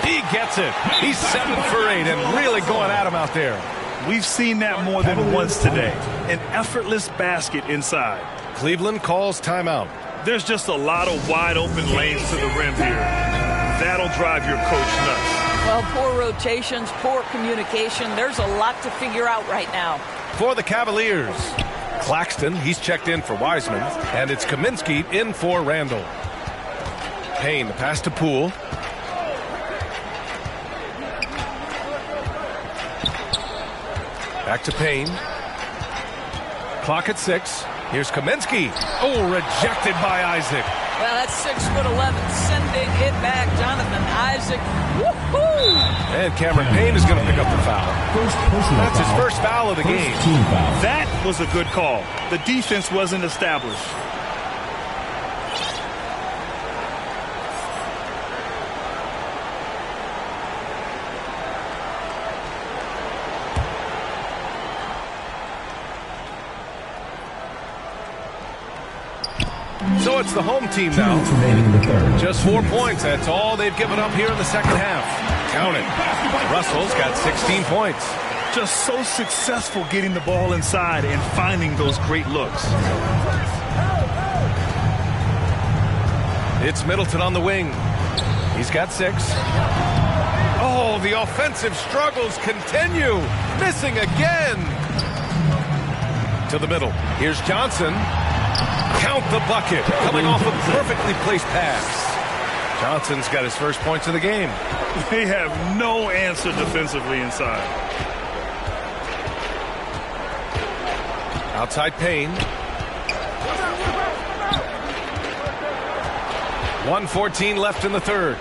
He gets it. He's 7 for 8 and really going at him out there. We've seen that more than once today. An effortless basket inside. Cleveland calls timeout. There's just a lot of wide open lanes to the rim here. That'll drive your coach nuts. Well, poor rotations, poor communication. There's a lot to figure out right now. For the Cavaliers, Claxton, he's checked in for Wiseman, and it's Kaminsky in for Randall. Payne, the pass to Poole. Back to Payne. Clock at 6. Here's Kaminsky. Oh, rejected by Isaac. Well, that's 6'11", sending it back. Jonathan Isaac. Woohoo! And Cameron Payne is going to pick up the foul. That's his first foul of the game. That was a good call. The defense wasn't established. So it's the home team now. Just 4 points. That's all they've given up here in the second half. Count it. Russell's got 16 points. Just so successful getting the ball inside and finding those great looks. It's Middleton on the wing. He's got 6. Oh, the offensive struggles continue. Missing again. To the middle. Here's Johnson. Count the bucket. Coming off a perfectly placed pass. Johnson's got his first points of the game. They have no answer defensively inside. Outside Payne. 1:14 left in the third.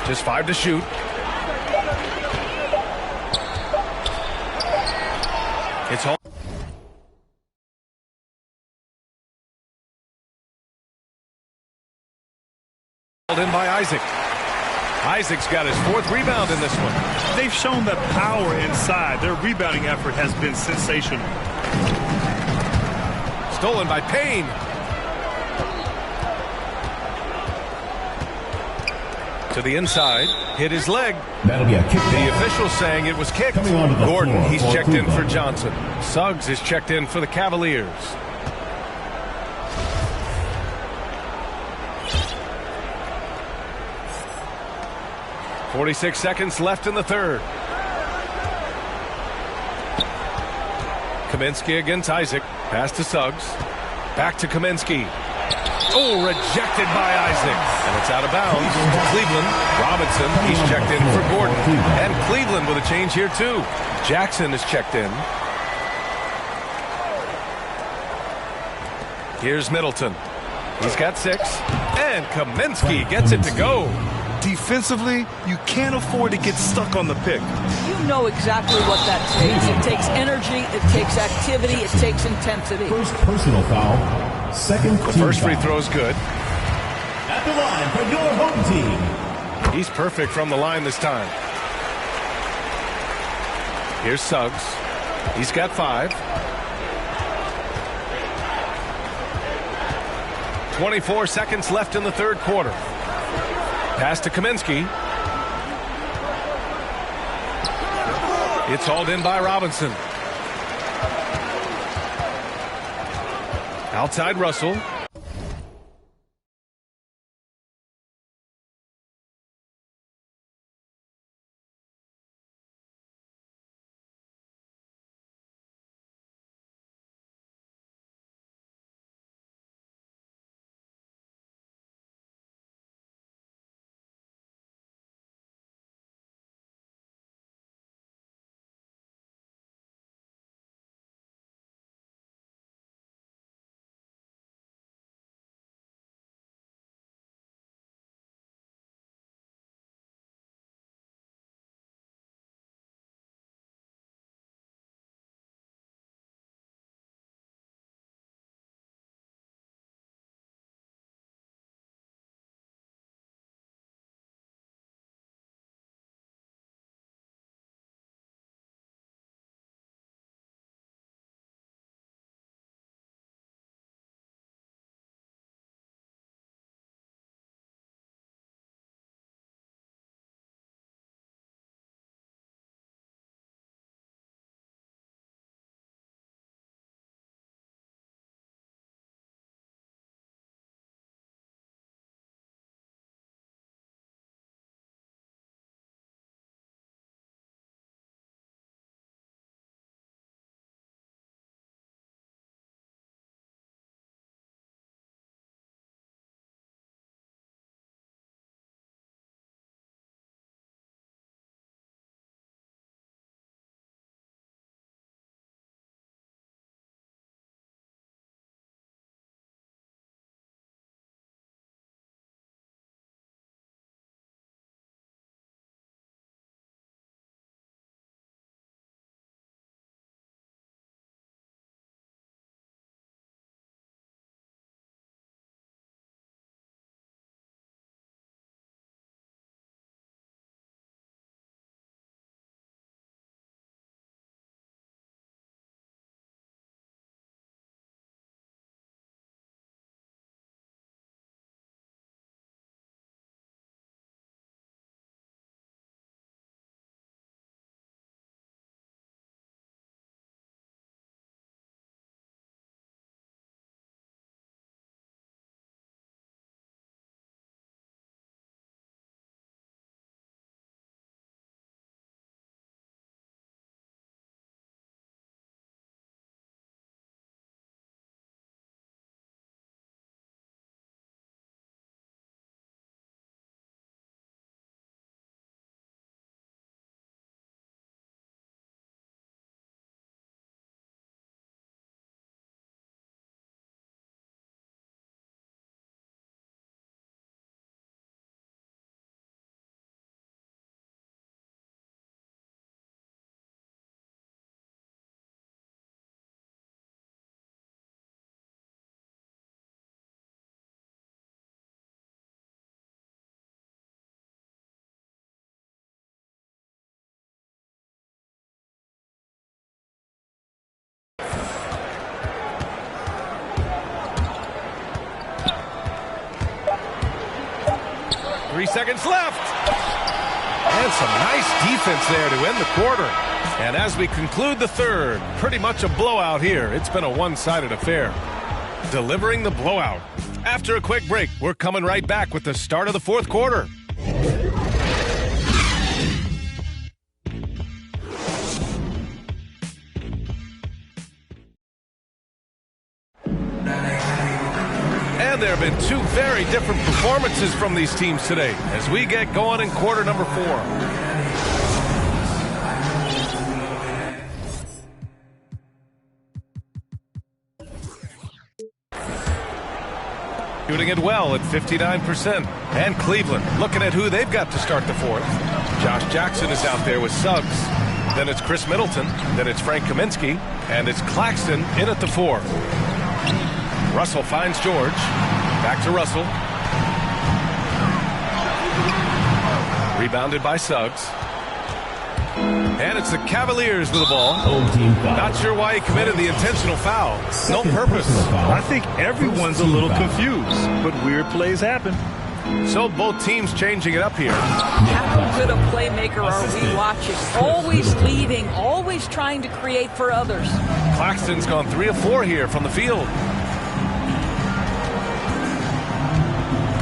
Just 5 to shoot. It's home. In by Isaac. Isaac's got his 4th rebound in this one. They've shown the power inside. Their rebounding effort has been sensational. Stolen by Payne. To the inside, hit his leg. That'll be a kick. The official saying it was kicked. Gordon, he's checked in for Johnson. Suggs is checked in for the Cavaliers. .46 seconds left in the third. Kaminsky against Isaac. Pass to Suggs. Back to Kaminsky. Oh, rejected by Isaac. And it's out of bounds to Cleveland. Robinson, he's checked in for Gordon. And Cleveland with a change here, too. Jackson is checked in. Here's Middleton. He's got 6. And Kaminsky gets it to go. defensively, you can't afford to get stuck on the pick. You know exactly what that takes. It takes energy, it takes activity, it takes intensity. First personal foul, second The team first free foul. throw's good. At the line for your home team. He's perfect from the line this time. Here's Suggs. He's got 5. 24 seconds left in the third quarter. Pass to Kaminsky. It's hauled in by Robinson. Outside Russell. Three seconds left. And some nice defense there to end the quarter. And as we conclude the third, pretty much a blowout here. It's been a one-sided affair. Delivering the blowout. After a quick break, we're coming right back with the start of the fourth quarter. And there have been two very different performances from these teams today as we get going in quarter number 4. shooting it well at 59%. And Cleveland looking at who they've got to start the fourth. Josh Jackson is out there with Suggs. Then it's Chris Middleton. Then it's Frank Kaminsky. And it's Claxton in at the 4. Russell finds George. Back to Russell. Rebounded by Suggs. And it's the Cavaliers with the ball. Not sure why he committed the intentional foul. No purpose. I think everyone's a little confused, but weird plays happen. So both teams changing it up here. How good a playmaker are we watching? Always leading, always trying to create for others. Claxton's gone 3 of 4 here from the field.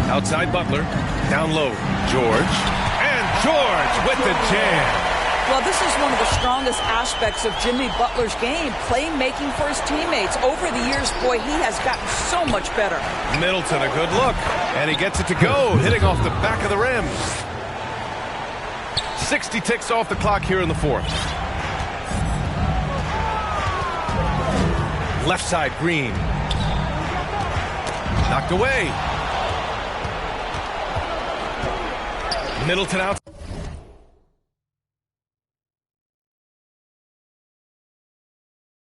Outside Butler. Down low. George. And George with the jam. Well, this is one of the strongest aspects of Jimmy Butler's game, playmaking for his teammates. Over the years, boy, he has gotten so much better. Middleton, a good look. And he gets it to go, hitting off the back of the rim. 60 ticks off the clock here in the fourth. Left side, Green. Knocked away. Middleton out.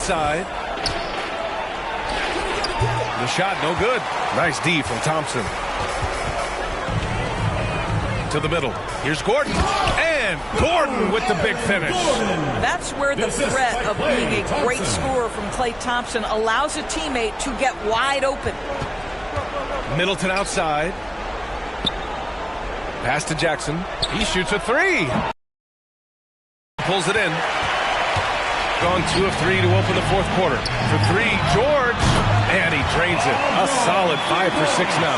Side. The shot no good. Nice D from Thompson. To the middle. Here's Gordon. And Gordon with the big finish. That's where the threat of being a great scorer from Klay Thompson allows a teammate to get wide open. Middleton outside. Pass to Jackson. He shoots a 3. Pulls it in. Gone 2 of 3 to open the fourth quarter. For 3, George. And he drains it. A solid 5 for 6 now.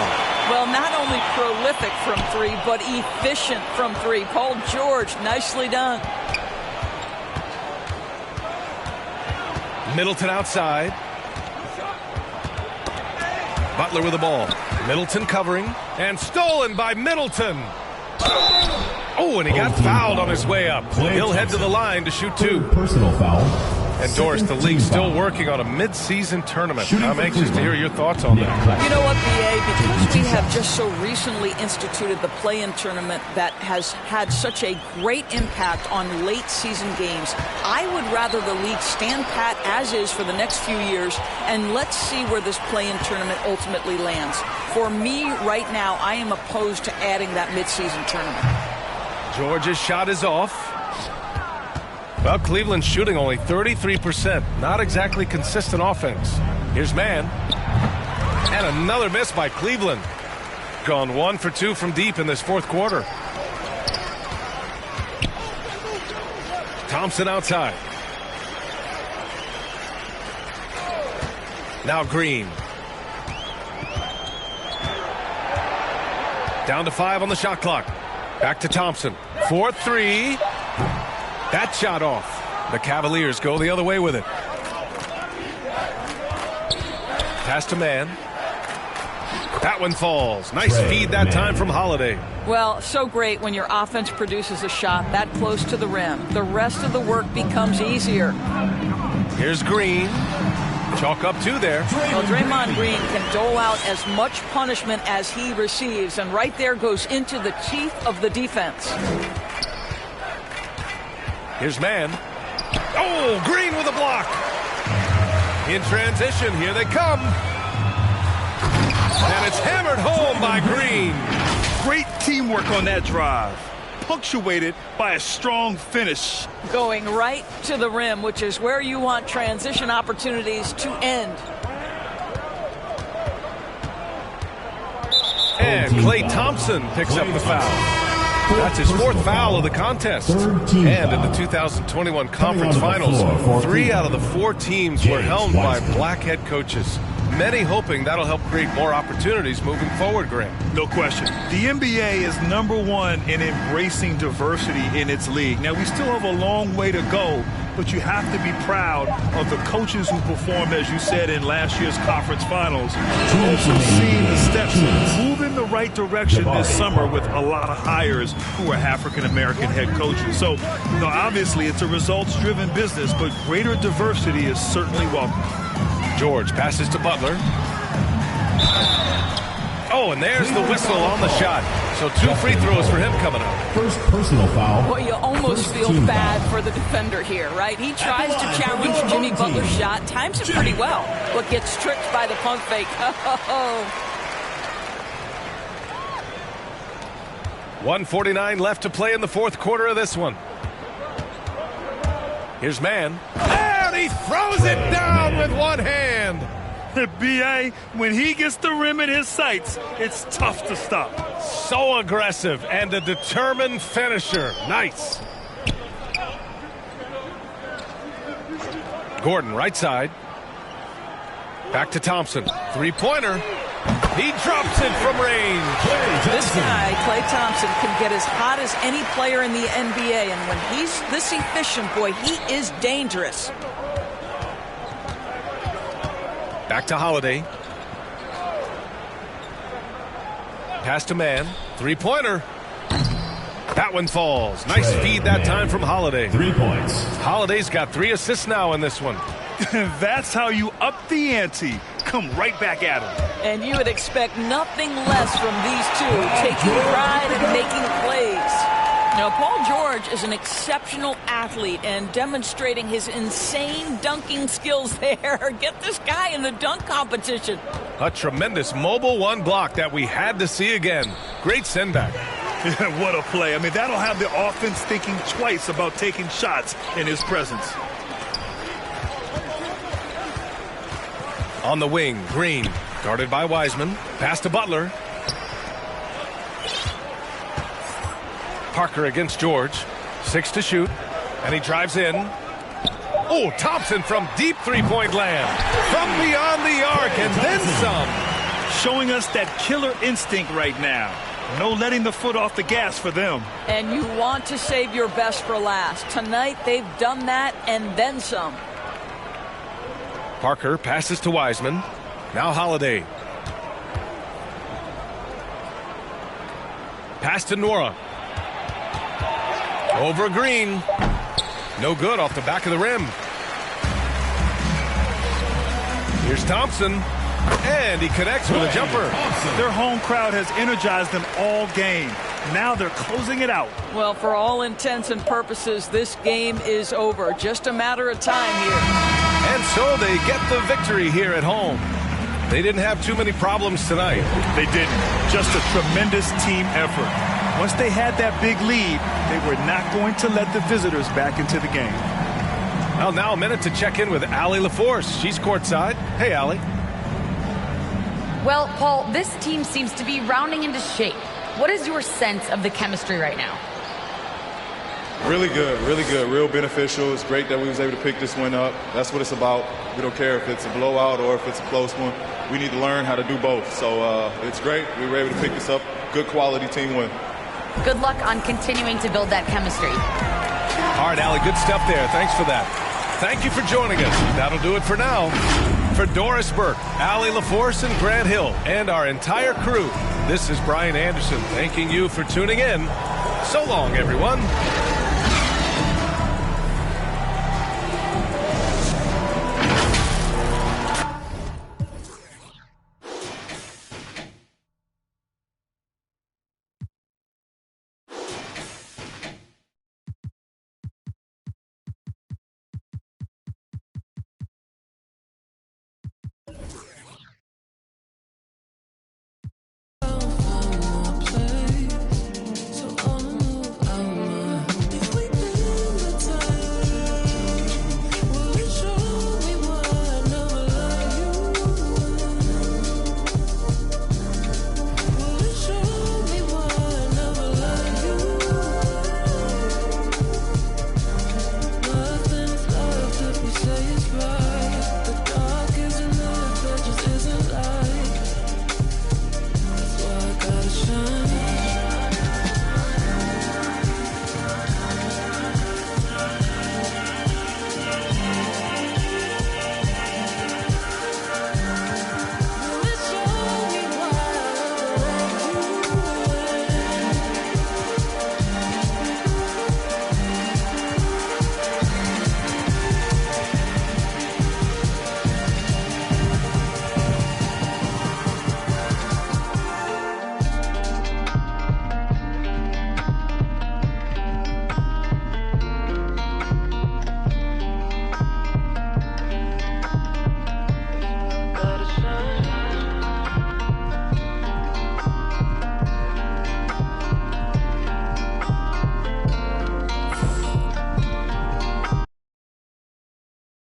Well, not only prolific from 3, but efficient from 3. Paul George, nicely done. Middleton outside. Butler with the ball. Middleton covering. And stolen by Middleton. Oh, and he got fouled on his way up. He'll head to the line to shoot 2. Personal foul. And Doris, the league's still working on a mid-season tournament. I'm anxious to hear your thoughts on that. You know what, BA? Because we have just so recently instituted the play-in tournament that has had such a great impact on late-season games, I would rather the league stand pat as is for the next few years, and let's see where this play-in tournament ultimately lands. For me, right now, I am opposed to adding that mid-season tournament. George's shot is off. Well, Cleveland's shooting only 33%. Not exactly consistent offense. Here's Mann. And another miss by Cleveland. Gone 1 for 2 from deep in this fourth quarter. Thompson outside. Now Green. Down to 5 on the shot clock. Back to Thompson. 4-3. That shot off. The Cavaliers go the other way with it. Pass to Mann. That one falls. Nice feed that time from Holiday. Well, so great when your offense produces a shot that close to the rim. The rest of the work becomes easier. Here's Green. Chalk up 2 there. Well, Draymond Green can dole out as much punishment as he receives, and right there goes into the teeth of the defense. Here's Mann. Oh, Green with a block. In transition, here they come. And it's hammered home by Green. Great teamwork on that drive, punctuated by a strong finish. Going right to the rim, which is where you want transition opportunities to end. And Klay Thompson picks up the foul. That's his 4th foul of the contest. And in the 2021 conference finals, 3 out of the 4 teams were helmed by black head coaches. Many hoping that'll help create more opportunities moving forward, Grant. No question. The NBA is #1 in embracing diversity in its league. Now, we still have a long way to go, but you have to be proud of the coaches who performed, as you said, in last year's conference finals. Also seeing the steps move in the right direction this summer with a lot of hires who are African-American head coaches. So, obviously it's a results-driven business, but greater diversity is certainly welcome. George passes to Butler. Oh, and there's the whistle on the shot. So 2 free throws for him coming up. First personal foul. Well, you almost feel bad for the defender here, right? He tries to challenge Jimmy Butler's shot, times it pretty well, but gets tricked by the pump fake. 1:49 left to play in the fourth quarter of this one. Here's Mann. And he throws it down with one hand. B.A., when he gets the rim in his sights, it's tough to stop. So aggressive and a determined finisher. Nice. Gordon, right side. Back to Thompson. Three-pointer. He drops it from range. This guy, Klay Thompson, can get as hot as any player in the NBA, and when he's this efficient, boy, he is dangerous. Back to Holiday. Pass to Mann. Three-pointer. That one falls. Nice feed that time from Holiday. 3 points. Holiday's got 3 assists now in this one. That's how you up the ante. Come right back at him. And you would expect nothing less from these two, taking pride and making plays. Now, Paul George is an exceptional athlete and demonstrating his insane dunking skills there. Get this guy in the dunk competition. A tremendous mobile one block that we had to see again. Great send back. What a play. I mean, that'll have the offense thinking twice about taking shots in his presence. On the wing, Green, guarded by Wiseman. Pass to Butler. Parker against George. 6 to shoot. And he drives in. Oh, Thompson from deep three-point land. From beyond the arc and then some. Showing us that killer instinct right now. No letting the foot off the gas for them. And you want to save your best for last. Tonight, they've done that and then some. Parker passes to Wiseman. Now Holiday. Pass to Nora. Over Green. No good off the back of the rim. Here's Thompson. And he connects with a jumper. Their home crowd has energized them all game. Now they're closing it out. Well, for all intents and purposes, this game is over. Just a matter of time here. And so they get the victory here at home. They didn't have too many problems tonight. They didn't. Just a tremendous team effort. Once they had that big lead, they were not going to let the visitors back into the game. Well, now a minute to check in with Allie LaForce. She's courtside. Hey, Allie. Well, Paul, this team seems to be rounding into shape. What is your sense of the chemistry right now? Really good, real beneficial. It's great that we was able to pick this one up. That's what it's about. We don't care if it's a blowout or if it's a close one. We need to learn how to do both. So it's great. We were able to pick this up. Good quality team win. Good luck on continuing to build that chemistry. All right, Allie, good stuff there. Thanks for that. Thank you for joining us. That'll do it for now. For Doris Burke, Allie LaForce, and Grant Hill, and our entire crew, this is Brian Anderson thanking you for tuning in. So long, everyone.